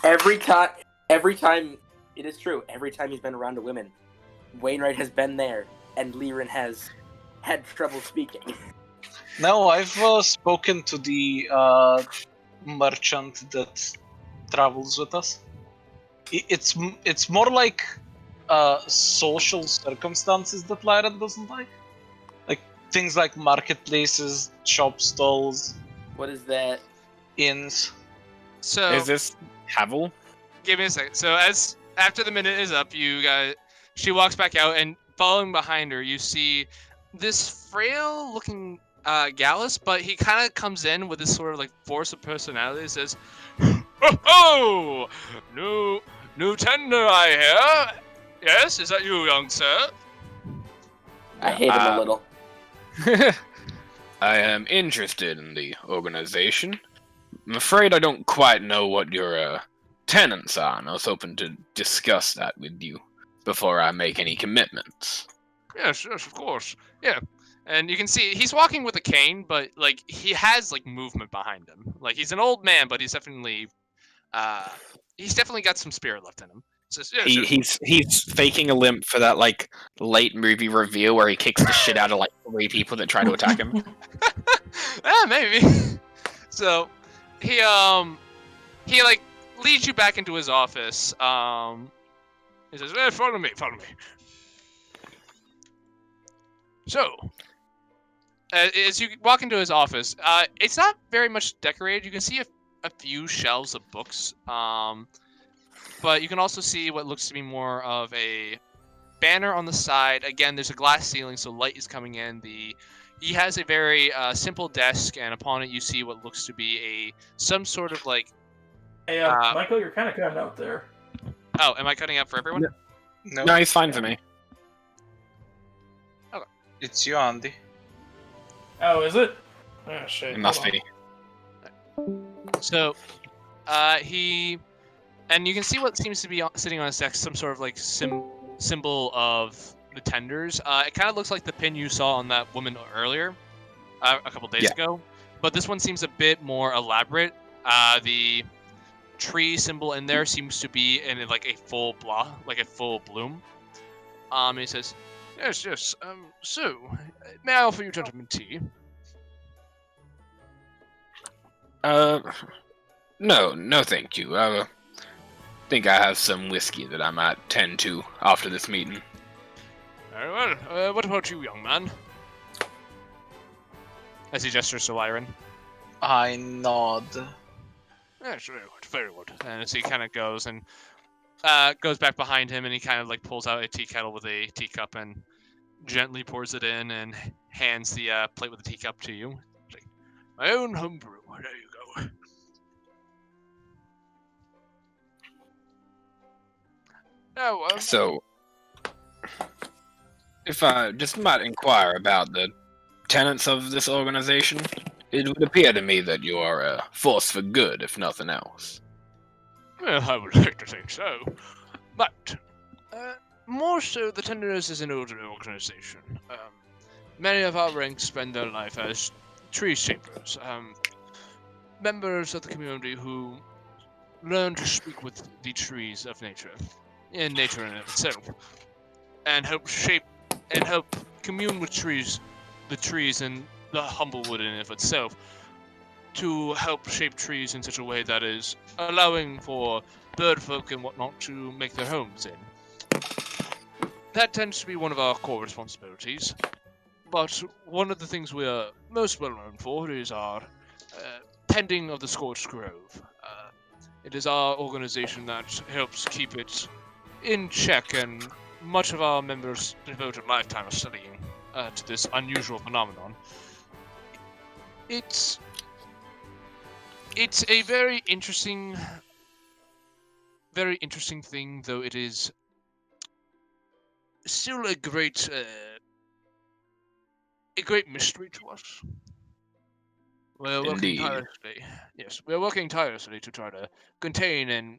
Every time, it is true. Every time he's been around a woman, Wainwright has been there, and Lyrin has had trouble speaking. No, I've spoken to the merchant that travels with us. It's more like social circumstances that Lyran doesn't like things like marketplaces, shop stalls. What is that? Inns. So is this Havel? Give me a second. So as after the minute is up, she walks back out, and following behind her, you see this frail-looking Gallus, but he kind of comes in with this sort of like force of personality. Says, "Oh, new tender, I hear. Yes, is that you, young sir?" I hate him a little. I am interested in the organization. I'm afraid I don't quite know what your tenants are, and I was hoping to discuss that with you before I make any commitments. Yes, of course. Yeah. And you can see he's walking with a cane, but like he has like movement behind him. Like he's an old man, but he's definitely got some spirit left in him. Says, yeah, he's faking a limp for that like late movie reveal where he kicks the shit out of like 3 people that try to attack him. Maybe. So he like leads you back into his office. He says, follow me. So as you walk into his office, it's not very much decorated. You can see a few shelves of books. But you can also see what looks to be more of a banner on the side. Again, there's a glass ceiling, so light is coming in. He has a very simple desk, and upon it you see what looks to be some sort of like... Hey, Michael, you're kind of cutting out there. Oh, am I cutting out for everyone? No, he's fine for me. Okay. It's you, Andy. Oh, is it? Oh, shit. It must be. So, and you can see what seems to be sitting on his desk, some sort of like symbol of the tenders. It kind of looks like the pin you saw on that woman earlier, a couple days ago. But this one seems a bit more elaborate. The tree symbol in there seems to be in like a full bloom. And he says, "Yes. So, may I offer you gentlemen tea?" No, thank you. I think I have some whiskey that I might tend to after this meeting. Very well. What about you, young man? As he gestures to Lyran. I nod. Yes, very good. And as he kind of goes and goes back behind him, and he kind of like pulls out a tea kettle with a teacup and gently pours it in and hands the plate with the teacup to you. Like, my own homebrew. There you go. Oh, So, if I just might inquire about the tenets of this organization, it would appear to me that you are a force for good, if nothing else. Well, I would like to think so. But, more so, the Tenders is an older organization. Many of our ranks spend their life as tree shapers, members of the community who learn to speak with the trees of nature, in nature in itself, and help commune with the trees and the humblewood in of itself, to help shape trees in such a way that is allowing for bird folk and whatnot to make their homes in. That tends to be one of our core responsibilities, but one of the things we are most well known for is our tending of the Scorched Grove. It is our organization that helps keep it in check, and much of our members devote a lifetime of studying to this unusual phenomenon. It's a very interesting thing, though it is still a great mystery to us. We're working Indeed. tirelessly. Yes, we're working tirelessly to try to contain and,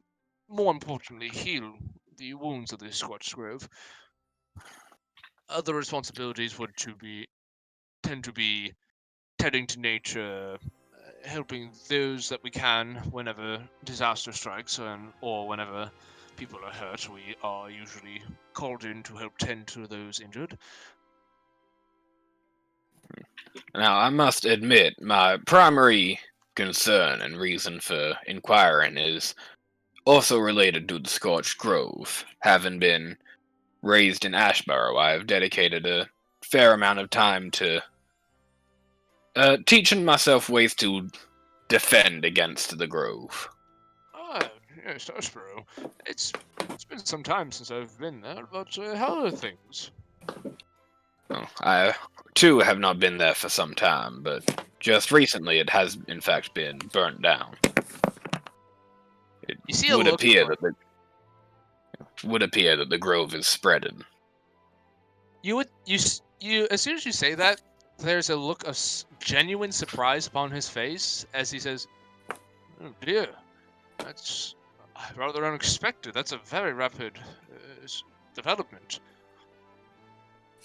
more importantly, heal the wounds of the Scorched Grove. Other responsibilities would tend to be tending to nature, helping those that we can whenever disaster strikes, or whenever people are hurt. We are usually called in to help tend to those injured. Now, I must admit, my primary concern and reason for inquiring is also related to the Scorched Grove. Having been raised in Ashborough, I have dedicated a fair amount of time to teaching myself ways to defend against the Grove. Ah, yes, Ashborough. It's been some time since I've been there, but how are things? Well, I, too, have not been there for some time, but just recently it has, in fact, been burnt down. It You see a would look appear like- that the Grove is spreading. You as soon as you say that, there's a look of genuine surprise upon his face as he says, "Oh dear, that's rather unexpected. That's a very rapid development."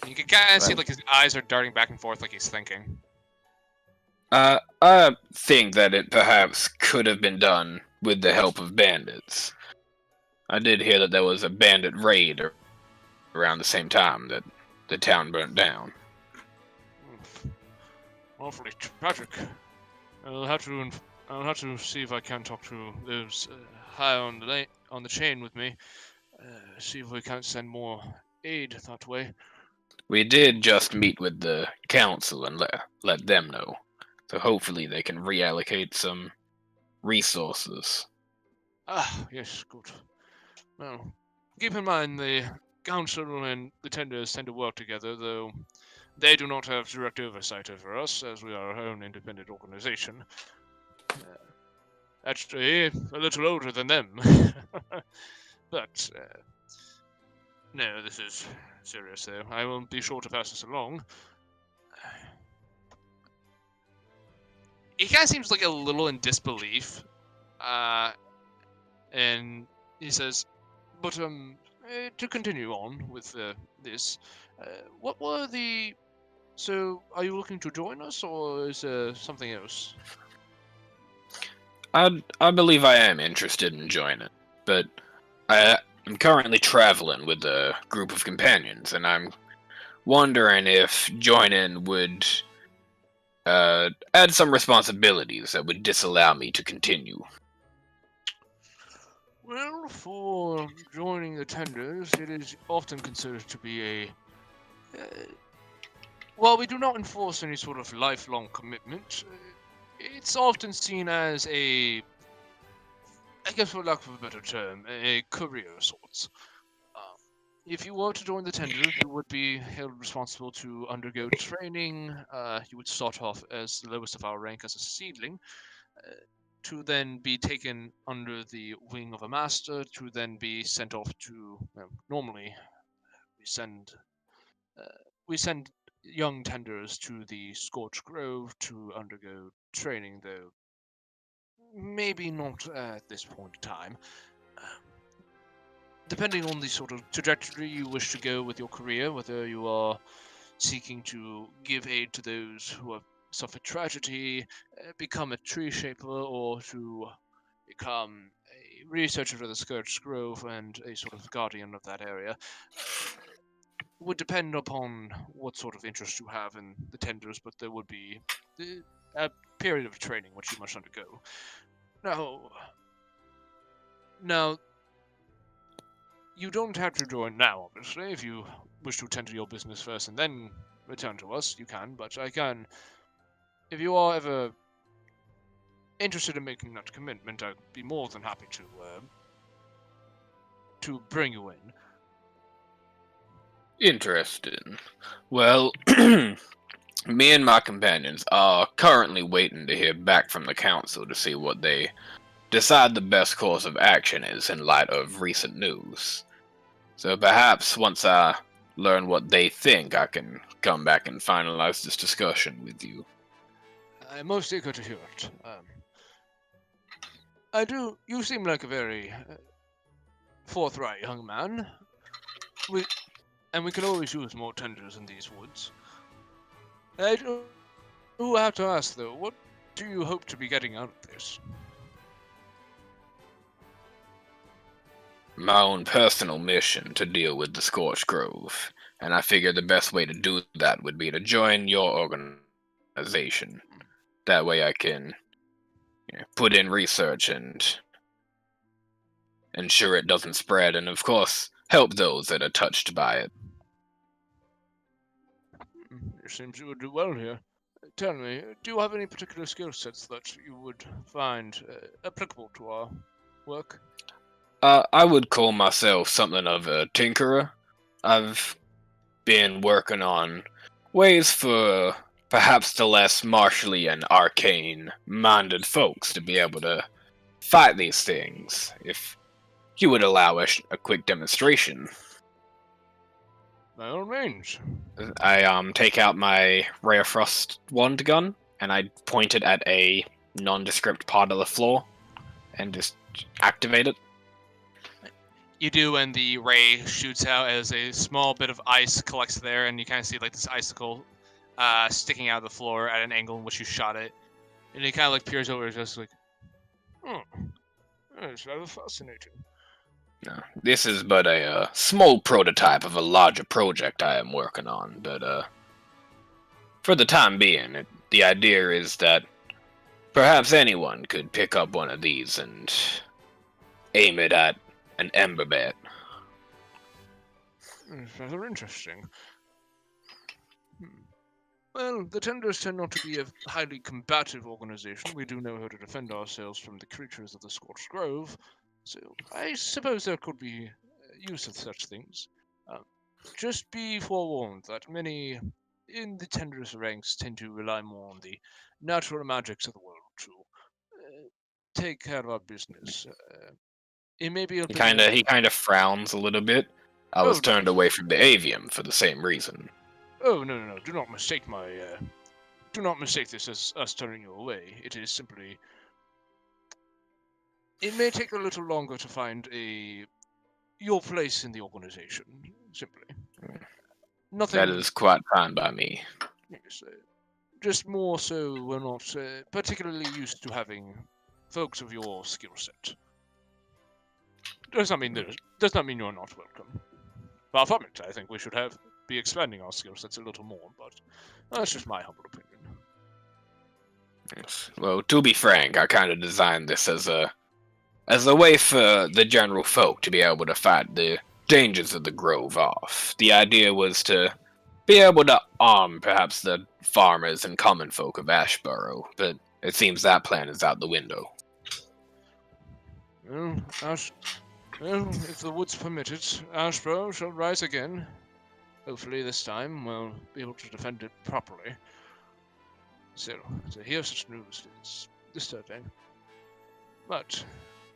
You can kind of see Well- like his eyes are darting back and forth, like he's thinking. I think that it perhaps could have been done with the help of bandits. I did hear that there was a bandit raid around the same time that the town burnt down. Awfully tragic. I'll have to see if I can talk to those high on the chain with me. See if we can't send more aid that way. We did just meet with the council and let them know, so hopefully they can reallocate some resources. Ah, yes, good. Well, keep in mind the council and the tenders tend to work together, though they do not have direct oversight over us, as we are our own independent organization. Actually, a little older than them. But, no, this is serious, though. I will be sure to pass this along. He kind of seems like a little in disbelief. And he says, but, to continue on with this, what were the... So, are you looking to join us, or is there something else? I believe I am interested in joining, but I am currently traveling with a group of companions, and I'm wondering if joining would add some responsibilities that would disallow me to continue. Well, for joining the tenders, it is often considered to be a... while we do not enforce any sort of lifelong commitment, it's often seen as a... I guess for lack of a better term, a career of sorts. If you were to join the tenders, you would be held responsible to undergo training. You would start off as the lowest of our rank as a seedling, to then be taken under the wing of a master, to then be sent off to... normally, we send young tenders to the Scorched Grove to undergo training, though maybe not at this point in time. Depending on the sort of trajectory you wish to go with your career, whether you are seeking to give aid to those who have suffered tragedy, become a tree shaper, or to become a researcher for the Scorched Grove and a sort of guardian of that area, would depend upon what sort of interest you have in the tenders, but there would be a period of training which you must undergo. Now, you don't have to join now, obviously. If you wish to tend to your business first and then return to us, you can, but I can... If you are ever interested in making that commitment, I'd be more than happy to bring you in. Interesting. Well, me and my companions are currently waiting to hear back from the council to see what they decide the best course of action is in light of recent news. So perhaps once I learn what they think, I can come back and finalize this discussion with you. I'm most eager to hear it. You seem like a very forthright young man. We can always use more tenders in these woods. I do have to ask though, what do you hope to be getting out of this? My own personal mission to deal with the Scorched Grove, and I figure the best way to do that would be to join your organization. That way I can put in research and ensure it doesn't spread, and of course, help those that are touched by it. It seems you would do well here. Tell me, do you have any particular skill sets that you would find applicable to our work? I would call myself something of a tinkerer. I've been working on ways for perhaps the less martially and arcane-minded folks to be able to fight these things. If you would allow a quick demonstration. By all means. I take out my Ray of Frost wand gun, and I point it at a nondescript part of the floor, and just activate it. You do, and the ray shoots out as a small bit of ice collects there, and you kind of see like this icicle sticking out of the floor at an angle in which you shot it. And he kind of like peers over, just like, that's rather fascinating. No, this is but a small prototype of a larger project I am working on, but for the time being, the idea is that perhaps anyone could pick up one of these and aim it at an ember bat. It's rather interesting. Well, the Tenders tend not to be a highly combative organization. We do know how to defend ourselves from the creatures of the Scorched Grove, so I suppose there could be use of such things. Just be forewarned that many in the Tenders ranks tend to rely more on the natural magics of the world to take care of our business. It may be a bit He kind of frowns a little bit. I was turned away from the avium for the same reason. Oh, no. Do not mistake do not mistake this as us turning you away. It is simply... It may take a little longer to find your place in the organization, simply. Nothing... That is quite fine by me. Yes, just more so we're not particularly used to having folks of your skill set. Does not mean you're not welcome. Far from it. I think we should be expanding our skill sets a little more, but that's just my humble opinion. Yes. Well, to be frank, I kind of designed this as a way for the general folk to be able to fight the dangers of the Grove off. The idea was to be able to arm perhaps the farmers and common folk of Ashborough, but it seems that plan is out the window. Well, if the woods permit it, Ashborough shall rise again. Hopefully this time we'll be able to defend it properly. So, to hear such news is disturbing. But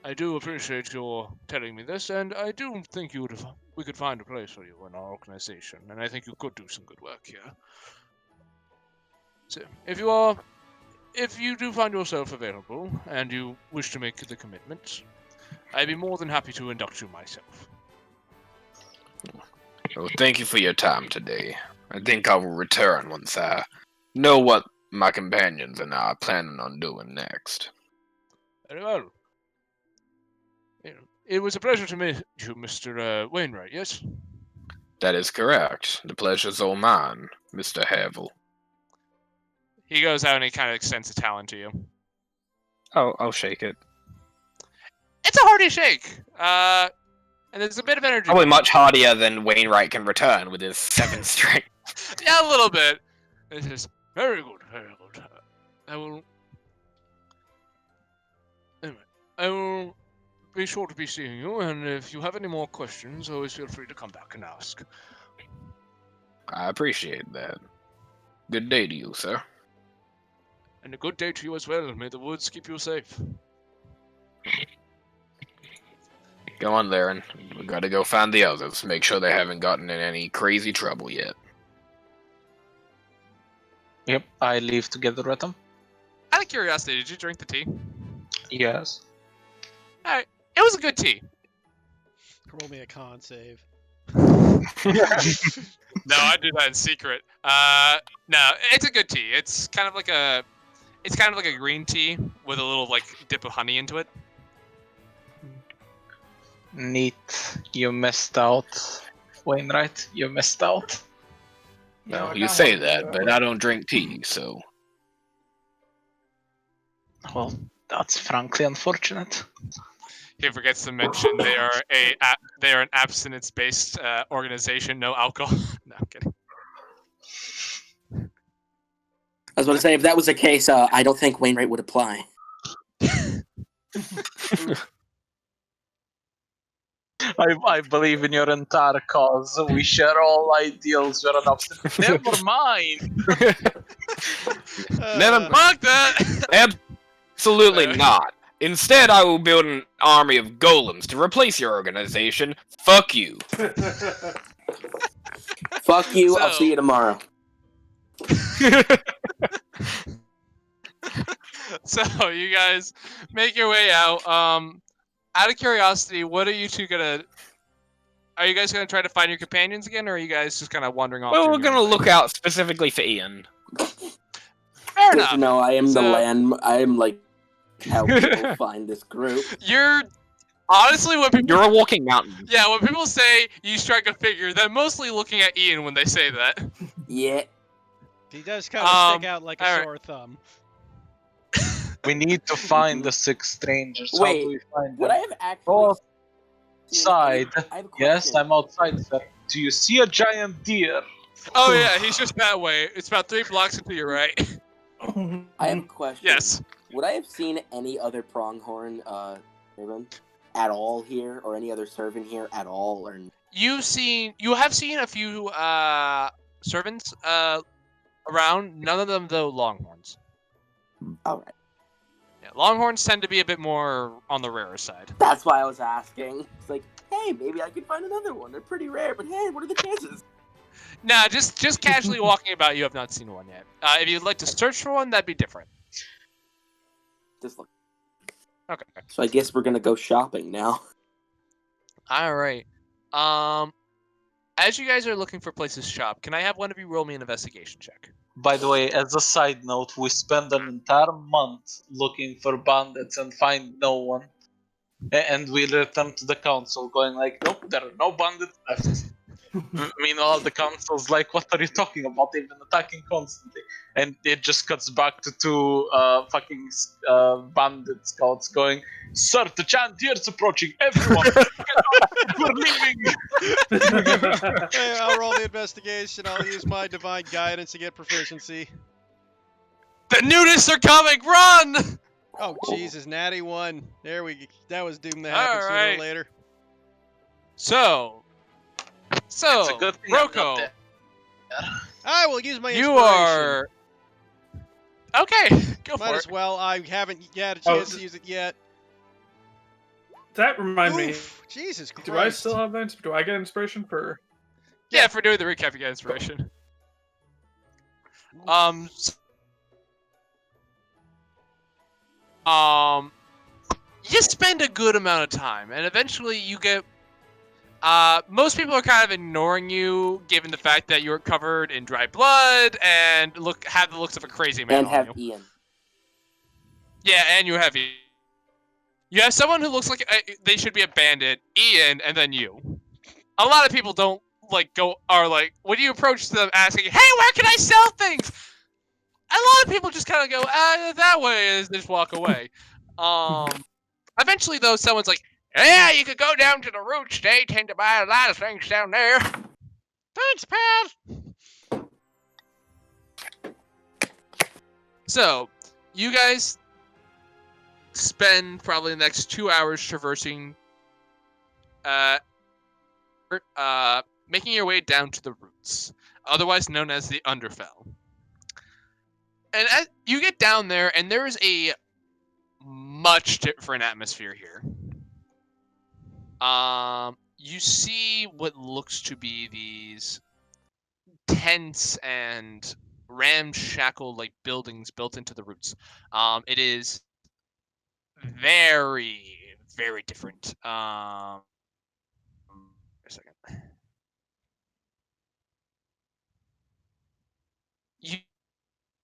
I do appreciate your telling me this, and I do think we could find a place for you in our organization, and I think you could do some good work here. So, if you do find yourself available, and you wish to make the commitment, I'd be more than happy to induct you myself. Well, thank you for your time today. I think I will return once I know what my companions and I are planning on doing next. Very well. It was a pleasure to meet you, Mr. Wainwright, yes? That is correct. The pleasure's all mine, Mr. Havel. He goes out and he kind of extends a talon to you. Oh, I'll shake it. It's a hearty shake! And there's a bit of energy. Probably much hardier than Wainwright can return with his 7 strength. Yeah, a little bit. It is very good, very good. I will be sure to be seeing you, and if you have any more questions, always feel free to come back and ask. I appreciate that. Good day to you, sir. And a good day to you as well. May the woods keep you safe. Go on there, and we gotta go find the others. Make sure they haven't gotten in any crazy trouble yet. Yep, I leave together with them. Out of curiosity, did you drink the tea? Yes. Alright. It was a good tea. Roll me a con save. No, I do that in secret. No, it's a good tea. It's kind of like a green tea with a little like dip of honey into it. Neat. You missed out. Wainwright, you missed out. No, Well, I you kinda say wanna do that, but way. I don't drink tea, so... Well, that's frankly unfortunate. He forgets to mention they are an abstinence-based organization, no alcohol. No, I'm kidding. I was going to say, if that was the case, I don't think Wainwright would apply. I believe in your entire cause. We share all ideals. You're an obstinate. Never mind. Never Fuck that! Absolutely not. Instead, I will build an army of golems to replace your organization. Fuck you. Fuck you, I'll So- see you tomorrow. So you guys make your way out. Out of curiosity, what are you two gonna? Are you guys gonna try to find your companions again, or are you guys just kind of wandering off? Well, doing we're your gonna own look thing? out specifically for Ian. Fair Good enough. to know I am the So- land. I am like how people find this group. You're honestly when people You're a walking mountain. yeah when people say you strike a figure, they're mostly looking at Ian when they say that. Yeah. He does kind of stick Um, out like a alright. sore thumb. We need to find the 6 strangers. How Wait, do we find Would them? I have actually Go seen outside. I have a Yes, question. I'm outside, sir. Do you see a giant deer? Oh yeah, he's just that way. It's about 3 blocks to your right. I have a question. Yes. Would I have seen any other pronghorn servant at all here, or any other servant here at all, or You have seen a few servants around. None of them though longhorns. all right? Yeah, longhorns tend to be a bit more on the rarer side. That's why I was asking. It's like, hey, maybe I could find another one. They're pretty rare, but hey, what are the chances? Nah, just casually walking about, you have not seen one yet. If you'd like to search for one, that'd be different. Just look. Okay. So I guess we're gonna go shopping now. All right. As you guys are looking for places to shop, can I have one of you roll me an investigation check? By the way, as a side note, we spend an entire month looking for bandits and find no one. And we return to the council going like, nope, there are no bandits left. Meanwhile, the council's like, what are you talking about? They've been attacking constantly. And it just cuts back to 2 fucking bandit scouts going, sir, the Chandier's approaching. Everyone, get out. We're leaving. Hey, I'll roll the investigation. I'll use my divine guidance to get proficiency. The nudists are coming! Run! Oh, Jesus, natty 1. There we go. That was doomed to happen sooner Alright. or later. So, It's a good thing I'm not Rocco, there. I will use my inspiration. you are okay. Go Might for as it. well. I haven't had a Oh, chance to use it yet. That remind me. Oof, Jesus Christ. Do I still have that? Do I get inspiration for? Yeah, for doing the recap, you get inspiration. You spend a good amount of time, and eventually you get. Most people are kind of ignoring you, given the fact that you're covered in dry blood and have the looks of a crazy man And on have you. Ian. Yeah, and you have Ian. You have someone who looks like they should be a bandit, Ian, and then you. A lot of people don't when you approach them asking, "Hey, where can I sell things?" A lot of people just kind of go, that way, and just walk away. Eventually, though, someone's like, "Yeah, you could go down to the Roots. They tend to buy a lot of things down there." Thanks, pal. So, you guys spend probably the next 2 hours traversing, making your way down to the roots, otherwise known as the Underfell. And as you get down there, and there is a much different atmosphere here. You see what looks to be these tents and ramshackle like buildings built into the roots. It is very, very different. A second.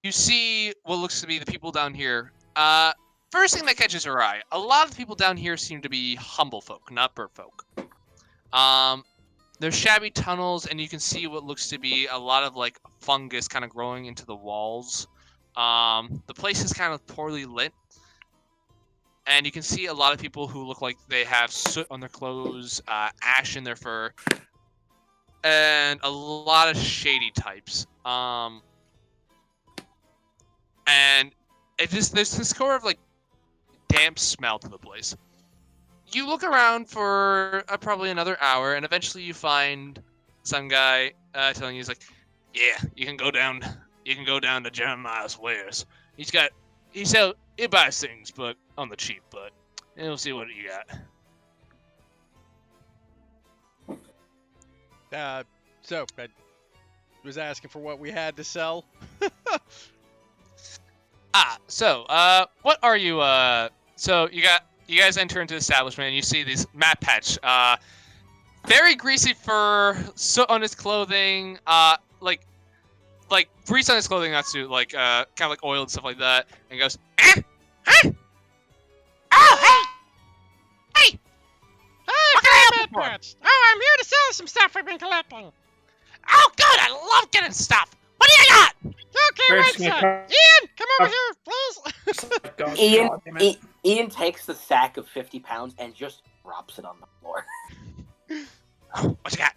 You see what looks to be the people down here. First thing that catches your eye, a lot of the people down here seem to be humble folk, not bird folk. There's shabby tunnels, and you can see what looks to be a lot of like fungus kind of growing into the walls. The place is kind of poorly lit, and you can see a lot of people who look like they have soot on their clothes, ash in their fur, and a lot of shady types. And there's this sort of like damp smell to the place. You look around for probably another hour, and eventually you find some guy telling you, he's like, "Yeah, you can go down to Jeremiah's wares. He buys things, but on the cheap. But we'll see what you got." So I was asking for what we had to sell. What are you? So you guys enter into the establishment, and you see this Matt Patch, very greasy fur, soot on his clothing, like grease on his clothing, not suit, like kind of like oil and stuff like that, and he goes, "Eh? Huh? Oh, hey, what can I help you for?" Oh, I'm here to sell some stuff we've been collecting. Oh, good, I love getting stuff. What do you got? Okay, right, son. Ian, come over here, please. Ian takes the sack of 50 pounds and just drops it on the floor. What you got?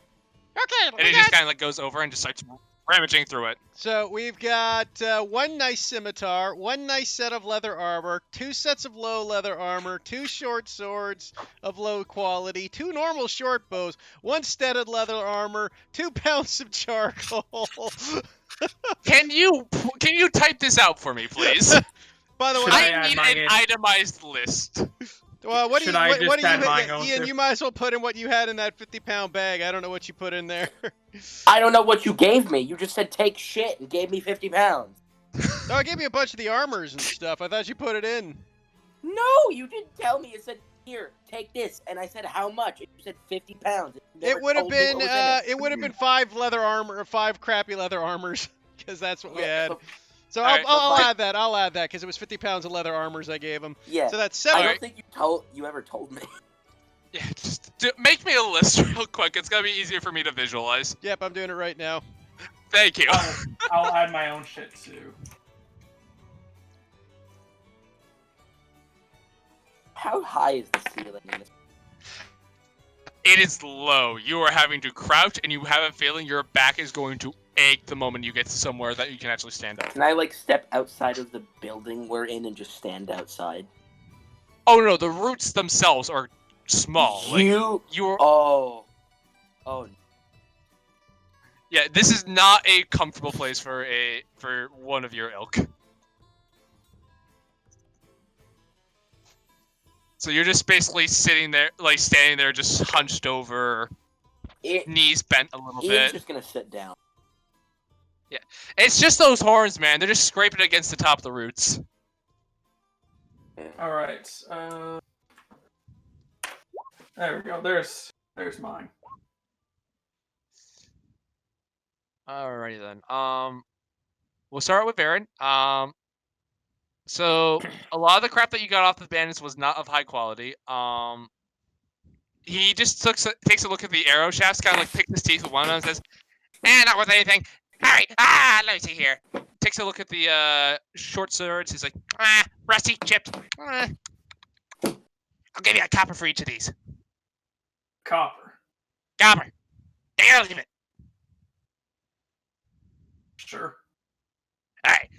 Okay, and he just kind of like goes over and just starts rummaging through it. So we've got one nice scimitar, one nice set of leather armor, 2 sets of low leather armor, 2 short swords of low quality, 2 normal short bows, 1 studded leather armor, 2 pounds of charcoal. Can you type this out for me, please? By the way, I need an itemized list. Well, what do you Ian, Ian, you might as well put in what you had in that 50-pound bag. I don't know what you put in there. I don't know what you gave me. You just said take shit and gave me 50 pounds. No, I gave you a bunch of the armors and stuff. I thought you put it in. No, you didn't tell me. You said, here, take this. And I said, how much? And you said 50 pounds. It would have been 5 leather armor, or 5 crappy leather armors, because that's what we had. So I'll add that. I'll add that because it was 50 pounds of leather armors I gave him. Yeah. So that's 7. I don't think you ever told me. Yeah, just make me a list real quick. It's gonna be easier for me to visualize. Yep, I'm doing it right now. Thank you. I'll add my own shit too. How high is the ceiling in this? It is low. You are having to crouch, and you have a feeling your back is going to ache the moment you get to somewhere that you can actually stand up. Can I step outside of the building we're in and just stand outside? Oh no, the roots themselves are small. You're. Oh. Yeah, this is not a comfortable place for one of your ilk. So you're just basically sitting there, standing there, just hunched over, knees bent a little bit. Ian's just gonna sit down. Yeah, it's just those horns, man. They're just scraping against the top of the roots. All right. There we go. There's mine. Alrighty then. We'll start with Baron. So a lot of the crap that you got off the bandits was not of high quality. He just takes a look at the arrow shafts, kind of picks his teeth with one of them, and says, not worth anything. Alright, let me see here. Takes a look at the short swords. He's like, rusty, chipped. I'll give you a copper for each of these. Copper. Copper. Take it or leave it. Sure. Alright.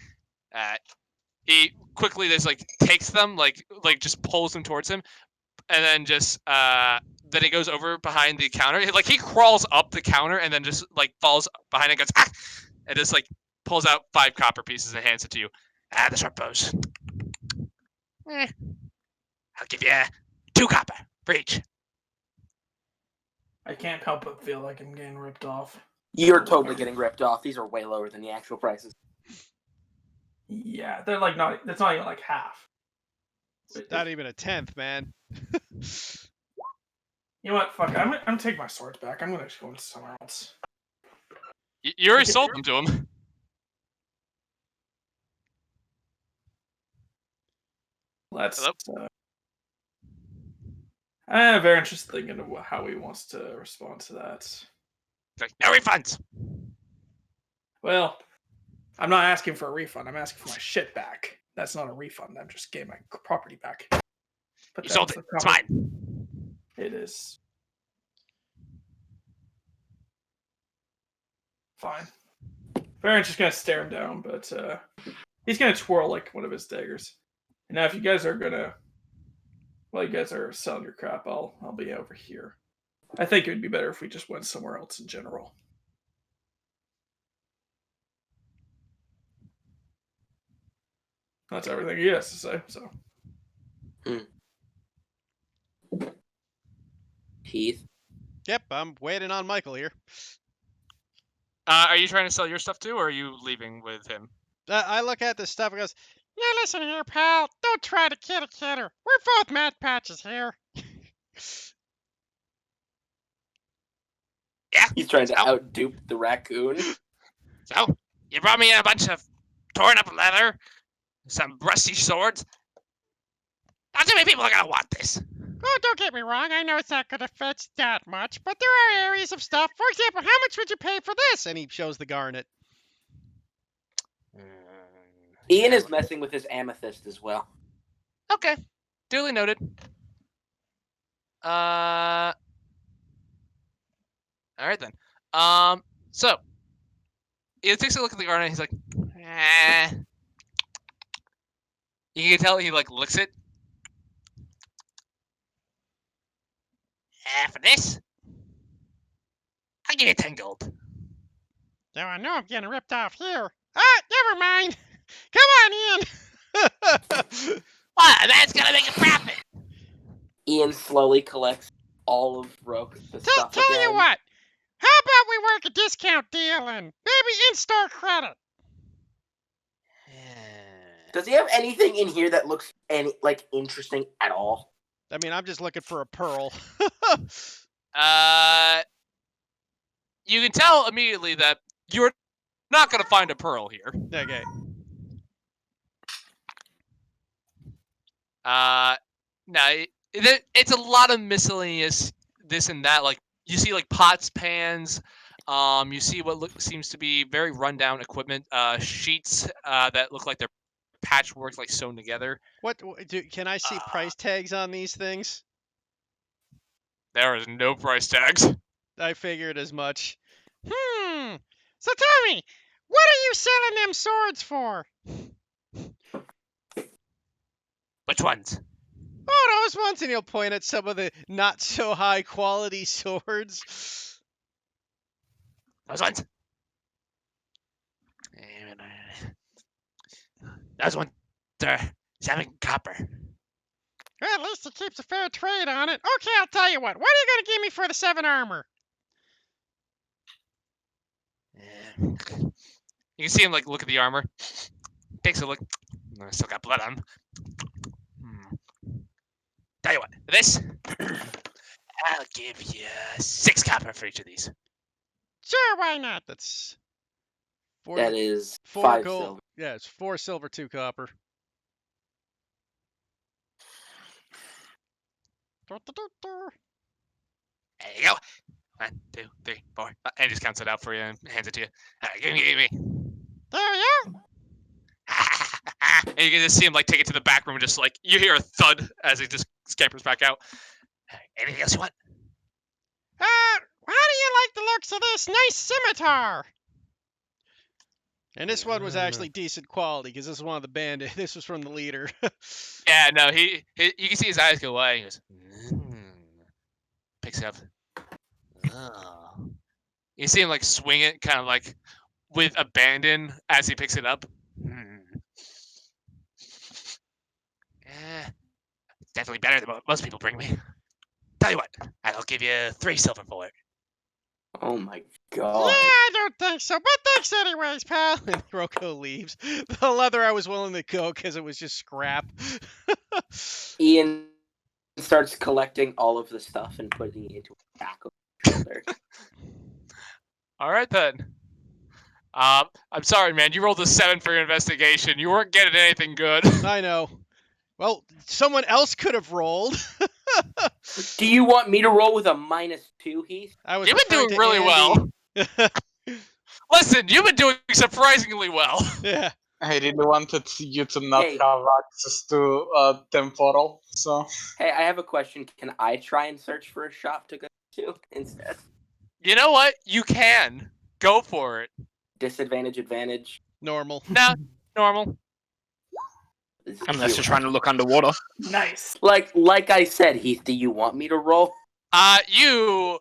he quickly just like takes them, like just pulls them towards him, and then just then he goes over behind the counter. Like he crawls up the counter and then just like falls behind it, and goes ah, and just like pulls out 5 copper pieces and hands it to you. Ah, the short bows. I'll give you 2 copper for each. I can't help but feel like I'm getting ripped off. You're totally getting ripped off. These are way lower than the actual prices. Yeah, they're like not. That's not even like half. It's not even a tenth, man. You know what? Fuck. I'm gonna take my swords back. I'm gonna just go into somewhere else. You already sold them to him. Let's. Hello? I'm very interested in how he wants to respond to that. Like, no refunds. Well, I'm not asking for a refund. I'm asking for my shit back. That's not a refund. I'm just getting my property back. But You sold it. It's mine. It is. Fine. Baron's just gonna stare him down, but he's gonna twirl like one of his daggers. And now, if you guys are gonna, while you guys are selling your crap, I'll be over here. I think it would be better if we just went somewhere else in general. That's everything he has to say. So. Heath. Yep, I'm waiting on Michael here. Are you trying to sell your stuff too, or are you leaving with him? I look at this stuff and goes, "Yeah, listen here, pal. Don't try to kid a kidder. We're both mad patches here." Yeah. He's trying to outdupe the raccoon. So, you brought me a bunch of torn up leather, some rusty swords. Not too many people are gonna want this. Oh, don't get me wrong. I know it's not gonna fetch that much, but there are areas of stuff. For example, how much would you pay for this? And he shows the garnet. Ian is messing with his amethyst as well. Okay, duly noted. All right then. So he takes a look at the garnet. He's like, eh. You can tell he like licks it. For this, I'll give you 10 gold. Now I know I'm getting ripped off here. Ah, never mind. Come on, Ian. What? That's gonna make a profit. Ian slowly collects all of the stuff Tell again. you what. How about we work a discount deal and maybe in-store credit? Does he have anything in here that looks interesting at all? I mean, I'm just looking for a pearl. You can tell immediately that you're not gonna find a pearl here. Okay. No, it's a lot of miscellaneous this and that. Like you see, like pots, pans. You see what seems to be very rundown equipment. Sheets that look like they're patchwork, like sewn together. Can I see price tags on these things? There is no price tags. I figured as much. So tell me, what are you selling them swords for? Which ones? Oh, those ones, and he'll point at some of the not so high quality swords. Those ones. Those ones. They're 7 copper. Well, at least it keeps a fair trade on it. Okay, I'll tell you what. What are you gonna give me for the 7 armor? You can see him like look at the armor. Takes a look. I still got blood on him. Tell you what, this I'll give you 6 copper for each of these. Sure, why not? That's that is 4 5 gold. silver. Yeah, it's 4 silver, 2 copper. There you go. 1, 2, 3, 4. And just counts it out for you and hands it to you. Give me. There you go. And you can just see him like take it to the back room and just like you hear a thud as he just scampers back out. Anything else you want? How do you like the looks of this nice scimitar? And this one was actually decent quality because this is one of the bandits. This was from the leader. Yeah, no, he you can see his eyes go wide. He goes, picks it up. Oh. You see him like swing it, kind of like with abandon as he picks it up. It's definitely better than what most people bring me. Tell you what, I'll give you 3 silver for it. Oh my Yeah, god. I don't think so, but thanks anyways, pal. And Roko leaves. The leather I was willing to go because it was just scrap. Ian starts collecting all of the stuff and putting it into a sack of shoulder. All right then. I'm sorry, man. You rolled a 7 for your investigation. You weren't getting anything good. I know. Well, someone else could have rolled. Do you want me to roll with a -2, Heath? I was You've been referring doing to really Andy. well. Listen, you've been doing surprisingly well. Yeah. I really wanted you to not Hey. have access to temporal, so... Hey, I have a question. Can I try and search for a shop to go to instead? You know what? You can. Go for it. Disadvantage, advantage. Normal. Nah, normal. This is Unless you're cute. trying to look underwater. Nice. Like I said, Heath, do you want me to roll? You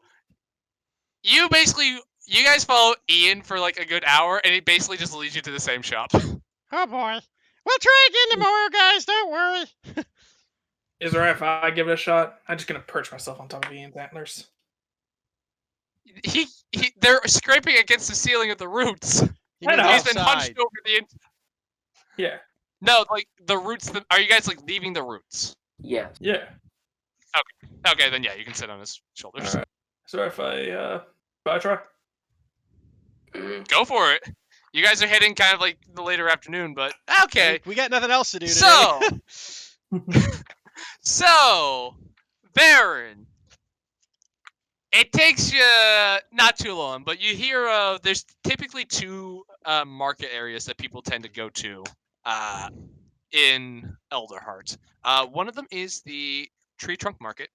basically, you guys follow Ian for like a good hour, and he basically just leads you to the same shop. Oh boy. We'll try again tomorrow, guys. Don't worry. Is it alright if I give it a shot? I'm just gonna perch myself on top of Ian's antlers. They're scraping against the ceiling of the roots. You I mean know. the He's been hunched outside. over the. Yeah. No, like the roots. Are you guys like leaving the roots? Yes. Yeah. Okay, then yeah, you can sit on his shoulders. Alright. So if I try? Go for it. You guys are hitting kind of like the later afternoon, but okay. We got nothing else to do today. So, Baron, it takes you not too long, but you hear there's typically 2 market areas that people tend to go to in Elderheart. One of them is the Tree Trunk Market,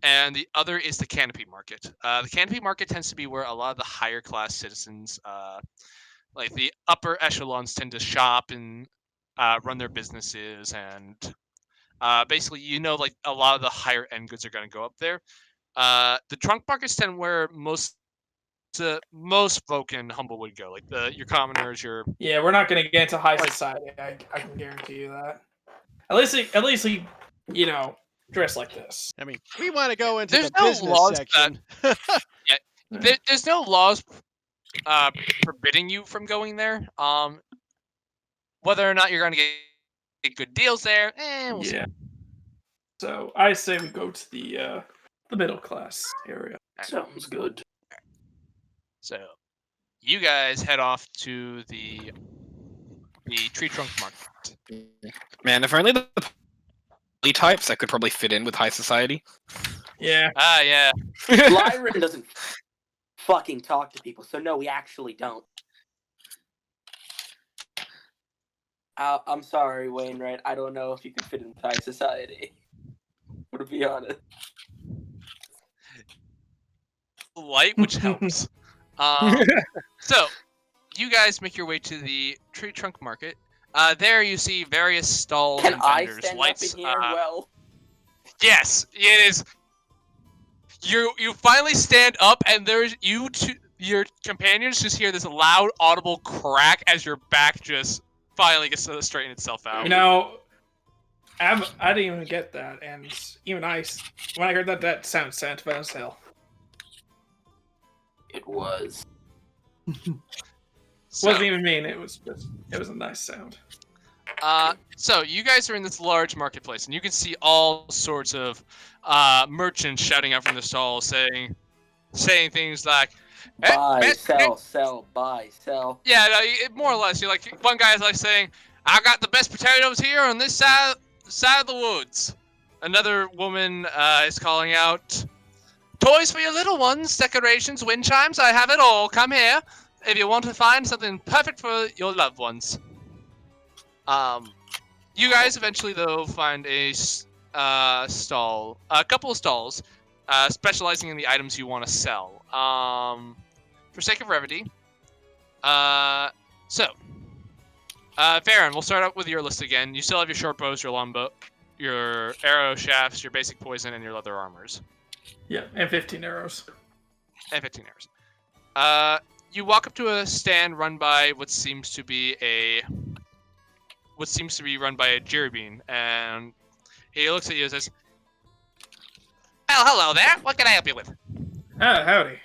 and the other is the Canopy Market. The Canopy Market tends to be where a lot of the higher class citizens, like the upper echelons, tend to shop and run their businesses, and basically, like a lot of the higher end goods are going to go up there. The trunk markets tend where most folk in Humblewood go, like your commoners, your... Yeah, we're not gonna get into high society. I can guarantee you that. At least he, dress like this. I mean, we want to go into There's the no business laws section. There's no laws forbidding you from going there. Whether or not you're going to get good deals there, we'll see. So I say we go to the middle class area. Sounds good. So, you guys head off to the Tree Trunk Market. Man, if only the types that could probably fit in with high society. Yeah. Yeah. Lyran doesn't fucking talk to people, so no, we actually don't. I'm sorry, Wainwright. I don't know if you can fit in high society. To be honest. Light, which helps. So, you guys make your way to the Tree Trunk Market. There you see various stalls Can and I vendors. stand Lights, up in here? Well, yes, it is. You finally stand up, and there's your companions just hear this loud, audible crack as your back just finally gets to straighten itself out. I didn't even get that, and even when I heard that sounded sentimental as hell. it was. Wasn't even mean. It was a nice sound. So you guys are in this large marketplace, and you can see all sorts of merchants shouting out from the stalls, saying things like, Buy, sell, buy, sell. Yeah, no, more or less. You're like, one guy's like saying, "I got the best potatoes here on this side of the woods." Another woman is calling out, "Toys for your little ones, decorations, wind chimes. I have it all. Come here if you want to find something perfect for your loved ones." You guys eventually though find a couple of stalls, specializing in the items you want to sell. For sake of brevity, So, Farron, we'll start out with your list again. You still have your short bows, your long bow, your arrow shafts, your basic poison, and your leather armors. Yeah, and 15 arrows. And 15 arrows. You walk up to a stand run by what seems to be run by a jerry bean, and he looks at you and says, "Well, hello there. What can I help you with?" Ah, howdy.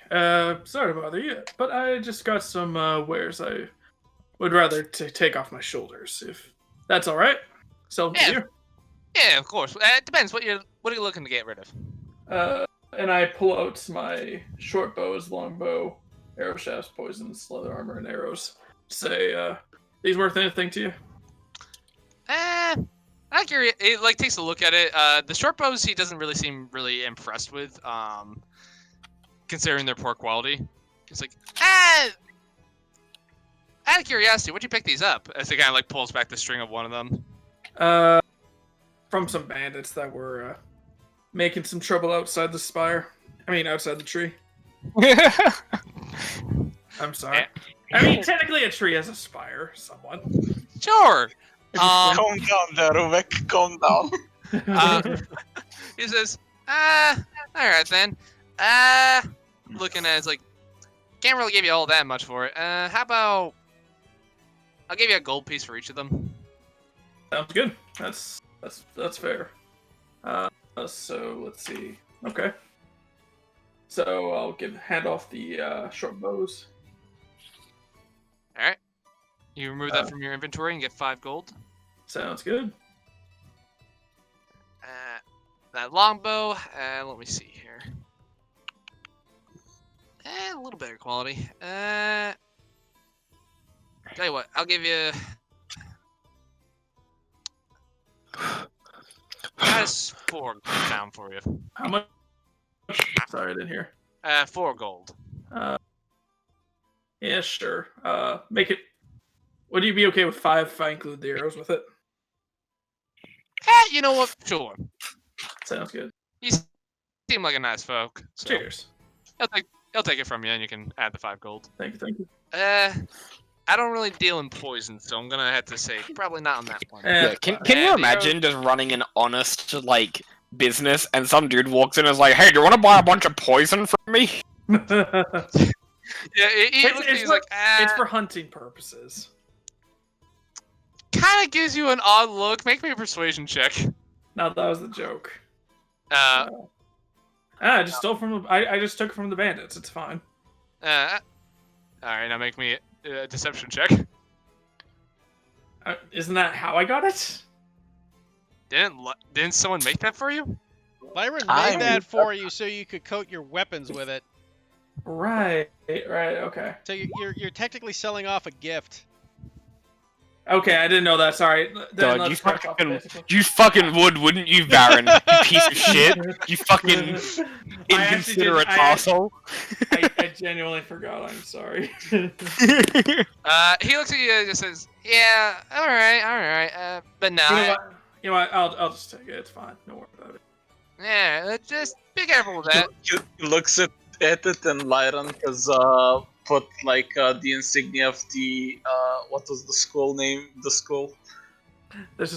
Sorry to bother you, but I just got some wares I would rather take off my shoulders, if that's all right. Sell them to you. Yeah, of course. It depends. What are you looking to get rid of? And I pull out my short bows, long bow, arrow shafts, poisons, leather armor, and arrows. Say, these worth anything to you? I'm curious. He takes a look at it. The short bows he doesn't really seem really impressed with, considering their poor quality. He's like, out of curiosity, where'd you pick these up? As he kind of pulls back the string of one of them. From some bandits that were making some trouble outside the spire. I mean, outside the tree. I'm sorry. I mean, technically a tree has a spire, somewhat. Sure. Calm down there, Ruvek. Calm down. He says, alright then. Looking at it, can't really give you all that much for it. How about I'll give you a gold piece for each of them. Sounds good. That's fair. So let's see. Okay. So I'll hand off the short bows. All right. You remove that from your inventory and get 5 gold. Sounds good. That longbow. Let me see here. A little better quality. Tell you what, I'll give you. That's 4 gold down for you. How much? Sorry, I didn't hear. 4 gold. Yeah, sure. Make it. Would you be okay with 5 if I include the arrows with it? You know what? Sure. Sounds good. You seem like a nice folk. So Cheers. I'll take it from you, and you can add the 5 gold. Thank you. I don't really deal in poison, so I'm gonna have to say probably not on that one. Yeah, can you imagine just running an honest business and some dude walks in and is like, "Hey, do you want to buy a bunch of poison from me?" Yeah, it's for hunting purposes. Kind of gives you an odd look. Make me a persuasion check. No, that was the joke. I just stole from the. I just took it from the bandits. It's fine. All right, now make me a deception check. Isn't that how I got it? Didn't someone make that for you? Byron made that for you so you could coat your weapons with it. Right, okay. So you're technically selling off a gift. Okay, I didn't know that. Sorry. Then God, you fucking would, wouldn't you, Baron? You piece of shit. You fucking inconsiderate asshole. I genuinely forgot. I'm sorry. He looks at you and just says, "Yeah, all right. But no." You know what? I'll just take it. It's fine. Don't worry about it. Yeah, just be careful with that. He looks at it, and Lyron has put the insignia of the what was the school name? The school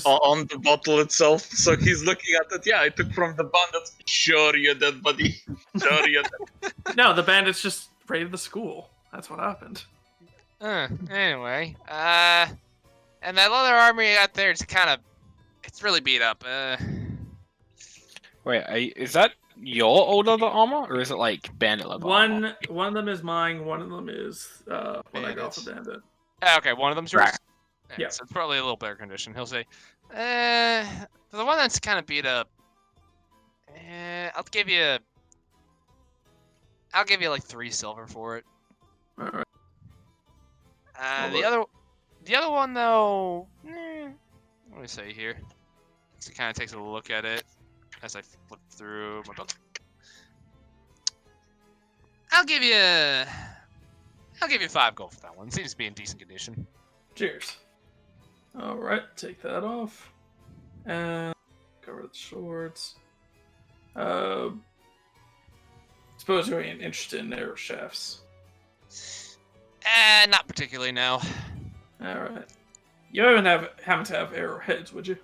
on the bottle itself. So he's looking at it. Yeah, I took from the bandits. Sure you did, buddy. Sure you did. No, the bandits just raided the school. That's what happened. Anyway, and that leather armor you got there, it's really beat up. Wait, is that your old leather armor, or is it bandit leather armor? One of them is mine. One of them is what I got for bandit. Okay, one of them's yours. Right. Yeah, so it's probably a little better condition. He'll say, for the one that's kind of beat up, I'll give you 3 silver for it. All right. The other one though, let me see here. So he kind of takes a look at it as I flip through my book. I'll give you 5 gold for that one. Seems to be in decent condition. Cheers. All right, take that off. And cover the shorts. Suppose you ain't interested in arrow shafts. Not particularly, no. Alright. You wouldn't happen to have arrowheads, would you?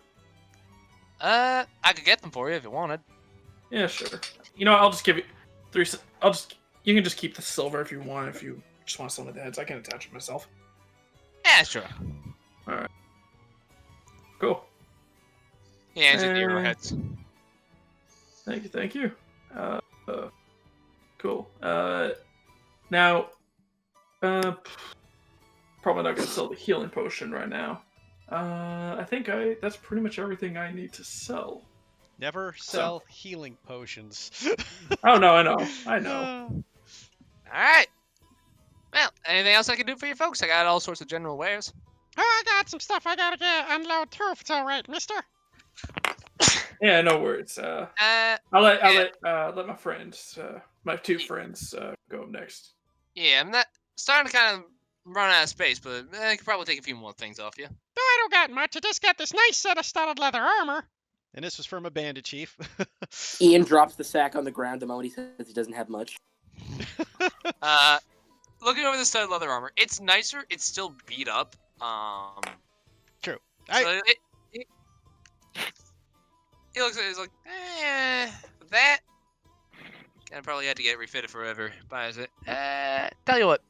I could get them for you if you wanted. Yeah, sure. You know what, I'll just give you 3... You can just keep the silver if you want, if you just want some of the heads. I can attach it myself. Yeah, sure. Alright. Cool. He hands you the arrowheads. Thank you. Cool. Now, probably not gonna sell the healing potion right now. I think that's pretty much everything I need to sell. Never sell healing potions. Oh no, I know. Alright. Well, anything else I can do for you folks? I got all sorts of general wares. Oh, I got some stuff I gotta unload too, if it's alright, mister. Yeah, no worries. I'll let my friends, my 2 friends, go next. Yeah, I'm not starting to kind of run out of space, but I could probably take a few more things off you. No, I don't got much. I just got this nice set of studded leather armor. And this was from a bandit chief. Ian drops the sack on the ground the moment he says he doesn't have much. Looking over the studded leather armor, it's nicer. It's still beat up. True. So he looks at it, he's like, that. I probably had to get it refitted forever. Buys it. Tell you what,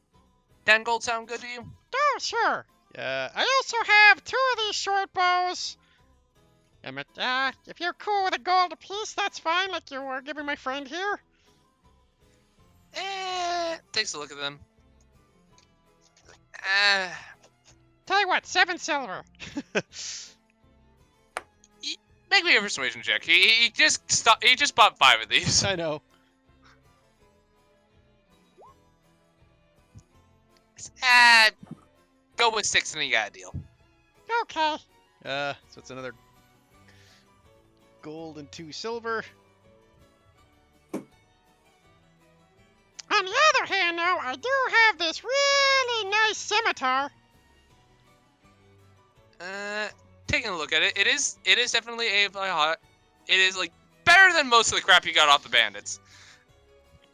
10 gold sound good to you? Oh, sure. I also have 2 of these short bows. If you're cool with a gold apiece, that's fine, like you were giving my friend here. Takes a look at them. Tell you what, 7 silver. Make me a persuasion check. He just bought 5 of these. I know. Go with 6 and you got a deal. Okay. So it's another gold and 2 silver. On the other hand, though, I do have this really nice scimitar. Taking a look at it, it is definitely a hot. It is like better than most of the crap you got off the bandits.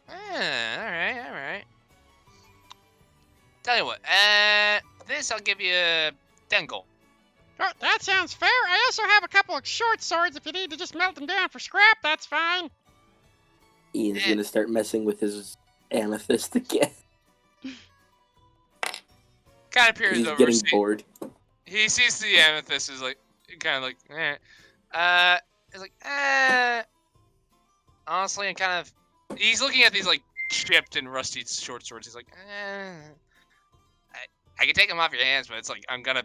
All right. Tell you what, this I'll give you 10 gold. Oh, that sounds fair. I also have a couple of short swords if you need to just melt them down for scrap, that's fine. Ian's gonna start messing with his amethyst again. Kind of peers He's over. getting bored. He sees the amethyst, is like, kind of like, he's like, honestly, and kind of, he's looking at these like chipped and rusty short swords. He's like, I can take them off your hands, but it's like I'm gonna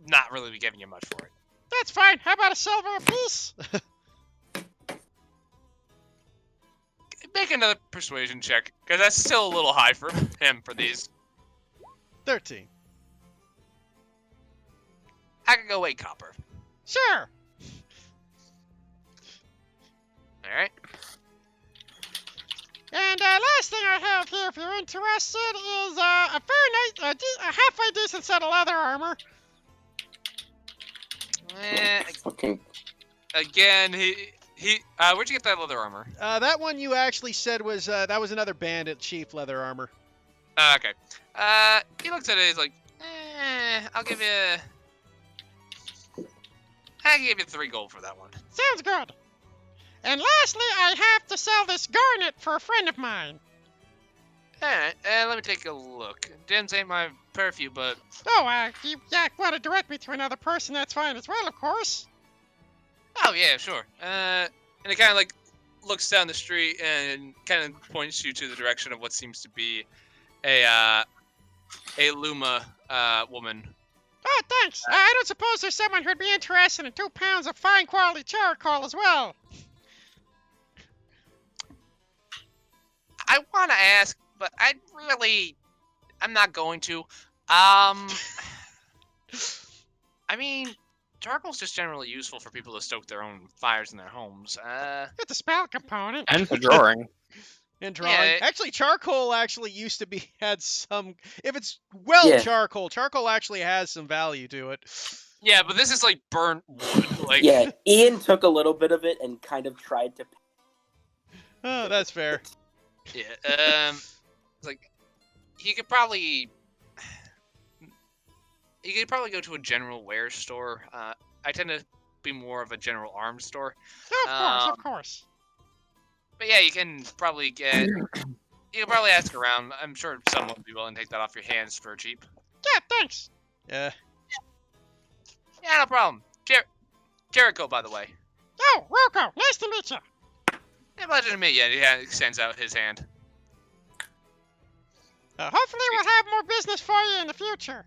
not really be giving you much for it. That's fine. How about a silver apiece? Make another persuasion check, because that's still a little high for him for these. 13. I could go 8 copper. Sure. All right. And last thing I have here, if you're interested, is a halfway decent set of leather armor. Okay. Again, where'd you get that leather armor? That one you actually said was that was another bandit chief leather armor. Okay. He looks at it. He's like, I can give you 3 gold for that one. Sounds good. And lastly, I have to sell this garnet for a friend of mine. Alright, let me take a look. Dims ain't my purview, but... Oh, you want to direct me to another person, that's fine as well, of course. Oh, yeah, sure. And it kind of, like, looks down the street and kind of points you to the direction of what seems to be a Luma, woman. Oh, thanks. I don't suppose there's someone who'd be interested in 2 pounds of fine quality charcoal as well. I want to ask, but I'm not going to. I mean, charcoal's just generally useful for people to stoke their own fires in their homes. It's a spell component. And for drawing. And drawing. Yeah, Actually, charcoal used to had some... If it's charcoal actually has some value to it. Yeah, but this is like burnt wood. Like... Yeah, Ian took a little bit of it and kind of tried to... Oh, that's fair. Yeah, it's like, he could probably... You could probably go to a general wear store. I tend to be more of a general arms store. Of course. But yeah, you can probably get. You can probably ask around. I'm sure someone will be willing to take that off your hands for cheap. Yeah, thanks. Yeah, no problem. Jericho, by the way. Oh, Rocco, nice to meet you. Yeah, pleasure to meet you. He extends out his hand. Hopefully we'll have more business for you in the future.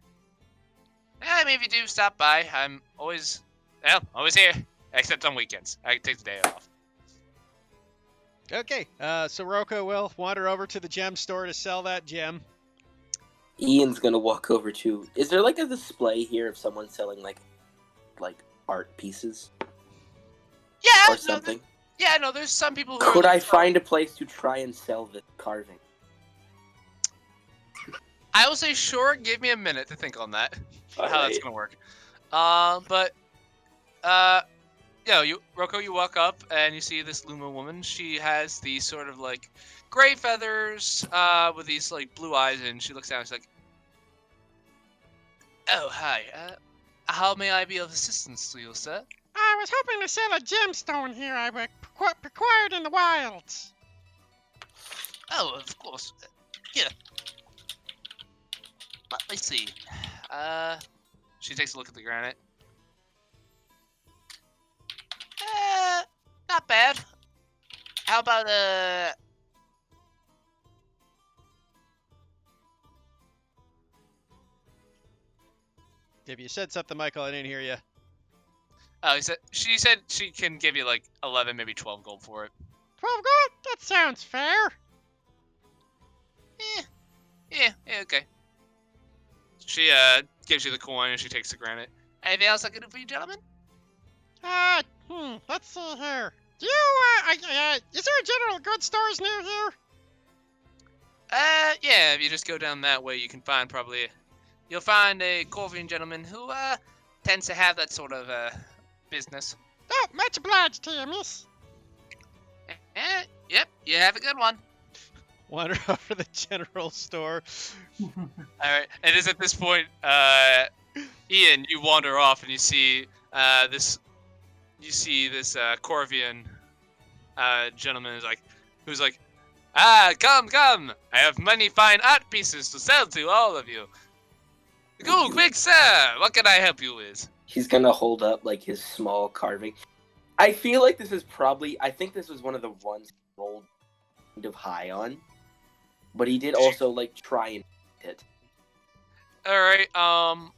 Yeah, maybe do stop by. I'm always here, except on weekends. I can take the day off. Okay, so Rocco will wander over to the gem store to sell that gem. Ian's gonna walk over to. Is there like a display here of someone selling like art pieces Yeah, or something? No, there's some people who Could I find a place to try and sell this carving? I will say sure. Give me a minute to think on that. How that's Alright. gonna work. Rocco, you walk up and you see this Luma woman. She has these sort of like gray feathers, with these like blue eyes, and she looks down. And she's like, "Oh, hi. How may I be of assistance to you, sir?" I was hoping to sell a gemstone here I acquired in the wilds. Oh, of course. Here. Let me see. She takes a look at the granite. Not bad. How about If you said something, Michael, I didn't hear you. Oh, she said she can give you like 11, maybe 12 gold for it. 12 gold? That sounds fair. Yeah, okay. She gives you the coin and she takes the granite. Anything else I can do for you, gentlemen? Let's see here. Do you, is there a general goods stores near here? Yeah, if you just go down that way, you can find you'll find a Corvian gentleman who, tends to have that sort of, business. Oh, much obliged to you, miss. Yep, you have a good one. Wander over to the general store. Alright, and it's at this point, Ian, you wander off and you see, this Corvian, gentleman who's like, come, I have many fine art pieces to sell to all of you. Go, quick, sir, what can I help you with? He's gonna hold up like his small carving. I feel like this is I think this was one of the ones he rolled kind of high on. But he did also like try and hit. Alright, I'm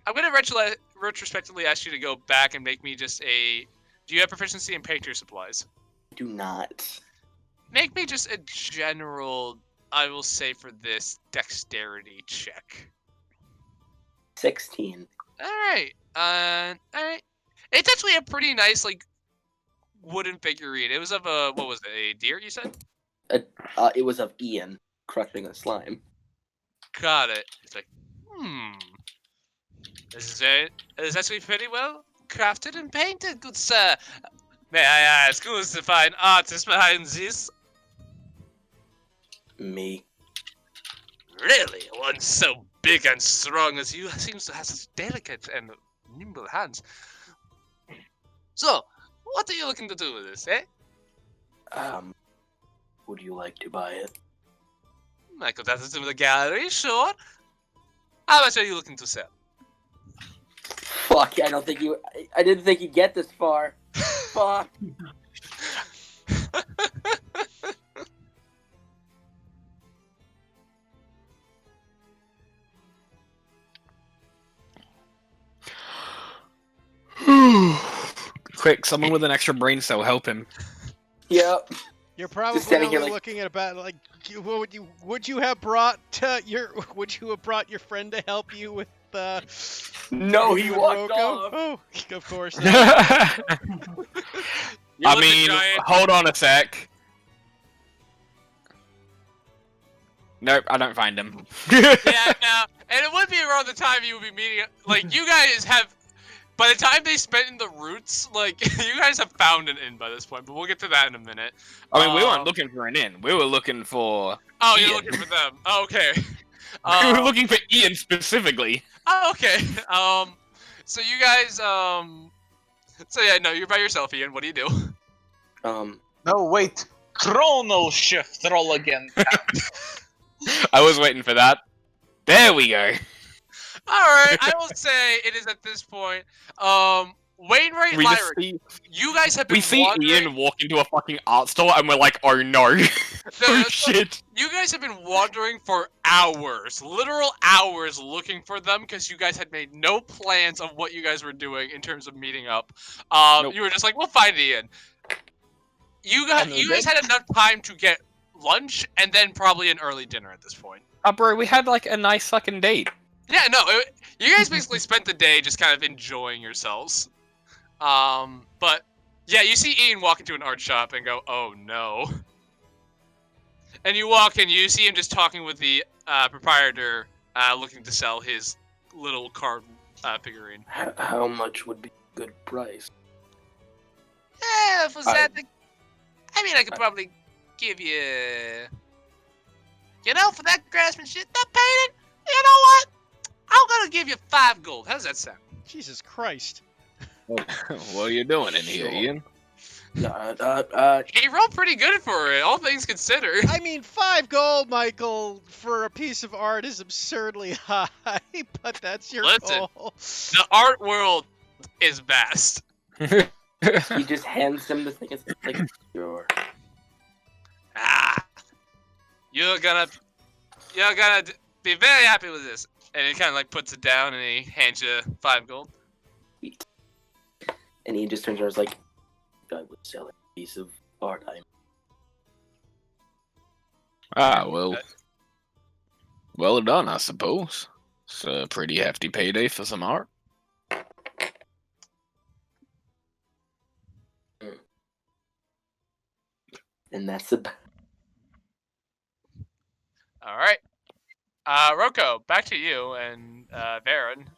gonna retrospectively ask you to go back and make me just do you have proficiency in painter supplies? Do not. Make me just a general, I will say for this, dexterity check. 16. Alright. It's actually a pretty nice, like, wooden figurine. It was of what was it, a deer, you said? It was of Ian crushing a slime. Got it. It's like, This is actually pretty well crafted and painted, good sir. May I ask, who is the fine artist behind this? Me. Really? One so big and strong as you seems to have such delicate and nimble hands. So, what are you looking to do with this, eh? Would you like to buy it? I could add it to the gallery, sure. How much are you looking to sell? Fuck, I didn't think you'd get this far. Fuck. Quick, someone with an extra brain cell, help him. Yep. You're probably standing here only like- looking at about like, would you have brought your friend to help you with No, he with walked Rocco? off. Oh, of course not. I You look mean, giant. hold on a sec. Nope, I don't find him. Yeah, no. And it would be around the time you would be meeting. Like, you guys have. By the time they spent in the roots, like, you guys have found an inn by this point, but we'll get to that in a minute. I mean, we weren't looking for an inn. We were looking for... Oh, you're Ian. looking for them. Oh, okay. We were looking for Ian specifically. Oh, okay. So you guys, so yeah, no, you're by yourself, Ian. What do you do? No, wait. Chrono shift roll again. I was waiting for that. There we go. All right, I will say it is at this point. Wainwright, We just Lyric, you guys have been we see wandering. Ian walk into a fucking art store and we're like, oh no. Oh shit. You guys have been wandering for hours, literal hours, looking for them because you guys had made no plans of what you guys were doing in terms of meeting up. Nope. You were just like, we'll find Ian. You guys had enough time to get lunch and then probably an early dinner at this point. Bro, we had like a nice fucking date. Yeah, no, you guys basically spent the day just kind of enjoying yourselves. But yeah, you see Ian walk into an art shop and go, oh no. And you walk in, you see him just talking with the proprietor, looking to sell his little card figurine. How much would be a good price? Yeah, if it was that, I mean, I could probably give you, for that craftsmanship, that painting, you know what? I'm gonna give you 5 gold. How does that sound? Jesus Christ. What are you doing in here, Ian? He rolled pretty good for it, all things considered. I mean, 5 gold, Michael, for a piece of art is absurdly high, but that's your goal. The art world is vast. He just hands him the thing. It's like, sure. You're gonna be very happy with this. And he kind of like puts it down and he hands you 5 gold. And he just turns around and is like, I would sell a piece of art. Well done, I suppose. It's a pretty hefty payday for some art. And that's about. All right. Rocco, back to you and Baron.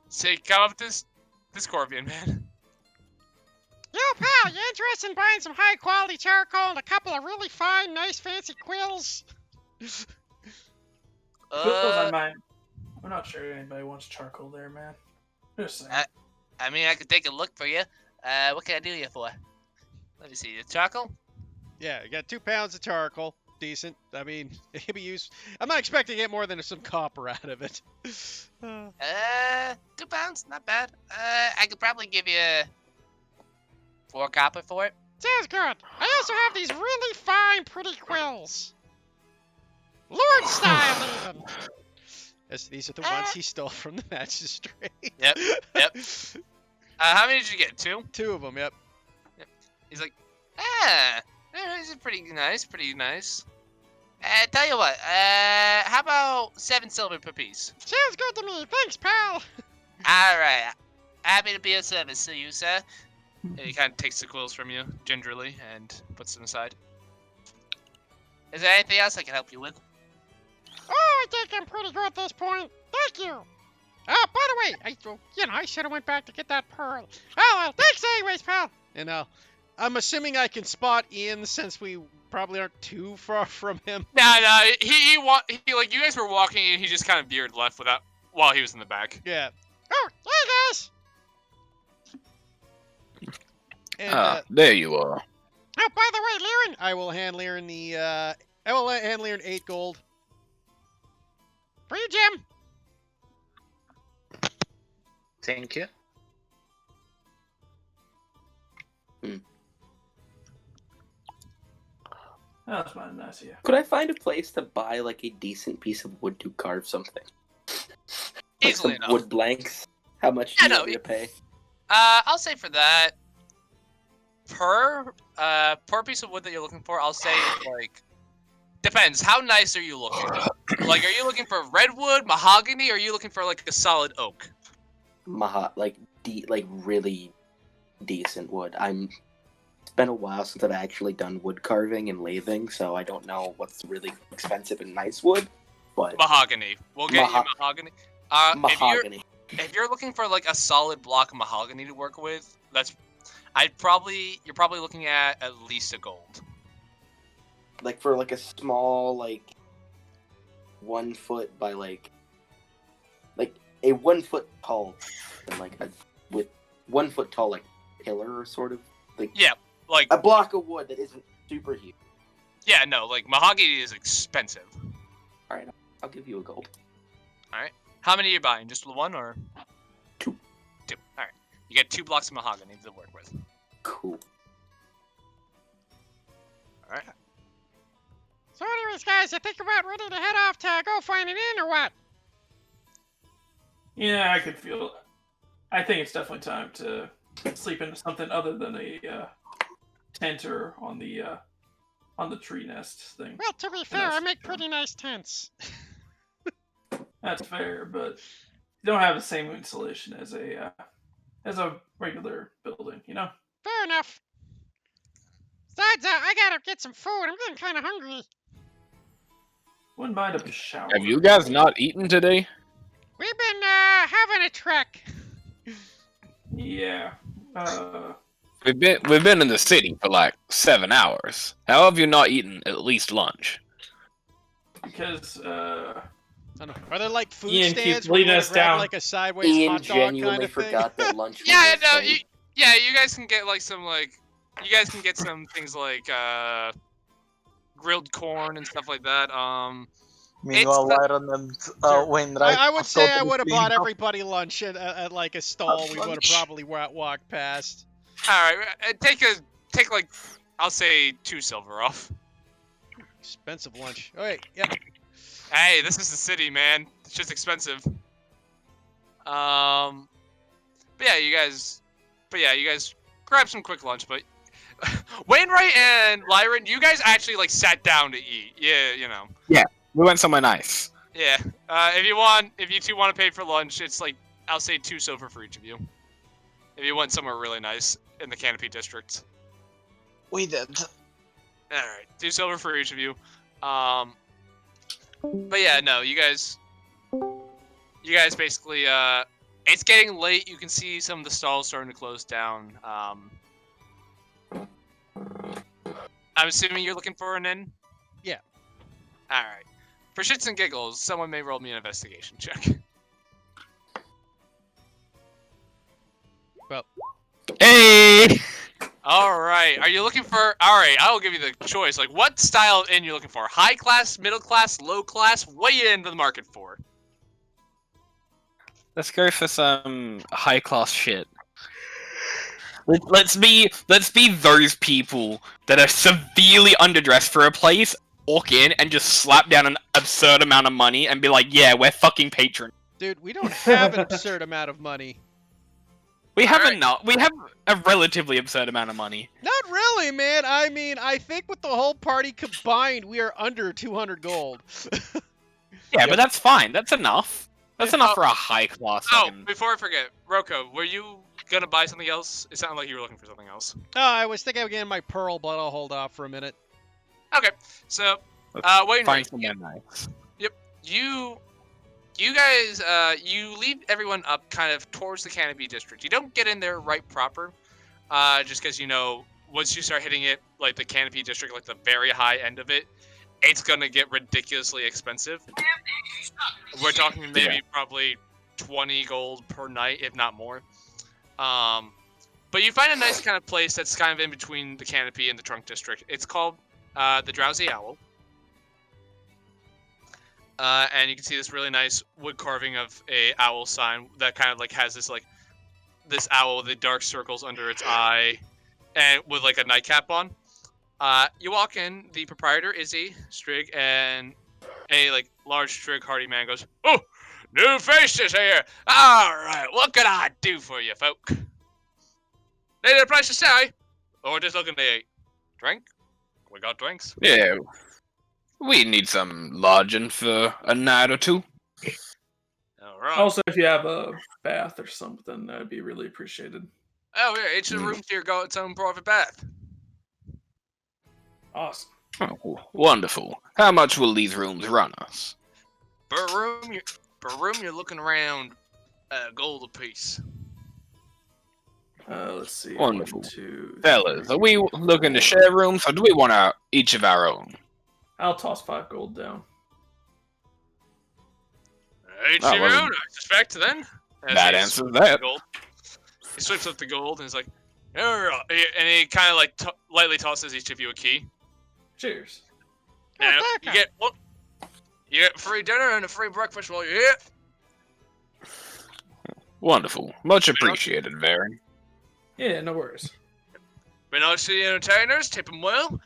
Say, come up with this Corvian man. Yo, pal, you interested in buying some high-quality charcoal and a couple of really fine, nice, fancy quills? I'm not sure anybody wants charcoal there, man. Just saying. I mean, I could take a look for you. What can I do you for? Let me see. The charcoal? Yeah, you got 2 pounds of charcoal. Decent. I mean, it can be used. I'm not expecting to get more than some copper out of it. 2 pounds? Not bad. I could probably give you 4 copper for it. Sounds good. I also have these really fine, pretty quills. Lord style, even. These are the ones he stole from the magistrate. Yep. How many did you get? 2? 2 of them, yep. He's like, these are pretty nice. Tell you what, how about 7 silver per piece? Sounds good to me. Thanks, pal. Alright. Happy to be of service to you, sir. And he kind of takes the quills from you, gingerly, and puts them aside. Is there anything else I can help you with? Oh, I think I'm pretty good at this point. Thank you. Oh, by the way, I should have went back to get that pearl. Oh, well, thanks anyways, pal. And I'm assuming I can spot Ian since we probably aren't too far from him. No, he like, you guys were walking and he just kind of veered left while he was in the back. Yeah. Oh, hey guys. And, there you are. Oh, by the way, Liren, I will hand Liren 8 gold. For you, Jim. Thank you. That's not nice of you. Could I find a place to buy like a decent piece of wood to carve something? Easily some enough. Wood blanks. How much do you want me to pay? I'll say for that, per piece of wood that you're looking for, I'll say it's like, depends. How nice are you looking? Like, are you looking for redwood, mahogany, or are you looking for like a solid oak? Really decent wood. It's been a while since I've actually done wood carving and lathing, so I don't know what's really expensive and nice wood. But mahogany. We'll get you mahogany. Mahogany. If you're looking for like a solid block of mahogany to work with, you're probably looking at least a gold. Like for like a small 1 foot by like a 1 foot tall, and like with 1 foot tall like pillar sort of like like a block of wood that isn't super huge. Yeah, no, like mahogany is expensive. All right, I'll give you a gold. All right, how many are you buying? Just the 1 or 2? 2. All right, you get 2 blocks of mahogany to work with. Cool. All right. So anyways, guys, I think we're about ready to head off to go find an inn or what? Yeah, I could feel. I think it's definitely time to sleep into something other than a tent or on the tree nest thing. Well, to be fair, I make pretty nice tents. That's fair, but you don't have the same insulation as a regular building, you know? Fair enough. Besides, I gotta get some food. I'm getting kind of hungry. Wouldn't mind a shower. Have you guys not eaten today? We've been having a trek. Yeah. We've been in the city for like 7 hours. How have you not eaten at least lunch? Because I don't know. Are there like food Ian stands keeps where you leading wanna us grab down. like a sideways Ian hot dog genuinely kind of forgot thing? that lunch was Yeah, a no, thing. you guys can get like some you guys can get some things like grilled corn and stuff like that. Meanwhile, It's Lyron and Wainwright. I would have say I totally would have cleaned bought up. everybody lunch at like a stall. We would have Lunch. probably walked past. all right. Take like I'll say 2 silver off. Expensive lunch. Oh wait, yep. Hey, this is the city, man. It's just expensive. But yeah, you guys grab some quick lunch. But Wainwright and Lyron, you guys actually like sat down to eat. Yeah, you know. We went somewhere nice. Yeah. If you two want to pay for lunch, it's like I'll say 2 silver for each of you. If you went somewhere really nice in the Canopy District. We did. All right, 2 silver for each of you. But yeah, no, you guys basically, it's getting late. You can see some of the stalls starting to close down. I'm assuming you're looking for an inn? Yeah. All right. For shits and giggles, someone may roll me an investigation check. Well, Hey! All right. Are you looking for? All right. I will give you the choice. Like, what style of inn you're looking for? High class, middle class, low class? What are you into the market for? Let's go for some high class shit. Let's be those people that are severely underdressed for a place, walk in and just slap down an absurd amount of money and be like, yeah, we're fucking patron. dude, we don't have an absurd amount of money. We have Alright. enough. We have a relatively absurd amount of money. Not really, man. I mean, I think with the whole party combined, we are under 200 gold. Yeah, but that's fine. That's enough. That's enough for a high class. Oh, fucking- before I forget, Rocco, were you gonna buy something else? It sounded like you were looking for something else. Oh, I was thinking of getting my pearl, but I'll hold off for a minute. Okay, so, Wainwright, Find somewhere nice. you guys, you lead everyone up kind of towards the Canopy District. You don't get in there right proper, just because, you know, once you start hitting it, like the Canopy District, like the very high end of it, it's gonna get ridiculously expensive. We're talking maybe probably 20 gold per night, if not more. But you find a nice kind of place that's kind of in between the Canopy and the Trunk District. It's called the Drowsy Owl. And you can see this really nice wood carving of a owl sign that kind of like has this like this owl with the dark circles under its eye and with like a nightcap on. You walk in, the proprietor Izzy Strigg and a like large Strigg hardy man goes, "Oh, new faces here. All right, what can I do for you, folk? Need a place to stay, or just looking to eat? Drink? We got drinks." Yeah. We need some lodging for a night or two. All right. Also, if you have a bath or something, that'd be really appreciated. Oh yeah, each of the rooms here got its own private bath. Awesome. Oh, wonderful. How much will these rooms run us? Per room, you're looking around gold apiece. Let's see. Wonderful. 1, 2, Fellas, 3, are we looking to share rooms, or do we want each of our own? I'll toss 5 gold down. Ain't Oh, you well, out, I suspect, then. As that he answers swipes that. the gold. He swipes up the gold and he's like, and he kind of like lightly tosses each of you a key. Cheers. Now, you get free dinner and a free breakfast while you're here. Wonderful. Much appreciated, Varen. Yeah, no worries. Been nice to the entertainers, tip them well.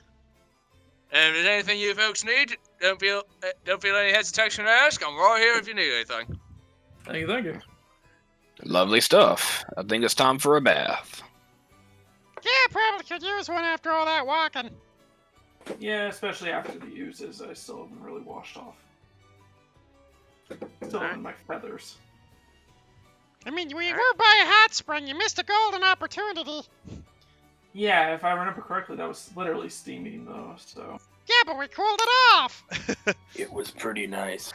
And if there's anything you folks need, don't feel any hesitation to ask. I'm right here if you need anything. Thank you, thank you. Lovely stuff. I think it's time for a bath. Yeah, probably could use one after all that walking. Yeah, especially after the uses, I still haven't really washed off. Still in my feathers. I mean, we were by a hot spring. You missed a golden opportunity. Yeah, if I remember correctly, that was literally steaming though, so... Yeah, but we cooled it off. It was pretty nice.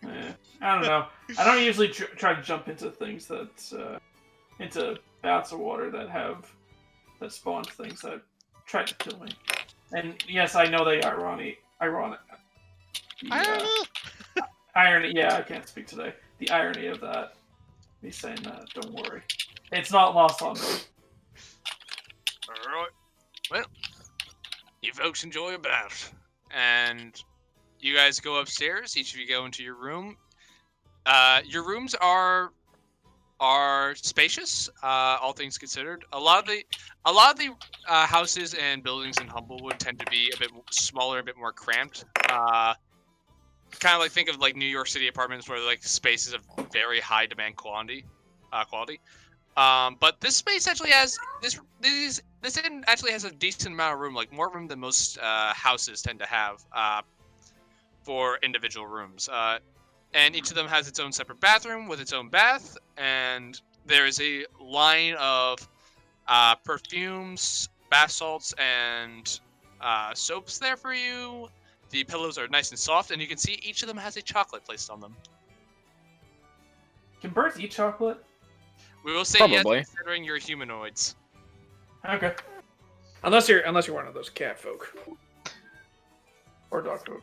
I don't know. I don't usually try to jump into things that, into baths of water that spawn things that try to kill me. And yes, I know they ironic. Irony? Irony, yeah, I can't speak today. The irony of that. Me saying that, don't worry. It's not lost on me. Alright. Well, you folks enjoy your bath. And you guys go upstairs. Each of you go into your room. Your rooms are spacious, all things considered. A lot of the houses and buildings in Humblewood tend to be a bit smaller, a bit more cramped. Kind of like think of like New York City apartments where like space is of very high demand quality. But this space actually has this inn actually has a decent amount of room, like more room than most houses tend to have for individual rooms. And each of them has its own separate bathroom with its own bath, and there is a line of perfumes, bath salts, and soaps there for you. The pillows are nice and soft, and you can see each of them has a chocolate placed on them. Can birds eat chocolate? We will say Probably. yes, considering you're humanoids. Okay. Unless you're one of those cat folk. Or dog folk.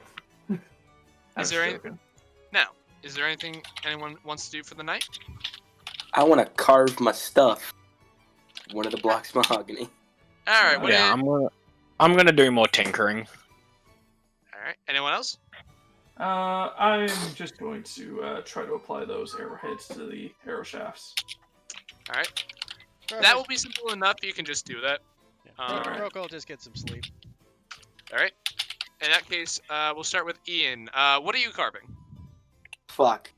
Is there anything anyone wants to do for the night? I want to carve my stuff. One of the blocks mahogany. All right. Yeah, I'm gonna do more tinkering. All right. Anyone else? I'm just going to try to apply those arrowheads to the arrow shafts. All right. That will be simple enough. You can just do that. Roko will just get some sleep. All right. In that case, we'll start with Ian. What are you carving? Fuck.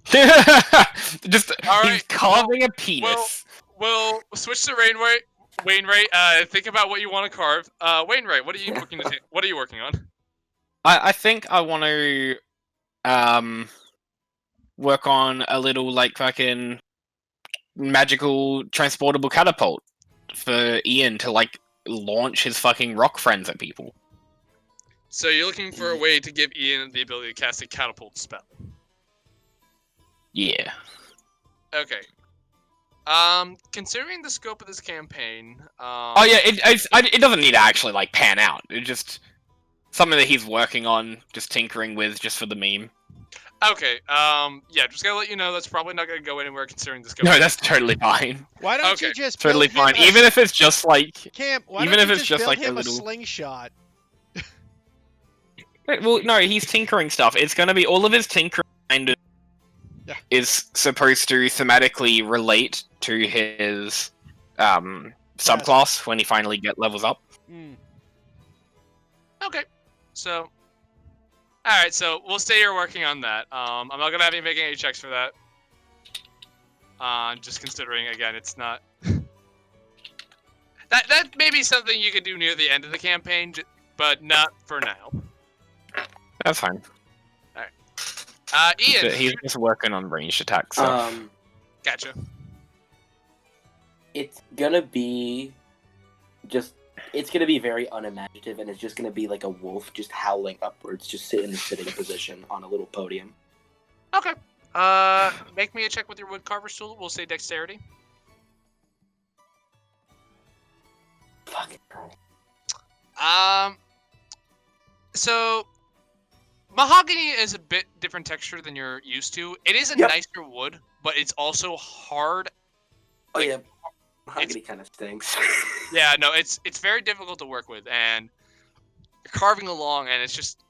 Just All he's right, carving a penis. We'll switch to Wainwright. Wainwright, think about what you want to carve. Wainwright, what are you working What are you working on? I think I want to work on a little like fucking magical transportable catapult for Ian to like launch his fucking rock friends at people. So you're looking for a way to give Ian the ability to cast a catapult spell. Yeah. Okay. Considering the scope of this campaign, Oh yeah, it doesn't need to actually like pan out. It's just something that he's working on, just tinkering with, just for the meme. Okay. Yeah, just gotta let you know that's probably not gonna go anywhere considering the scope. No, that's totally fine. Why don't Okay. you just Totally build him fine. Even if it's just like Camp, why even don't if you it's just build like a him little slingshot? Well, no, he's tinkering stuff. It's gonna be all of his tinkering kind of is supposed to thematically relate to his subclass when he finally levels up. Mm. Okay. So, all right. So we'll say you're working on that. I'm not gonna have you making any checks for that. Just considering again, it's not. That may be something you could do near the end of the campaign, but not for now. That's fine. Ian. He's just working on ranged attacks. So. Gotcha. It's gonna be it's gonna be very unimaginative, and it's just gonna be like a wolf just howling upwards, just sit in the sitting position on a little podium. Okay. Make me a check with your wood carver's tool. We'll say dexterity. Fucking So Mahogany is a bit different texture than you're used to. It is a Yep. nicer wood, but it's also hard. Oh Like, yeah, mahogany kind of stinks. Yeah, no, it's very difficult to work with, and you're carving along, and it's just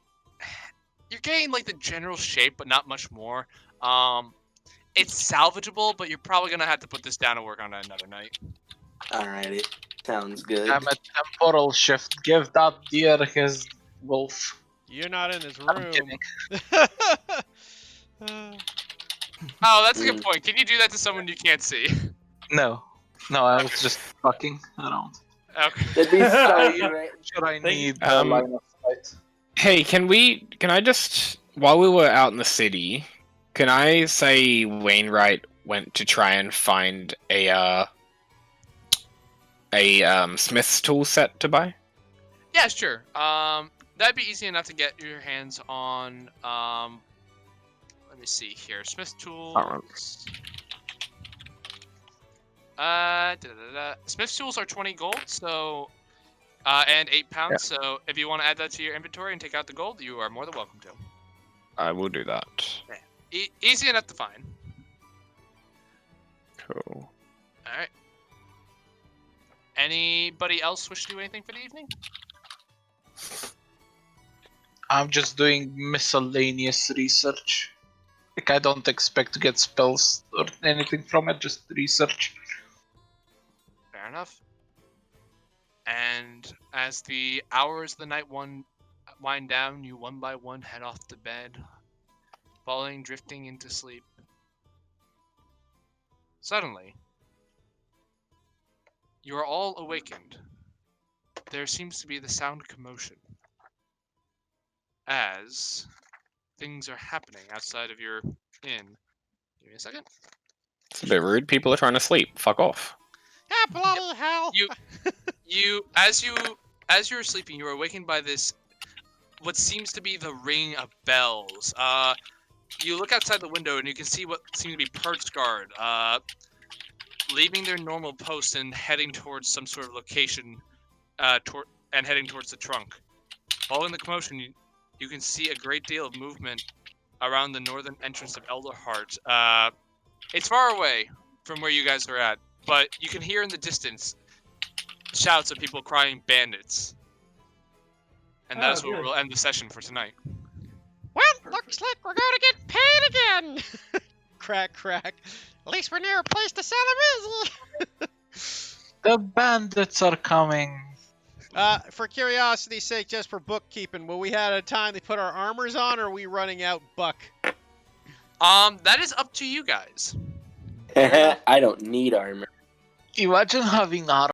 you're getting like the general shape, but not much more. It's salvageable, but you're probably gonna have to put this down and work on it another night. Alrighty, sounds good. I'm a temporal shift. Give that deer his wolf. You're not in his I'm room. kidding. Oh, that's a good point. Can you do that to someone you can't see? No, I was just fucking around. Okay. That'd be so great. Sure, I need Um, line of sight. Hey, can I just, while we were out in the city, can I say Wainwright went to try and find a smith's tool set to buy? Yeah, sure. That'd be easy enough to get your hands on. Let me see here. Smith tools. Smith tools are 20 gold, so and 8 pounds. Yeah. So if you want to add that to your inventory and take out the gold, you are more than welcome to. I will do that. Easy enough to find. Cool. All right. Anybody else wish to do anything for the evening? I'm just doing miscellaneous research. Like, I don't expect to get spells or anything from it, just research. Fair enough. And as the hours of the night wind down, you one by one head off to bed, falling, drifting into sleep. Suddenly, you are all awakened. There seems to be the sound of commotion as things are happening outside of your inn. Give me a second. It's a bit rude. People are trying to sleep. Fuck off. Ah, bloody hell! As you're sleeping, you are awakened by this, what seems to be the ring of bells. You look outside the window and you can see what seem to be perched guard, leaving their normal post and heading towards some sort of location, and heading towards the trunk. Following the commotion, you can see a great deal of movement around the northern entrance of Elderheart. It's far away from where you guys are at, but you can hear in the distance shouts of people crying bandits. And that's where we'll end the session for tonight. Well, looks like we're gonna get paid again! Crack, crack. At least we're near a place to sell them easy! The bandits are coming. For curiosity's sake, just for bookkeeping, will we have a time to put our armors on, or are we running out buck? That is up to you guys. I don't need armor. Imagine having armor